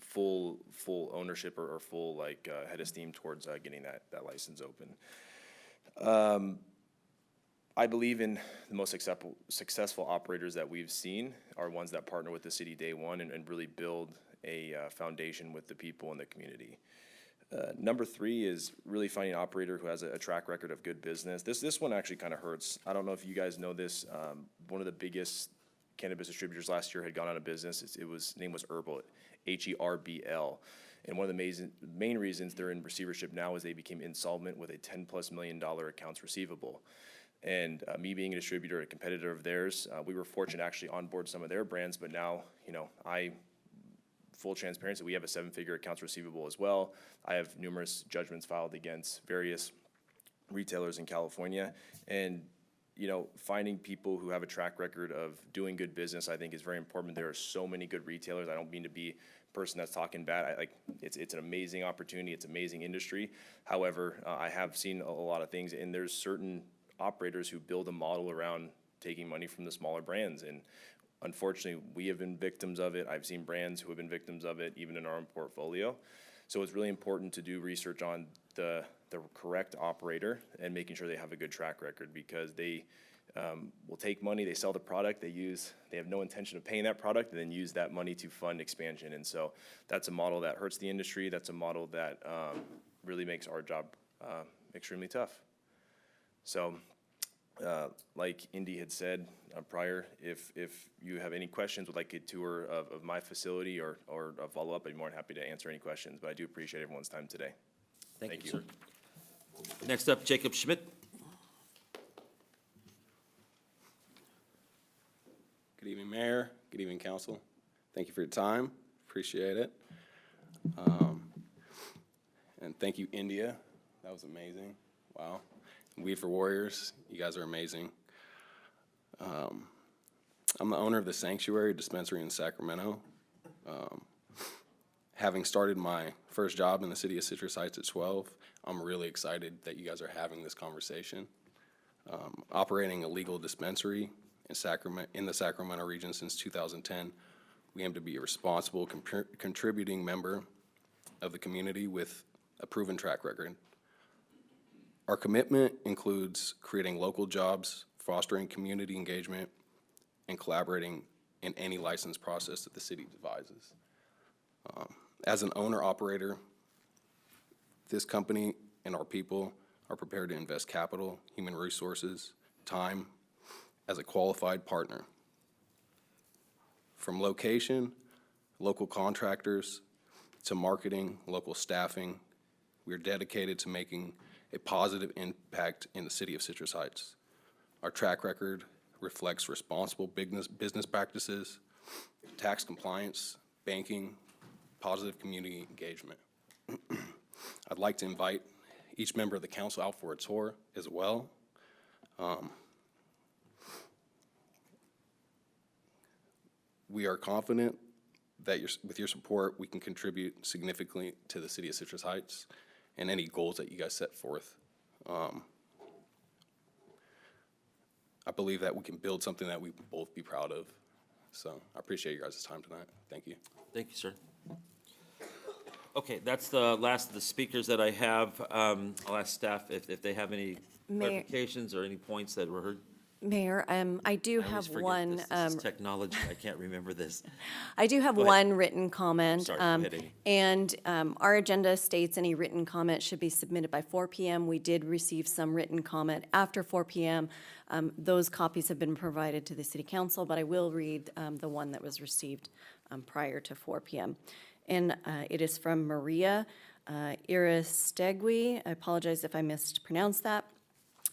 S16: full ownership or full head of steam towards getting that license open. I believe in the most successful operators that we've seen are ones that partner with the city day one and really build a foundation with the people in the community. Number 3 is really finding an operator who has a track record of good business. This one actually kind of hurts. I don't know if you guys know this. One of the biggest cannabis distributors last year had gone out of business. His name was Herbal, Herbl. And one of the main reasons they're in receivership now is they became insolvent with a $10+ million accounts receivable. And me being a distributor, a competitor of theirs, we were fortunate to actually onboard some of their brands, but now, full transparency, we have a 7-figure accounts receivable as well. I have numerous judgments filed against various retailers in California. And, finding people who have a track record of doing good business, I think is very important. There are so many good retailers. I don't mean to be a person that's talking bad. It's an amazing opportunity. It's an amazing industry. However, I have seen a lot of things, and there's certain operators who build a model around taking money from the smaller brands. And unfortunately, we have been victims of it. I've seen brands who have been victims of it, even in our own portfolio. So it's really important to do research on the correct operator and making sure they have a good track record, because they will take money, they sell the product, they have no intention of paying that product, and then use that money to fund expansion. And so that's a model that hurts the industry. That's a model that really makes our job extremely tough. So like Indy had said prior, if you have any questions, would like a tour of my facility or a follow-up, I'd be more than happy to answer any questions. But I do appreciate everyone's time today.
S10: Thank you, sir. Next up, Jacob Schmidt.
S17: Good evening, Mayor. Good evening, Council. Thank you for your time. Appreciate it. And thank you, India. That was amazing. Wow. Weed for Warriors, you guys are amazing. I'm the owner of the Sanctuary Dispensary in Sacramento. Having started my first job in the city of Citrus Heights at 12, I'm really excited that you guys are having this conversation. Operating a legal dispensary in the Sacramento region since 2010, we aim to be a responsible, contributing member of the community with a proven track record. Our commitment includes creating local jobs, fostering community engagement, and collaborating in any license process that the city devises. As an owner-operator, this company and our people are prepared to invest capital, human resources, time as a qualified partner. From location, local contractors, to marketing, local staffing, we are dedicated to making a positive impact in the city of Citrus Heights. Our track record reflects responsible business practices, tax compliance, banking, positive community engagement. I'd like to invite each member of the council out for a tour as well. We are confident that with your support, we can contribute significantly to the city of Citrus Heights and any goals that you guys set forth. I believe that we can build something that we can both be proud of. So I appreciate you guys' time tonight. Thank you.
S10: Thank you, sir. Okay, that's the last of the speakers that I have. I'll ask staff if they have any
S2: Mayor-
S10: clarifications or any points that were heard.
S2: Mayor, I do
S10: I always
S2: have
S10: forget
S2: one.
S10: This is technology. I can't remember this.
S2: I do have
S10: Go ahead.
S2: one written comment.
S10: Sorry, go ahead, Amy.
S2: And our agenda states any written comment should be submitted by 4 p.m. We did receive some written comment after 4 p.m. Those copies have been provided to the city council, but I will read the one that was received prior to 4 p.m. And it is from Maria Iristegui. I apologize if I mispronounced that.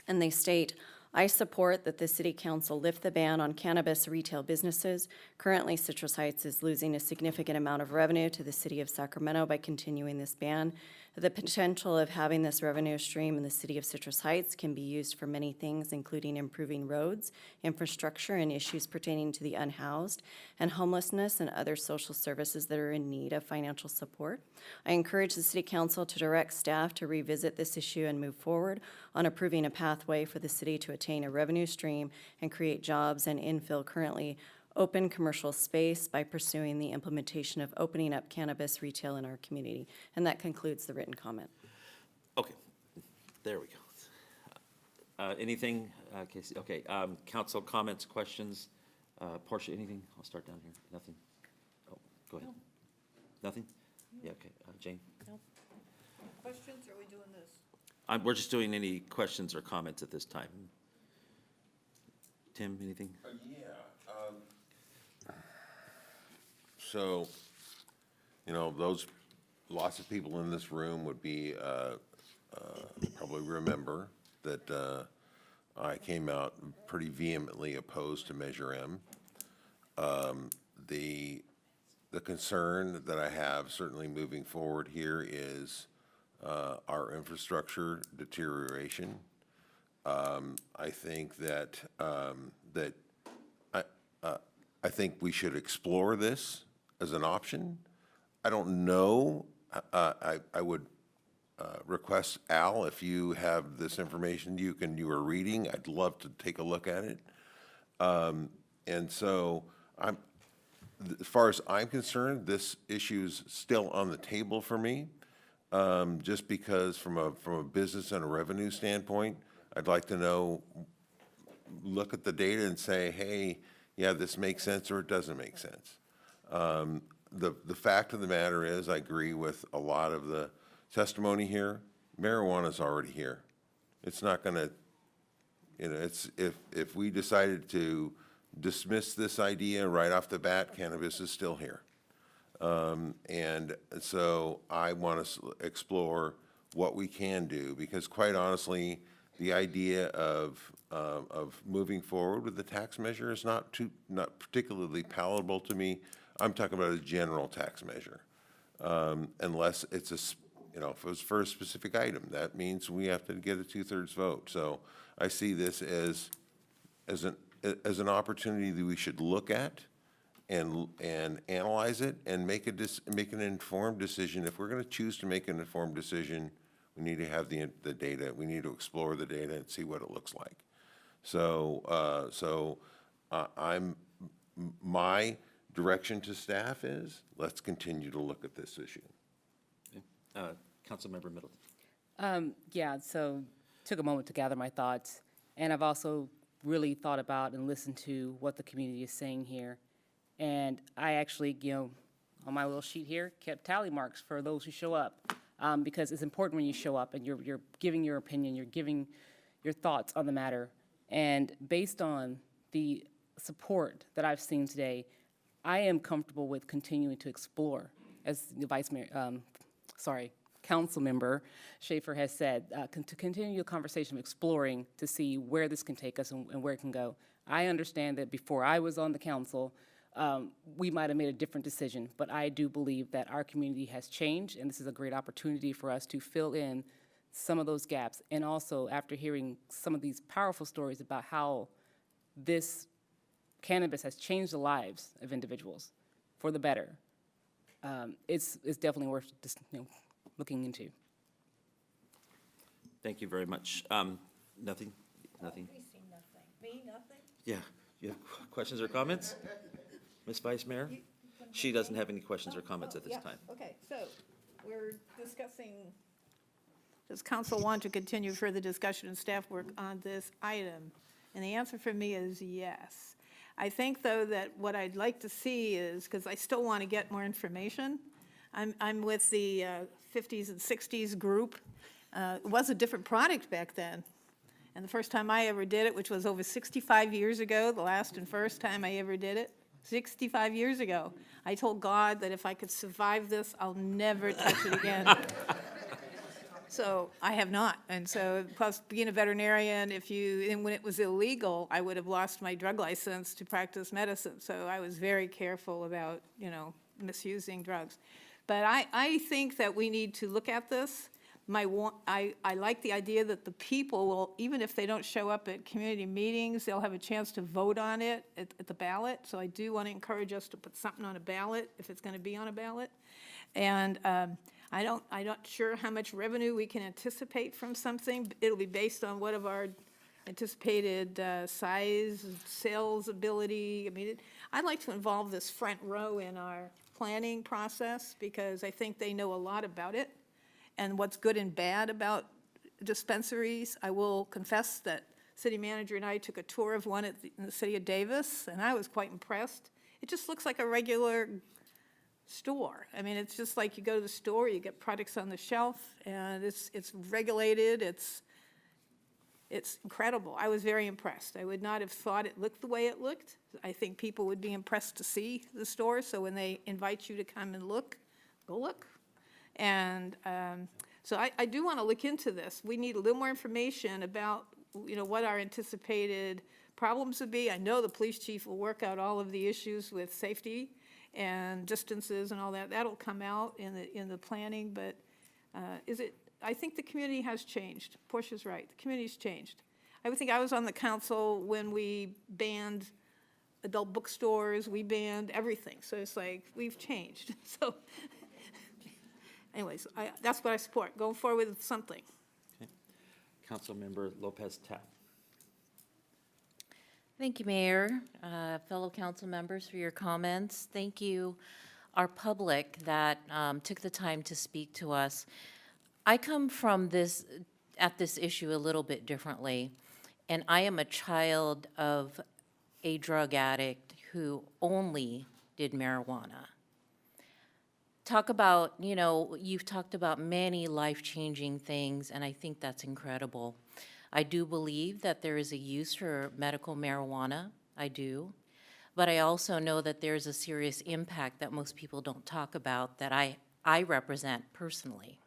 S2: And they state, I support that the city council lift the ban on cannabis retail businesses. Currently, Citrus Heights is losing a significant amount of revenue to the city of Sacramento by continuing this ban. The potential of having this revenue stream in the city of Citrus Heights can be used for many things, including improving roads, infrastructure, and issues pertaining to the unhoused, and homelessness and other social services that are in need of financial support. I encourage the city council to direct staff to revisit this issue and move forward on approving a pathway for the city to attain a revenue stream and create jobs and infill currently open commercial space by pursuing the implementation of opening up cannabis retail in our community. And that concludes the written comment.
S10: Okay, there we go. Anything, Casey? Okay, council comments, questions? Portia, anything? I'll start down here. Nothing? Oh, go ahead. Nothing? Yeah, okay. Jane?
S8: No. Questions, or are we doing this?
S10: We're just doing any questions or comments at this time. Tim, anything?
S7: So, lots of people in this room would be, probably remember that I came out pretty vehemently opposed to Measure M. The concern that I have certainly moving forward here is our infrastructure deterioration. I think that, I think we should explore this as an option. I don't know, I would request, Al, if you have this information you are reading, I'd love to take a look at it. And so as far as I'm concerned, this issue's still on the table for me, just because from a business and a revenue standpoint, I'd like to look at the data and say, hey, yeah, this makes sense or it doesn't make sense. The fact of the matter is, I agree with a lot of the testimony here. Marijuana's already here. It's not going to, it's if we decided to dismiss this idea right off the bat, cannabis is still here. And so I want to explore what we can do, because quite honestly, the idea of moving forward with the tax measure is not particularly palatable to me. I'm talking about a general tax measure, unless it's if it was for a specific item, that means we have to get a 2/3 vote. So I see this as as an opportunity that we should look at and analyze it and make an informed decision. If we're going to choose to make an informed decision, we need to have the data. We need to explore the data and see what it looks like. My direction to staff is, let's continue to look at this issue.
S10: Councilmember Middleton.
S5: Yeah, so took a moment to gather my thoughts, and I've also really thought about and listened to what the community is saying here. And I actually, on my little sheet here, kept tally marks for those who show up, because it's important when you show up and you're giving your opinion, you're giving your thoughts on the matter. And based on the support that I've seen today, I am comfortable with continuing to explore, as the Council Member Schaefer has said, to continue the conversation of exploring to see where this can take us and where it can go. I understand that before I was on the council, we might have made a different decision, but I do believe that our community has changed, and this is a great opportunity for us to fill in some of those gaps. And also, after hearing some of these powerful stories about how this cannabis has changed the lives of individuals for the better, it's definitely worth just, looking into.
S10: Thank you very much. Nothing? Nothing?
S8: Me, nothing?
S10: Yeah, you have questions or comments? Ms. Vice Mayor? She doesn't have any questions or comments at this time.
S8: Okay, so we're discussing, does council want to continue further discussion and staff work on this item? And the answer for me is yes. I think, though, that what I'd like to see is, because I still want to get more information, I'm with the 50s and 60s group. It was a different product back then. And the first time I ever did it, which was over 65 years ago, the last and first time I ever did it, 65 years ago, I told God that if I could survive this, I'll never touch it again. So I have not. And so, plus being a veterinarian, and when it was illegal, I would have lost my drug license to practice medicine. So I was very careful about, misusing drugs. But I think that we need to look at this. I like the idea that the people will, even if they don't show up at community meetings, they'll have a chance to vote on it at the ballot. So I do want to encourage us to put something on a ballot if it's going to be on a ballot. And I'm not sure how much revenue we can anticipate from something. It'll be based on what of our anticipated size, sales ability. I mean, I'd like to involve this front row in our planning process because I think they know a lot about it and what's good and bad about dispensaries. I will confess that city manager and I took a tour of one in the city of Davis, and I was quite impressed. It just looks like a regular store. I mean, it's just like you go to the store, you get products on the shelf, and it's regulated, it's incredible. I was very impressed. I would not have thought it looked the way it looked. I think people would be impressed to see the store, so when they invite you to come and look, go look. And so I do want to look into this. We need a little more information about, what our anticipated problems would be. I know the police chief will work out all of the issues with safety and distances and all that. That'll come out in the planning, but I think the community has changed. Portia's right, the community's changed. I would think I was on the council when we banned adult bookstores, we banned everything. So it's like, we've changed. So anyways, that's what I support, going forward with something.
S10: Okay. Councilmember Lopez Tapp.
S6: Thank you, Mayor, fellow council members, for your comments. Thank you, our public that took the time to speak to us. I come from this issue a little bit differently, and I am a child of a drug addict who only did marijuana. Talk about, you've talked about many life-changing things, and I think that's incredible. I do believe that there is a use for medical marijuana, I do, but I also know that there's a serious impact that most people don't talk about that I represent personally.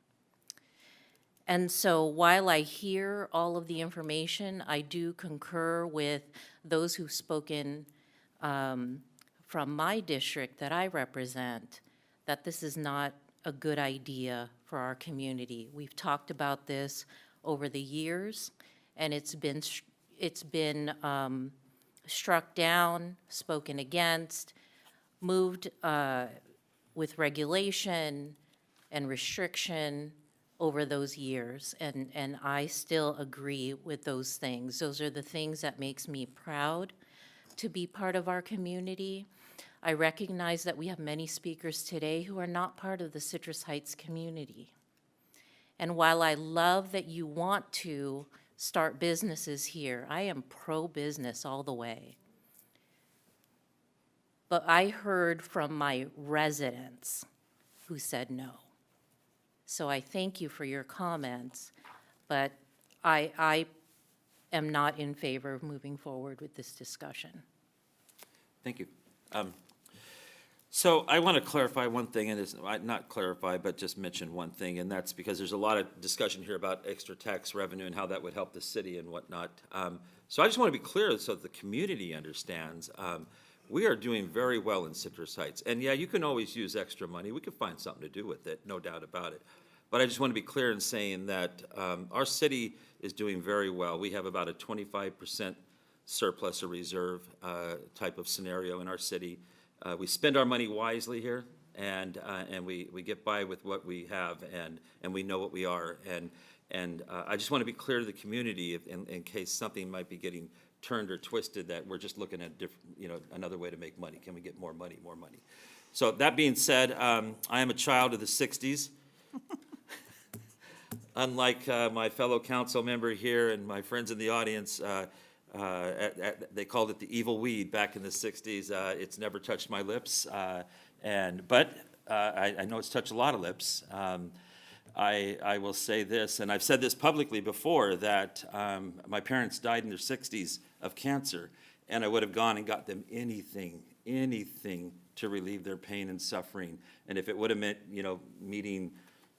S6: And so while I hear all of the information, I do concur with those who've spoken from my district that I represent, that this is not a good idea for our community. We've talked about this over the years, and it's been struck down, spoken against, moved with regulation and restriction over those years. And I still agree with those things. Those are the things that makes me proud to be part of our community. I recognize that we have many speakers today who are not part of the Citrus Heights community. And while I love that you want to start businesses here, I am pro-business all the way. But I heard from my residents who said no. So I thank you for your comments, but I am not in favor of moving forward with this discussion.
S10: Thank you. So I want to clarify one thing, and it's not clarify, but just mention one thing, and that's because there's a lot of discussion here about extra tax revenue and how that would help the city and whatnot. So I just want to be clear so that the community understands. We are doing very well in Citrus Heights. And yeah, you can always use extra money. We could find something to do with it, no doubt about it. But I just want to be clear in saying that our city is doing very well. We have about a 25% surplus or reserve type of scenario in our city. We spend our money wisely here, and we get by with what we have, and we know what we are. And I just want to be clear to the community in case something might be getting turned or twisted, that we're just looking at another way to make money. Can we get more money, more money? So that being said, I am a child of the 60s. Unlike my fellow council member here and my friends in the audience, they called it the evil weed back in the 60s. It's never touched my lips, but I know it's touched a lot of lips. I will say this, and I've said this publicly before, that my parents died in their 60s of cancer, and I would have gone and got them anything to relieve their pain and suffering. And if it would have meant, meeting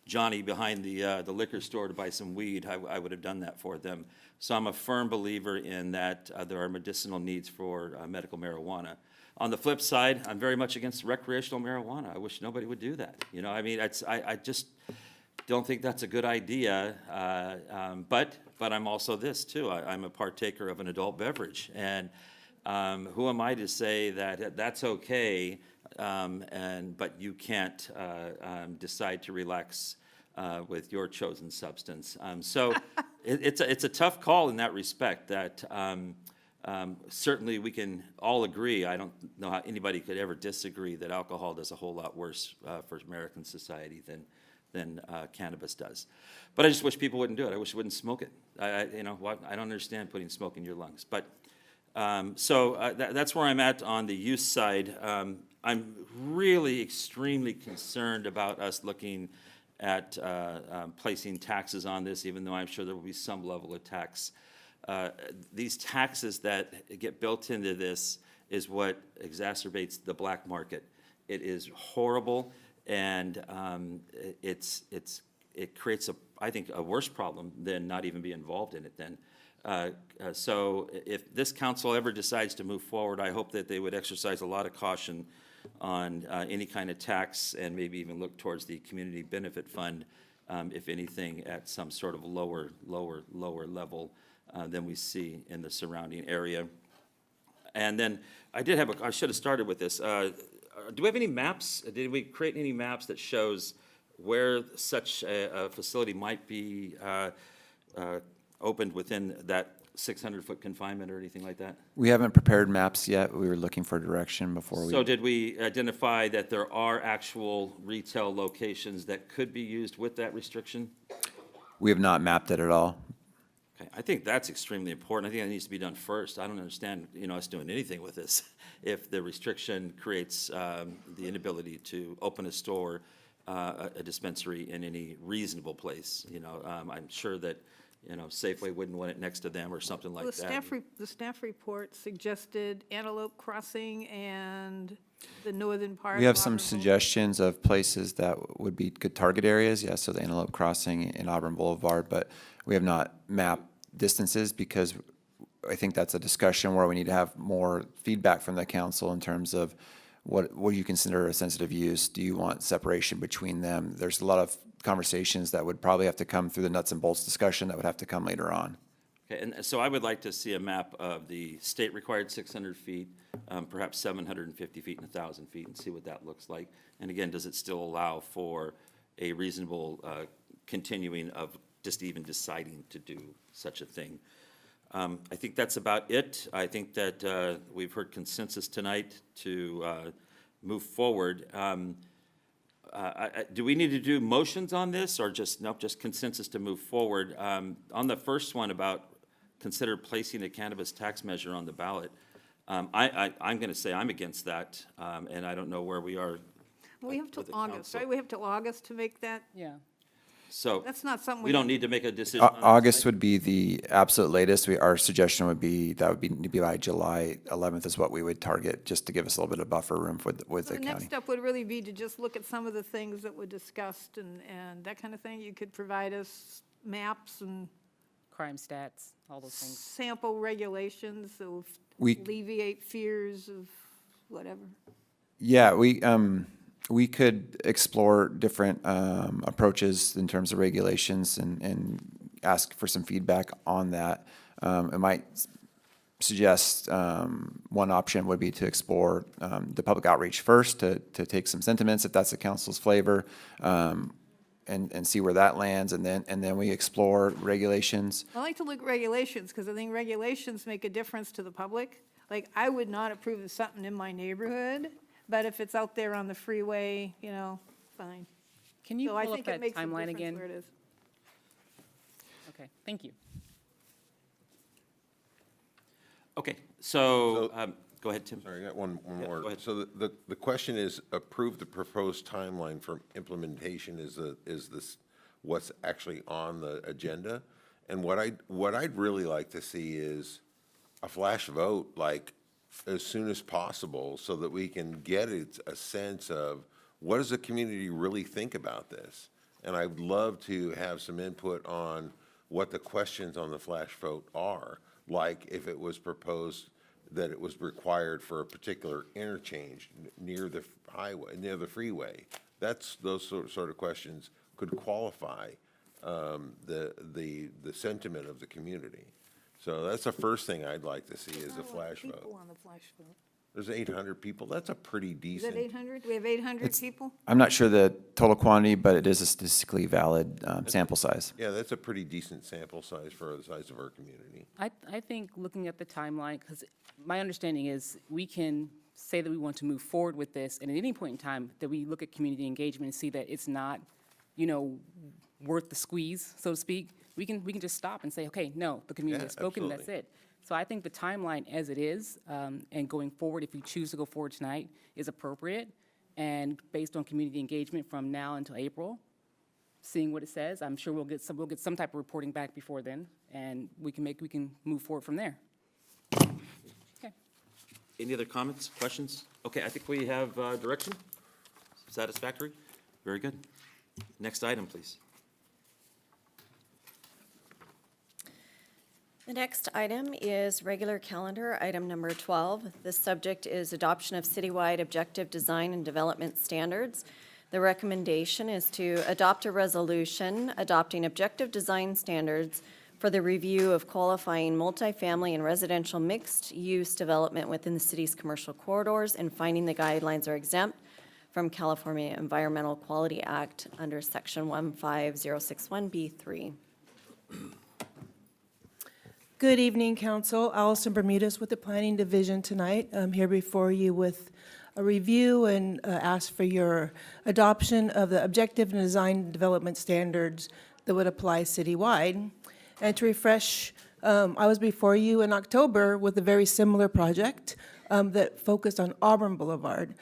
S10: Johnny behind the liquor store to buy some weed, I would have done that for them. So I'm a firm believer in that there are medicinal needs for medical marijuana. On the flip side, I'm very much against recreational marijuana. I wish nobody would do that. I just don't think that's a good idea. But I'm also this too. I'm a partaker of an adult beverage, and who am I to say that that's okay? But you can't decide to relax with your chosen substance. So it's a tough call in that respect. That certainly we can all agree. I don't know how anybody could ever disagree that alcohol does a whole lot worse for American society than cannabis does. But I just wish people wouldn't do it. I wish they wouldn't smoke it. I don't understand putting smoke in your lungs. But that's where I'm at on the use side. I'm really extremely concerned about us looking at placing taxes on this, even though I'm sure there will be some level of tax. These taxes that get built into this is what exacerbates the black market. It is horrible, and it creates I think a worse problem than not even be involved in it then. So if this council ever decides to move forward, I hope that they would exercise a lot of caution on any kind of tax, and maybe even look towards the community benefit fund, if anything, at some sort of lower level than we see in the surrounding area. And then I should have started with this. Do we have any maps? Did we create any maps that shows where such a facility might be opened within that 600-foot confinement or anything like that?
S19: We haven't prepared maps yet. We were looking for direction before we.
S10: So did we identify that there are actual retail locations that could be used with that restriction?
S19: We have not mapped it at all.
S10: Okay, I think that's extremely important. I think that needs to be done first. I don't understand, us doing anything with this if the restriction creates the inability to open a store, a dispensary in any reasonable place. I'm sure that Safeway wouldn't want it next to them or something like that.
S8: The staff report suggested Antelope Crossing and the northern part.
S19: We have some suggestions of places that would be good target areas, yes, so the Antelope Crossing and Auburn Boulevard, but we have not mapped distances because I think that's a discussion where we need to have more feedback from the council in terms of what do you consider a sensitive use? Do you want separation between them? There's a lot of conversations that would probably have to come through the nuts and bolts discussion that would have to come later on.
S10: Okay, and so I would like to see a map of the state-required 600 feet, perhaps 750 feet and 1,000 feet, and see what that looks like. And again, does it still allow for a reasonable continuing of just even deciding to do such a thing? I think that's about it. I think that we've heard consensus tonight to move forward. Do we need to do motions on this, or just, nope, just consensus to move forward? On the first one about consider placing a cannabis tax measure on the ballot, I'm going to say I'm against that, and I don't know where we are.
S8: We have till
S10: with the
S8: August,
S10: council.
S8: right? We have till August to make that,
S5: Yeah.
S10: So
S8: that's not something
S10: we don't need to make a decision on that
S19: August
S10: tonight?
S19: would be the absolute latest. Our suggestion would be, that would be by July 11th is what we would target, just to give us a little bit of buffer room with
S8: so
S19: the
S8: the next
S19: county.
S8: step would really be to just look at some of the things that were discussed and that kind of thing. You could provide us maps and
S5: Crime stats, all those things.
S8: sample regulations that will
S19: We-
S8: alleviate fears of whatever.
S19: Yeah, we could explore different approaches in terms of regulations and ask for some feedback on that. It might suggest one option would be to explore the public outreach first, to take some sentiments, if that's the council's flavor, and see where that lands, and then we explore regulations.
S8: I like to look at regulations, because I think regulations make a difference to the public. Like, I would not approve of something in my neighborhood, but if it's out there on the freeway, fine.
S5: Can you
S8: So I
S5: pull up
S8: think it
S5: that
S8: makes a
S5: timeline
S8: difference
S5: again?
S8: where it is.
S5: Okay, thank you.
S10: Okay, so, go ahead, Tim.
S7: Sorry, I got one
S10: Yeah,
S7: more.
S10: go ahead.
S7: So the question is, approve the proposed timeline for implementation is this what's actually on the agenda? And what I'd really like to see is a flash vote, like, as soon as possible, so that we can get a sense of what does the community really think about this? And I'd love to have some input on what the questions on the flash vote are, like if it was proposed that it was required for a particular interchange near the highway, near the freeway. Those sort of questions could qualify the sentiment of the community. So that's the first thing I'd like to see is a flash vote.
S8: People on the flash vote.
S7: There's 800 people. That's a pretty
S8: Is
S7: decent.
S8: that 800? We have 800 people?
S19: I'm not sure the total quantity, but it is a statistically valid sample size.
S7: Yeah, that's a pretty decent sample size for the size of our community.
S5: I think looking at the timeline, because my understanding is we can say that we want to move forward with this, and at any point in time, that we look at community engagement and see that it's not, worth the squeeze, so to speak, we can just stop and say, okay, no, the community
S7: Yeah,
S5: has spoken, and that's
S7: absolutely.
S5: it. So I think the timeline as it is, and going forward, if we choose to go forward tonight, is appropriate. And based on community engagement from now until April, seeing what it says, I'm sure we'll get some type of reporting back before then, and we can move forward from there. Okay.
S10: Any other comments, questions? Okay, I think we have direction. Satisfactory? Very good. Next item, please.
S2: The next item is regular calendar, item number 12. The subject is adoption of citywide objective design and development standards. The recommendation is to adopt a resolution adopting objective design standards for the review of qualifying multifamily and residential mixed-use development within the city's commercial corridors and finding the guidelines are exempt from California Environmental Quality Act under Section 15061B3.
S4: Good evening, Council. Allison Bermudez with the Planning Division tonight. I'm here before you with a review and ask for your adoption of the objective and design development standards that would apply citywide. And to refresh, I was before you in October with a very similar project that focused on Auburn Boulevard.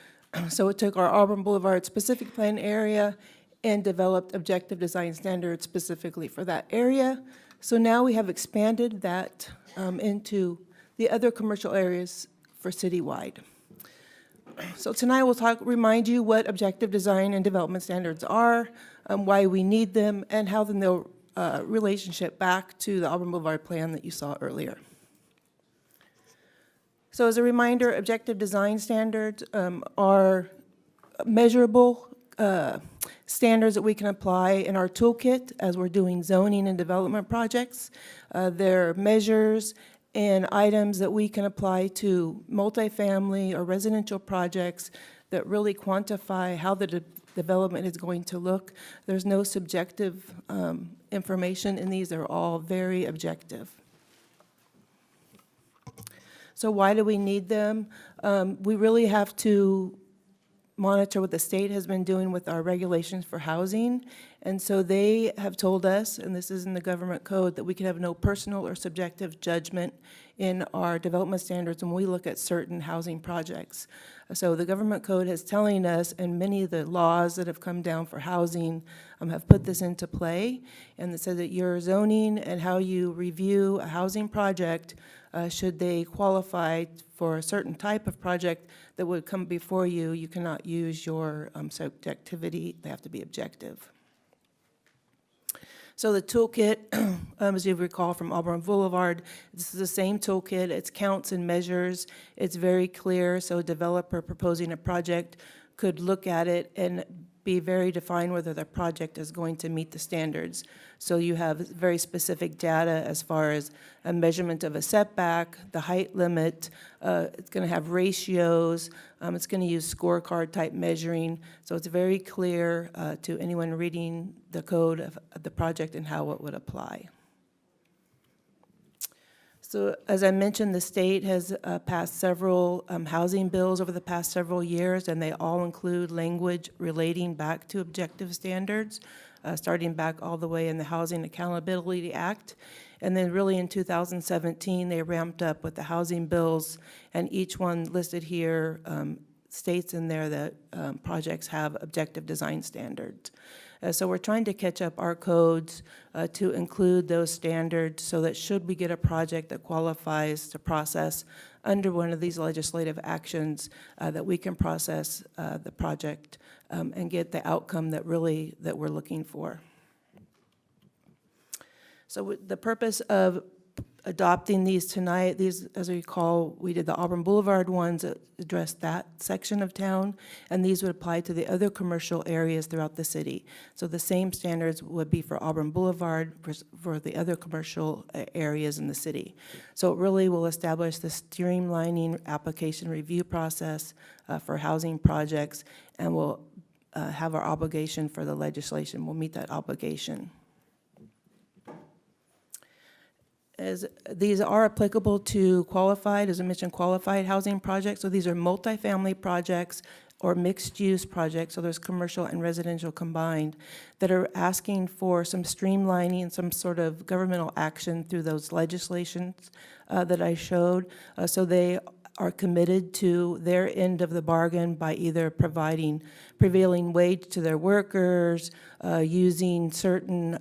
S4: So it took our Auburn Boulevard specific plan area and developed objective design standards specifically for that area. So now we have expanded that into the other commercial areas for citywide. So tonight we'll remind you what objective design and development standards are, why we need them, and how then they'll relationship back to the Auburn Boulevard plan that you saw earlier. So as a reminder, objective design standards are measurable standards that we can apply in our toolkit as we're doing zoning and development projects. They're measures and items that we can apply to multifamily or residential projects that really quantify how the development is going to look. There's no subjective information in these. They're all very objective. So why do we need them? We really have to monitor what the state has been doing with our regulations for housing. And so they have told us, and this is in the government code, that we can have no personal or subjective judgment in our development standards when we look at certain housing projects. So the government code is telling us, and many of the laws that have come down for housing have put this into play, and it says that your zoning and how you review a housing project, should they qualify for a certain type of project that would come before you, you cannot use your subjectivity. They have to be objective. So the toolkit, as you recall from Auburn Boulevard, this is the same toolkit. It's counts and measures. It's very clear, so a developer proposing a project could look at it and be very defined whether the project is going to meet the standards. So you have very specific data as far as a measurement of a setback, the height limit, it's going to have ratios, it's going to use scorecard type measuring, so it's very clear to anyone reading the code of the project and how it would apply. So as I mentioned, the state has passed several housing bills over the past several years, and they all include language relating back to objective standards, starting back all the way in the Housing Accountability Act. And then really in 2017, they ramped up with the housing bills, and each one listed here states in there that projects have objective design standards. So we're trying to catch up our codes to include those standards so that should we get a project that qualifies to process under one of these legislative actions, that we can process the project and get the outcome that we're looking for. So the purpose of adopting these tonight, these, as you recall, we did the Auburn Boulevard ones that addressed that section of town, and these would apply to the other commercial areas throughout the city. So the same standards would be for Auburn Boulevard for the other commercial areas in the city. So it really will establish the streamlining application review process for housing projects, and will have our obligation for the legislation. We'll meet that obligation. As these are applicable to qualified, as I mentioned, qualified housing projects. So these are multifamily projects or mixed-use projects, so there's commercial and residential combined, that are asking for some streamlining, some sort of governmental action through those legislations that I showed. So they are committed to their end of the bargain by either providing prevailing wage to their workers, using certain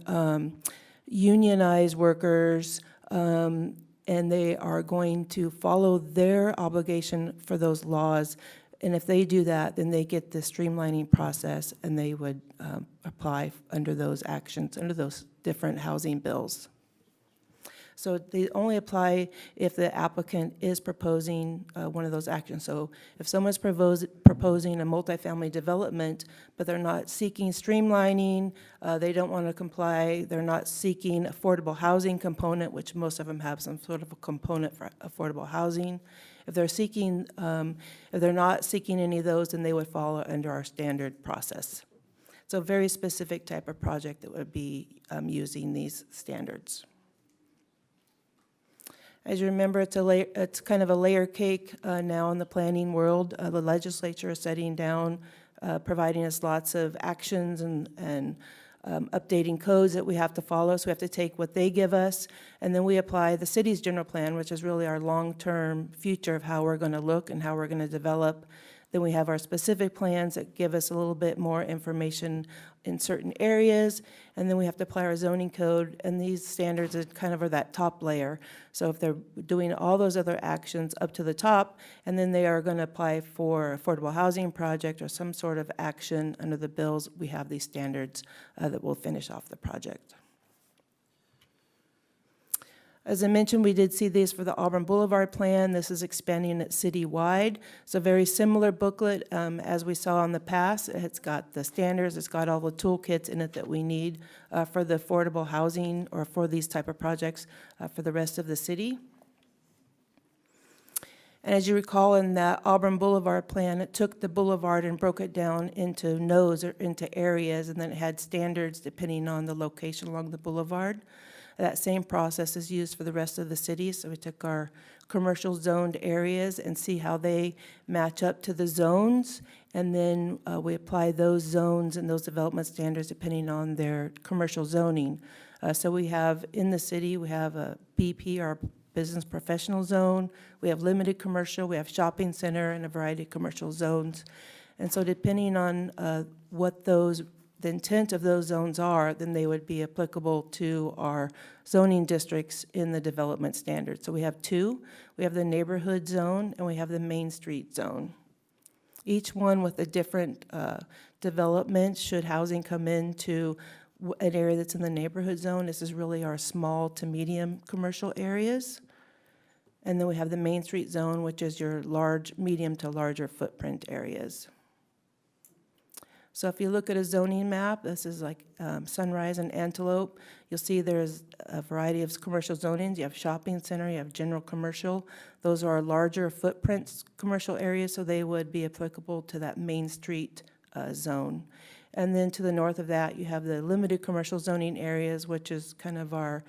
S4: unionized workers, and they are going to follow their obligation for those laws. And if they do that, then they get the streamlining process, and they would apply under those actions, under those different housing bills. So they only apply if the applicant is proposing one of those actions. So if someone's proposing a multifamily development, but they're not seeking streamlining, they don't want to comply, they're not seeking affordable housing component, which most of them have some sort of a component for affordable housing. If they're seeking, if they're not seeking any of those, then they would fall under our standard process. So a very specific type of project that would be using these standards. As you remember, it's kind of a layer cake now in the planning world. The legislature is setting down, providing us lots of actions and updating codes that we have to follow. So we have to take what they give us, and then we apply the city's general plan, which is really our long-term future of how we're going to look and how we're going to develop. Then we have our specific plans that give us a little bit more information in certain areas, and then we have to apply our zoning code, and these standards are kind of are that top layer. So if they're doing all those other actions up to the top, and then they are going to apply for affordable housing project or some sort of action under the bills, we have these standards that will finish off the project. As I mentioned, we did see this for the Auburn Boulevard plan. This is expanding it citywide. It's a very similar booklet as we saw in the past. It's got the standards, it's got all the toolkits in it that we need for the affordable housing or for these type of projects for the rest of the city. And as you recall, in that Auburn Boulevard plan, it took the boulevard and broke it down into nodes or into areas, and then it had standards depending on the location along the boulevard. That same process is used for the rest of the city. So we took our commercial zoned areas and see how they match up to the zones. And then we apply those zones and those development standards depending on their commercial zoning. So we have in the city, we have a BP, our business professional zone. We have limited commercial, we have shopping center, and a variety of commercial zones. And so depending on what the intent of those zones are, then they would be applicable to our zoning districts in the development standards. So we have two. We have the neighborhood zone and we have the Main Street zone. Each one with a different development. Should housing come into an area that's in the neighborhood zone, this is really our small to medium commercial areas. And then we have the Main Street zone, which is your medium to larger footprint areas. So if you look at a zoning map, this is like Sunrise and Antelope, you'll see there's a variety of commercial zonings. You have shopping center, you have general commercial. Those are larger footprints commercial areas, so they would be applicable to that Main Street zone. And then to the north of that, you have the limited commercial zoning areas, which is kind of our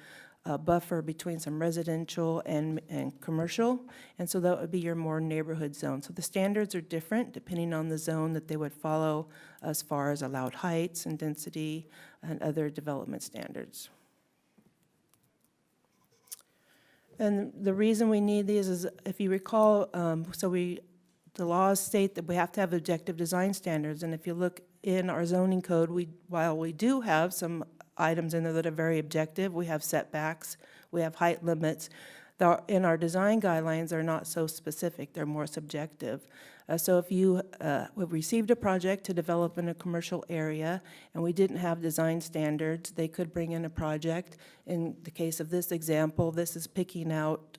S4: buffer between some residential and commercial. And so that would be your more neighborhood zone. So the standards are different depending on the zone that they would follow as far as allowed heights and density and other development standards. And the reason we need these is, if you recall, the laws state that we have to have objective design standards. And if you look in our zoning code, while we do have some items in there that are very objective, we have setbacks, we have height limits. In our design guidelines, they're not so specific, they're more subjective. So if you have received a project to develop in a commercial area and we didn't have design standards, they could bring in a project. In the case of this example, this is picking out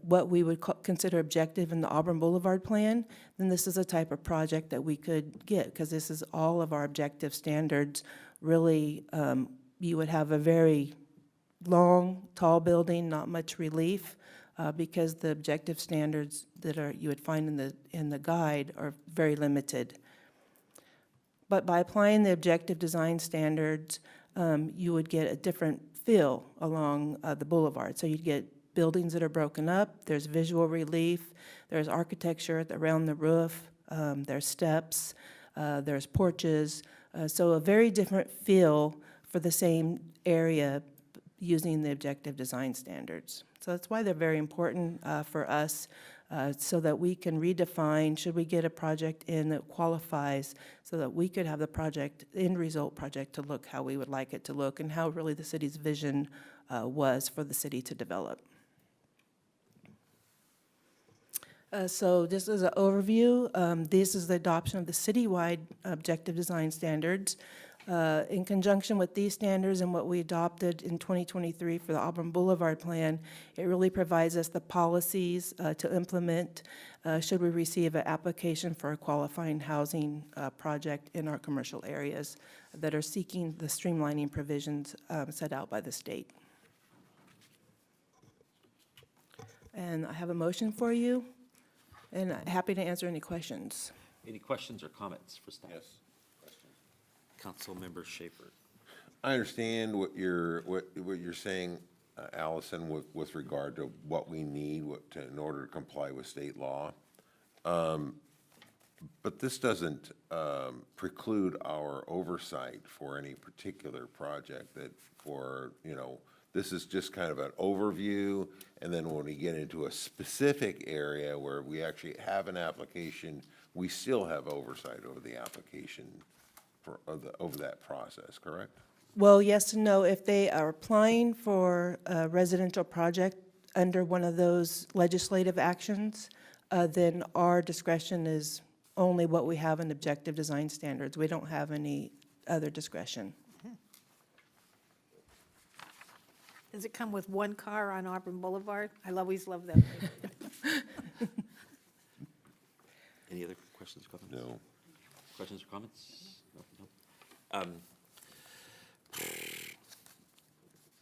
S4: what we would consider objective in the Auburn Boulevard plan. Then this is a type of project that we could get, because this is all of our objective standards. Really, you would have a very long, tall building, not much relief, because the objective standards that you would find in the guide are very limited. But by applying the objective design standards, you would get a different feel along the boulevard. So you'd get buildings that are broken up, there's visual relief, there's architecture around the roof, there's steps, there's porches. So a very different feel for the same area using the objective design standards. So that's why they're very important for us, so that we can redefine, should we get a project in that qualifies, so that we could have the project, end result project, to look how we would like it to look and how really the city's vision was for the city to develop. So just as an overview, this is the adoption of the citywide objective design standards. In conjunction with these standards and what we adopted in 2023 for the Auburn Boulevard plan, it really provides us the policies to implement should we receive an application for a qualifying housing project in our commercial areas that are seeking the streamlining provisions set out by the state. And I have a motion for you, and happy to answer any questions.
S18: Any questions or comments for staff? Yes. Councilmember Schaefer.
S7: I understand what you're saying, Allison, with regard to what we need in order to comply with state law. But this doesn't preclude our oversight for any particular project this is just kind of an overview, and then when we get into a specific area where we actually have an application, we still have oversight over the application over that process, correct?
S4: Well, yes and no. If they are applying for a residential project under one of those legislative actions, then our discretion is only what we have in objective design standards. We don't have any other discretion.
S8: Does it come with one car on Auburn Boulevard? I always love that.
S10: Any other questions or comments?
S7: No.
S10: Questions or comments? No.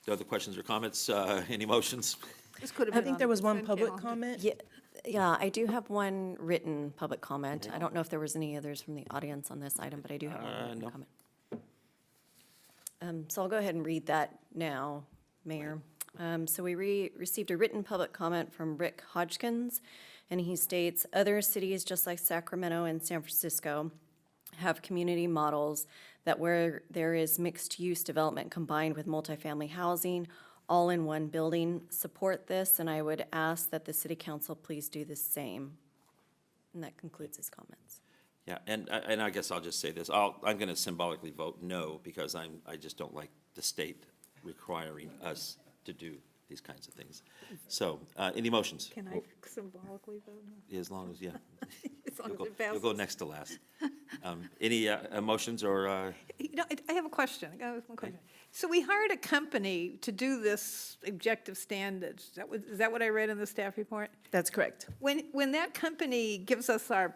S10: No other questions or comments? Any motions?
S8: This could have
S4: I
S8: been
S4: think
S8: on
S4: there
S8: the
S4: was one
S8: consent
S4: public
S8: calendar.
S4: comment.
S11: Yeah, I do have one written public comment. I don't know if there was any others from the audience on this item, but I do have one written
S10: no.
S11: comment. So I'll go ahead and read that now, Mayor. So we received a written public comment from Rick Hodgkins, and he states, other cities just like Sacramento and San Francisco have community models that where there is mixed-use development combined with multifamily housing, all in one building, support this, and I would ask that the city council please do the same. And that concludes his comments.
S10: Yeah, and I guess I'll just say this. I'm going to symbolically vote no because I just don't like the state requiring us to do these kinds of things. So, any motions?
S8: Can I symbolically vote no?
S10: As long as, yeah.
S8: As long as it
S10: You'll go
S8: passes.
S10: next to last. Any motions or?
S8: You know, I have a question. I have one question. So we hired a company to do this objective standards. Is that what I read in the staff report?
S4: That's correct.
S8: When that company gives us our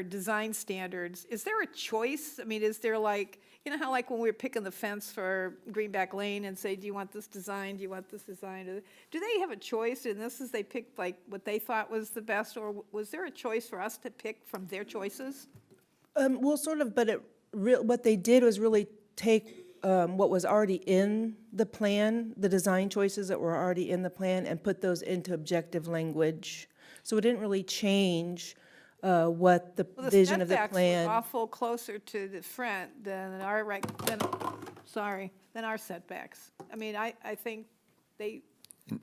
S8: design standards, is there a choice? I mean, is there like, you know how like when we were picking the fence for Greenback Lane and say, do you want this design, do you want this design? Do they have a choice in this as they picked like what they thought was the best, or was there a choice for us to pick from their choices?
S4: Well, sort of, but what they did was really take what was already in the plan, the design choices that were already in the plan, and put those into objective language. So it didn't really change what the vision of the
S8: setbacks
S4: plan.
S8: were awful closer to the front than than our setbacks. I mean, I think they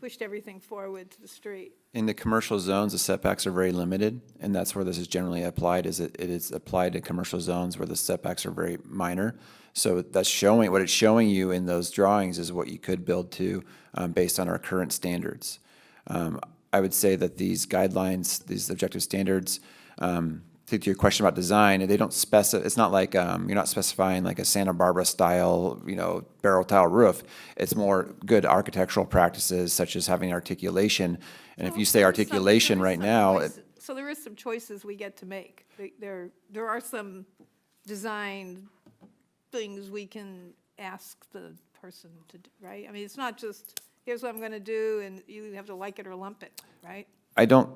S8: pushed everything forward to the street.
S19: In the commercial zones, the setbacks are very limited, and that's where this is generally applied, is it is applied to commercial zones where the setbacks are very minor. So that's showing, what it's showing you in those drawings is what you could build to based on our current standards. I would say that these guidelines, these objective standards, to your question about design, they don't specify, it's not like you're not specifying like a Santa Barbara style, barrel tile roof. It's more good architectural practices such as having articulation. And if you say articulation right now,
S8: So there is some choices we get to make. There are some design things we can ask the person to do, right? I mean, it's not just, here's what I'm going to do, and you have to like it or lump it, right?
S19: I don't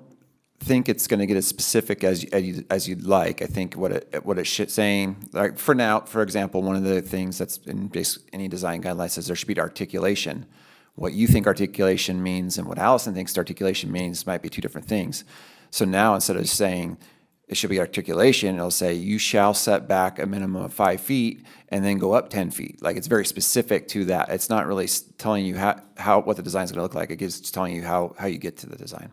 S19: think it's going to get as specific as you'd like. I think what it's saying, like for now, for example, one of the things that's in any design guidelines says there should be articulation. What you think articulation means and what Allison thinks articulation means might be two different things. So now instead of saying it should be articulation, it'll say you shall set back a minimum of 5 feet and then go up 10 feet. Like it's very specific to that. It's not really telling you what the design's going to look like. It's just telling you how you get to the design.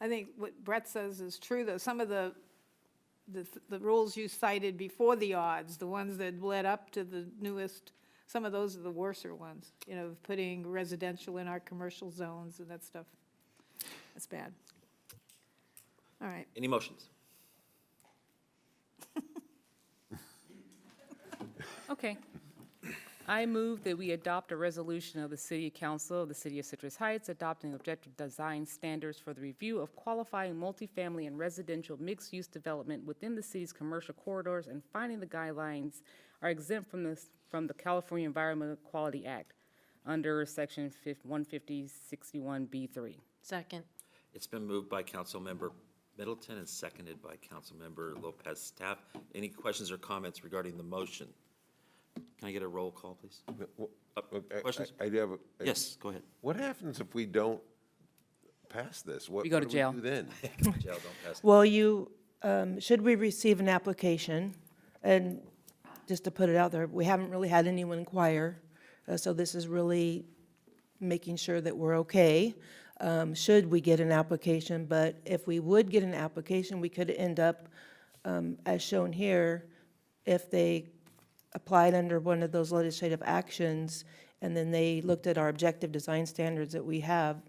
S8: I think what Brett says is true, though. Some of the rules you cited before the odds, the ones that led up to the newest, some of those are the worser ones, putting residential in our commercial zones and that stuff. That's bad. All right.
S10: Any motions?
S5: Okay. I move that we adopt a resolution of the City Council of the City of Citrus Heights adopting objective design standards for the review of qualifying multifamily and residential mixed-use development within the city's commercial corridors and finding the guidelines are exempt from the California Environmental Quality Act under Section 150-61B3.
S6: Second.
S10: It's been moved by Councilmember Middleton and seconded by Councilmember Lopez. Staff, any questions or comments regarding the motion? Can I get a roll call, please? Questions?
S7: I do have
S10: Yes, go ahead.
S7: What happens if we don't pass this?
S5: We go to jail.
S7: What do we do then?
S10: Jail, don't pass it.
S4: Well, should we receive an application, and just to put it out there, we haven't really had anyone inquire, so this is really making sure that we're okay. Should we get an application, but if we would get an application, we could end up, as shown here, if they applied under one of those legislative actions, and then they looked at our objective design standards that we have,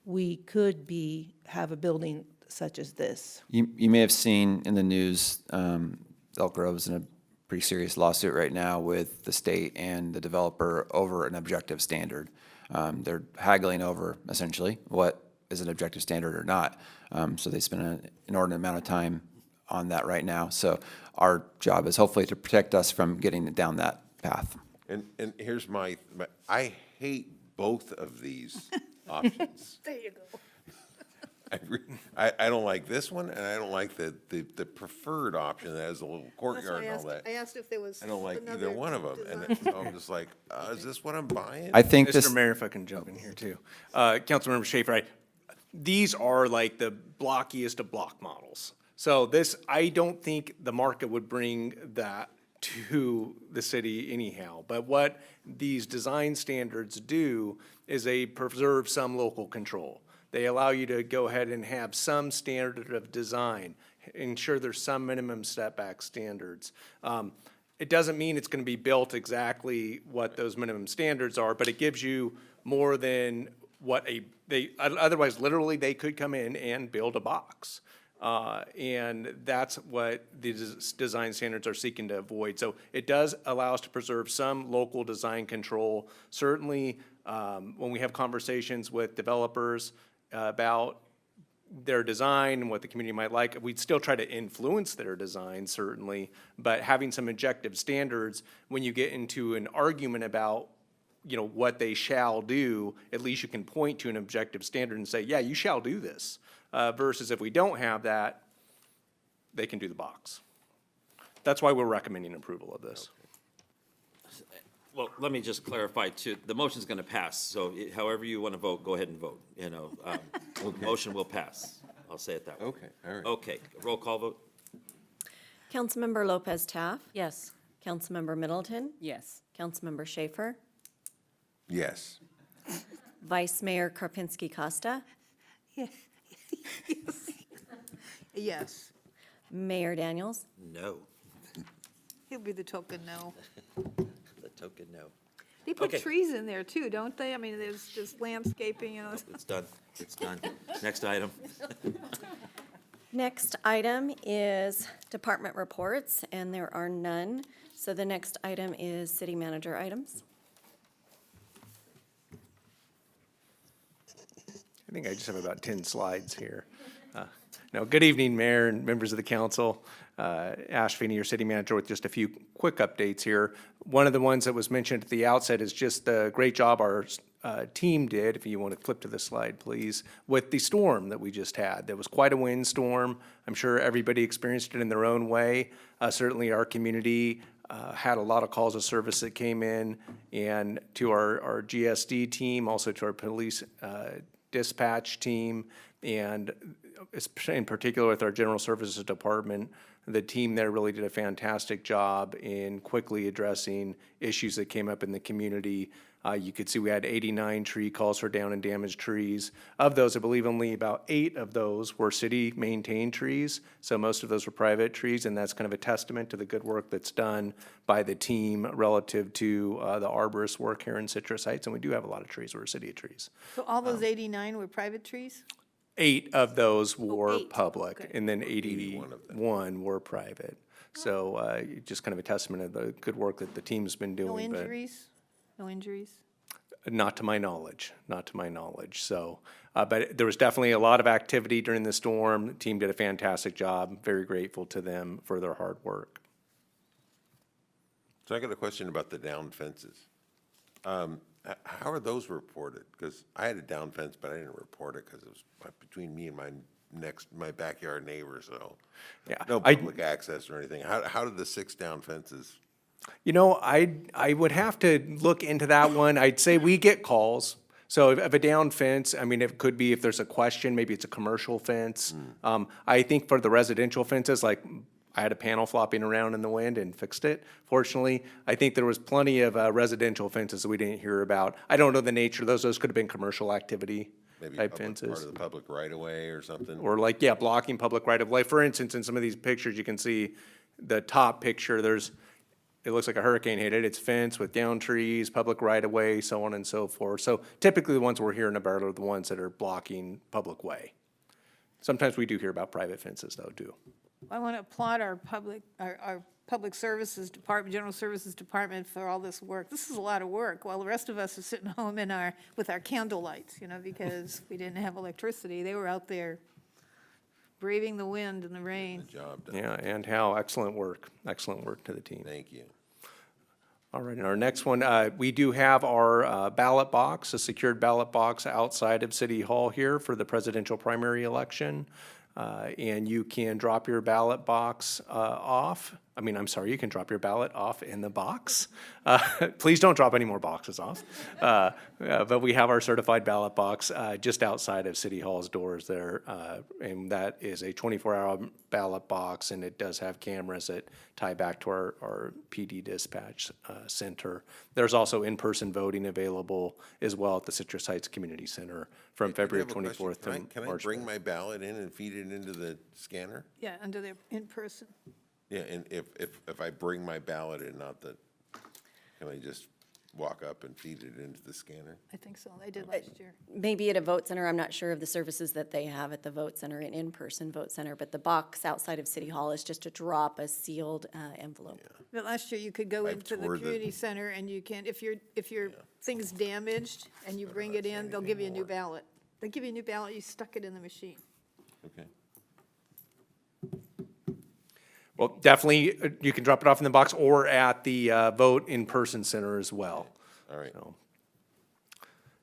S4: we could have a building such as this.
S19: You may have seen in the news, Elk Grove's in a pretty serious lawsuit right now with the state and the developer over an objective standard. They're haggling over essentially what is an objective standard or not. So they spend an inordinate amount of time on that right now. So our job is hopefully to protect us from getting down that path.
S7: And here's I hate both of these options.
S8: There you go.
S7: I don't like this one, and I don't like the preferred option that has a little courtyard and all that.
S8: I asked if there was
S7: I don't like either
S8: another
S7: one of them, and so I'm just like, is this what I'm buying?
S19: I think this,
S12: Mr. Mayor, if I can jump in here too. Councilmember Schaefer, these are like the blockiest of block models. So this, I don't think the market would bring that to the city anyhow. But what these design standards do is they preserve some local control. They allow you to go ahead and have some standard of design, ensure there's some minimum setback standards. It doesn't mean it's going to be built exactly what those minimum standards are, but it gives you more than what otherwise literally they could come in and build a box. And that's what these design standards are seeking to avoid. So it does allow us to preserve some local design control. Certainly, when we have conversations with developers about their design and what the community might like, we'd still try to influence their design, certainly, but having some objective standards, when you get into an argument about what they shall do, at least you can point to an objective standard and say, yeah, you shall do this. Versus if we don't have that, they can do the box. That's why we're recommending approval of this.
S10: Well, let me just clarify too, the motion's gonna pass, so however you wanna vote, go ahead and vote, the motion will pass. I'll say it that way.
S7: Okay, all right.
S10: Okay, roll call vote?
S11: Councilmember Lopez Taff,
S6: Yes.
S11: Councilmember Middleton,
S5: Yes.
S11: Councilmember Schaefer,
S7: Yes.
S11: Vice Mayor Karpinski Costa,
S8: Yes,
S11: Mayor Daniels,
S10: No,
S8: he'll be the token no.
S10: the token no.
S8: They put
S10: Okay.
S8: trees in there too, don't they? I mean, there's just landscaping,
S10: It's done, it's done. Next item.
S11: Next item is department reports, and there are none. So the next item is city manager items.
S12: I think I just have about 10 slides here. No, good evening, Mayor and members of the council. Ash Feeney, your city manager, with just a few quick updates here. One of the ones that was mentioned at the outset is just the great job our team did, if you want to flip to the slide, please, with the storm that we just had. There was quite a windstorm. I'm sure everybody experienced it in their own way. Certainly our community had a lot of calls of service that came in, and to our GSD team, also to our police dispatch team, and in particular with our general services department, the team there really did a fantastic job in quickly addressing issues that came up in the community. You could see we had 89 tree calls for down and damaged trees. Of those, I believe only about 8 of those were city-maintained trees, so most of those were private trees, and that's kind of a testament to the good work that's done by the team relative to the arborist work here in Citrus Heights, and we do have a lot of trees that are city trees.
S8: So all those 89 were private trees?
S12: 8 of those were
S8: 8,
S12: public,
S8: okay.
S12: and then 81 were private. So just kind of a testament of the good work that the team's been doing.
S8: No
S12: but
S8: injuries? No injuries?
S12: Not to my knowledge, not to my knowledge. So, but there was definitely a lot of activity during the storm. The team did a fantastic job. Very grateful to them for their hard work.
S7: So I got a question about the down fences. How are those reported? Because I had a down fence, but I didn't report it because it was between me and my backyard neighbor, so
S12: Yeah,
S7: no public access or anything. How did the 6 down fences?
S12: I would have to look into that one. I'd say we get calls. So if a down fence, I mean, it could be if there's a question, maybe it's a commercial fence. I think for the residential fences, like I had a panel flopping around in the wind and fixed it, fortunately. I think there was plenty of residential fences that we didn't hear about. I don't know the nature of those. Those could have been commercial activity
S7: Maybe
S12: type
S7: part
S12: fences.
S7: of the public right-of-way or something?
S12: Or like, yeah, blocking public right-of-way. For instance, in some of these pictures, you can see the top picture, it looks like a hurricane hit it. It's fenced with down trees, public right-of-way, so on and so forth. So typically the ones we're hearing about are the ones that are blocking public way. Sometimes we do hear about private fences though, too.
S8: I want to applaud our public, our Public Services Department, General Services Department for all this work. This is a lot of work, while the rest of us are sitting home with our candle lights, because we didn't have electricity. They were out there braving the wind and the rain.
S7: Job done.
S15: Yeah, and Hal, excellent work to the team.
S7: Thank you.
S15: All right, and our next one, we do have our ballot box, a secured ballot box outside of City Hall here for the presidential primary election. And you can drop your ballot box off. You can drop your ballot off in the box. Please don't drop any more boxes off. But we have our certified ballot box just outside of City Hall's doors there. And that is a 24-hour ballot box, and it does have cameras that tie back to our PD dispatch center. There's also in-person voting available as well at the Citrus Heights Community Center from February 24th to
S7: Can I
S15: March
S7: bring
S15: 3rd.
S7: my ballot in and feed it into the scanner?
S8: Yeah, under their in-person.
S7: Yeah, and if I bring my ballot in, can I just walk up and feed it into the scanner?
S8: I think so, they did last year.
S11: Maybe at a vote center, I'm not sure of the services that they have at the vote center, an in-person vote center, but the box outside of City Hall is just to drop a sealed envelope.
S8: But last year, you could go into the
S7: toured the-
S8: community center and you can, if your thing's damaged and you bring it in, they'll give you a new ballot. They'll give you a new ballot, you stuck it in the machine.
S7: Okay.
S15: Well, definitely, you can drop it off in the box or at the vote in-person center as well.
S7: All right.
S15: So.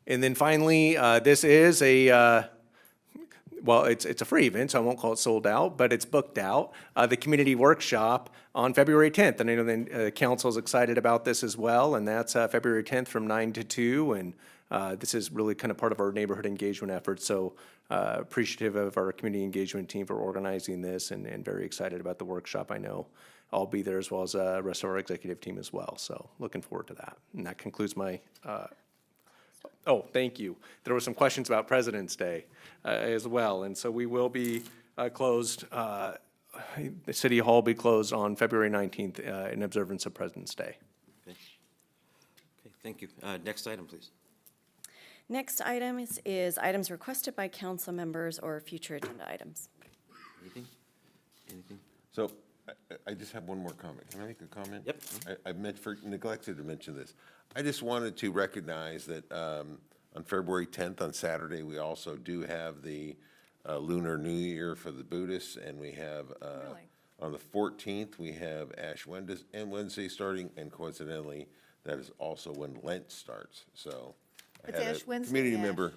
S15: And then finally, this is it's a free event, so I won't call it sold out, but it's booked out. The community workshop on February 10th, and I know the council's excited about this as well, and that's February 10th from 9 to 2, and this is really kind of part of our neighborhood engagement effort, so appreciative of our community engagement team for organizing this, and very excited about the workshop. I know I'll be there as well as the rest of our executive team as well, so looking forward to that. And that concludes my oh, thank you. There were some questions about President's Day as well, and so we will be closed, the City Hall will be closed on February 19th in observance of President's Day.
S10: Okay, thank you. Next item, please.
S11: Next item is items requested by council members or future agenda items.
S10: Anything? Anything?
S7: So I just have one more comment. Can I make a comment?
S10: Yep.
S7: I neglected to mention this. I just wanted to recognize that on February 10th, on Saturday, we also do have the Lunar New Year for the Buddhists, and we have on the 14th, we have Ash Wednesday starting, and coincidentally, that is also when Lent starts. So I
S8: It's
S7: had
S8: Ash
S7: a
S8: Wednesday,
S7: community
S8: Ash.
S7: member.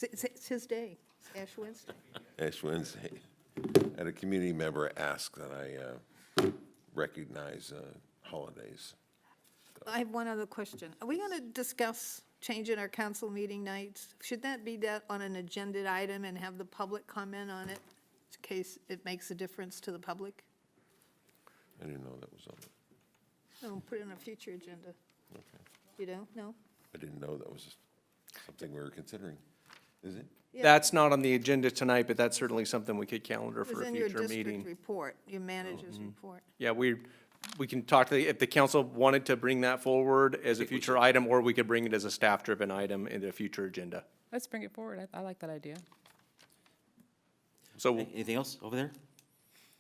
S8: It's his day, it's Ash Wednesday.
S7: Ash Wednesday. I had a community member ask that I recognize holidays.
S8: I have one other question. Are we going to discuss changing our council meeting nights? Should that be on an agenda item and have the public comment on it, in case it makes a difference to the public?
S7: I didn't know that was on it.
S8: No, put it on a future agenda. You don't? No?
S7: I didn't know that was something we were considering. Is it?
S8: Yeah.
S15: That's not on the agenda tonight, but that's certainly something we could calendar
S8: It was
S15: for a
S8: in your
S15: future
S8: district
S15: meeting.
S8: report, your manager's report.
S15: Yeah, we can talk to, if the council wanted to bring that forward as a future item, or we could bring it as a staff-driven item in a future agenda.
S5: Let's bring it forward. I like that idea.
S15: So
S10: Anything else over there?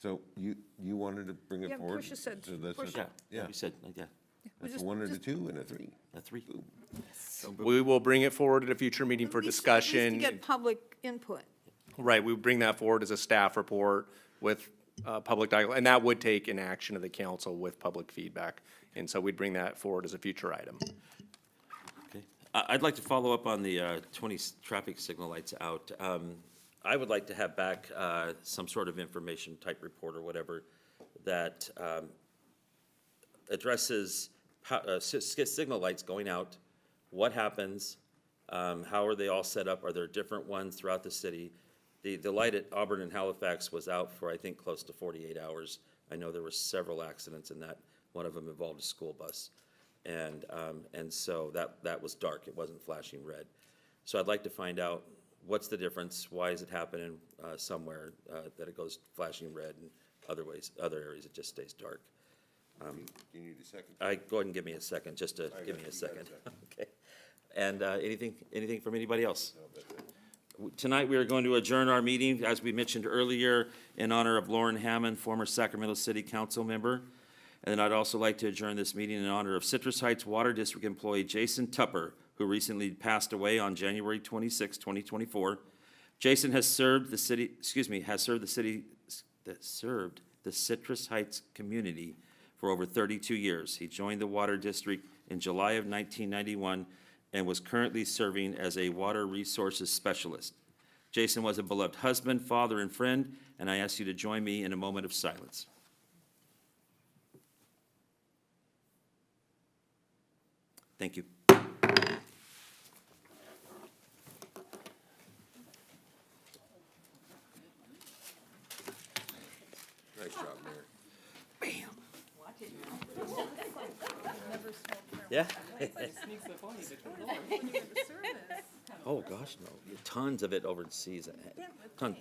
S7: So you wanted to bring it
S8: Yeah,
S7: forward?
S8: Portia said-
S7: So that's
S8: Portia-
S7: yeah.
S10: You said, yeah,
S7: That's a 1 and a 2 and a 3.
S10: a 3.
S15: we will bring it forward at a future meeting for
S8: At least
S15: discussion.
S8: to get public input.
S15: Right, we would bring that forward as a staff report with public dialogue, and that would take an action of the council with public feedback. And so we'd bring that forward as a future item.
S10: Okay. I'd like to follow up on the 20 traffic signal lights out. I would like to have back some sort of information type report or whatever that addresses signal lights going out, what happens, how are they all set up, are there different ones throughout the city? The light at Auburn and Halifax was out for, I think, close to 48 hours. I know there were several accidents in that. One of them involved a school bus. And so that was dark, it wasn't flashing red. So I'd like to find out what's the difference, why is it happening somewhere that it goes flashing red, and other areas it just stays dark.
S7: You need a second?
S10: Go ahead and give me a second, just to give me a second. Okay. And anything from anybody else? Tonight, we are going to adjourn our meeting, as we mentioned earlier, in honor of Lauren Hammond, former Sacramento City Council member. And then I'd also like to adjourn this meeting in honor of Citrus Heights Water District employee Jason Tupper, who recently passed away on January 26, 2024. Jason has served the Citrus Heights community for over 32 years. He joined the Water District in July of 1991 and was currently serving as a water resources specialist. Jason was a beloved husband, father, and friend, and I ask you to join me in a moment of silence. Thank you.
S7: Nice job, Mayor.
S10: Yeah? Oh, gosh, no. Tons of it overseas. Tons.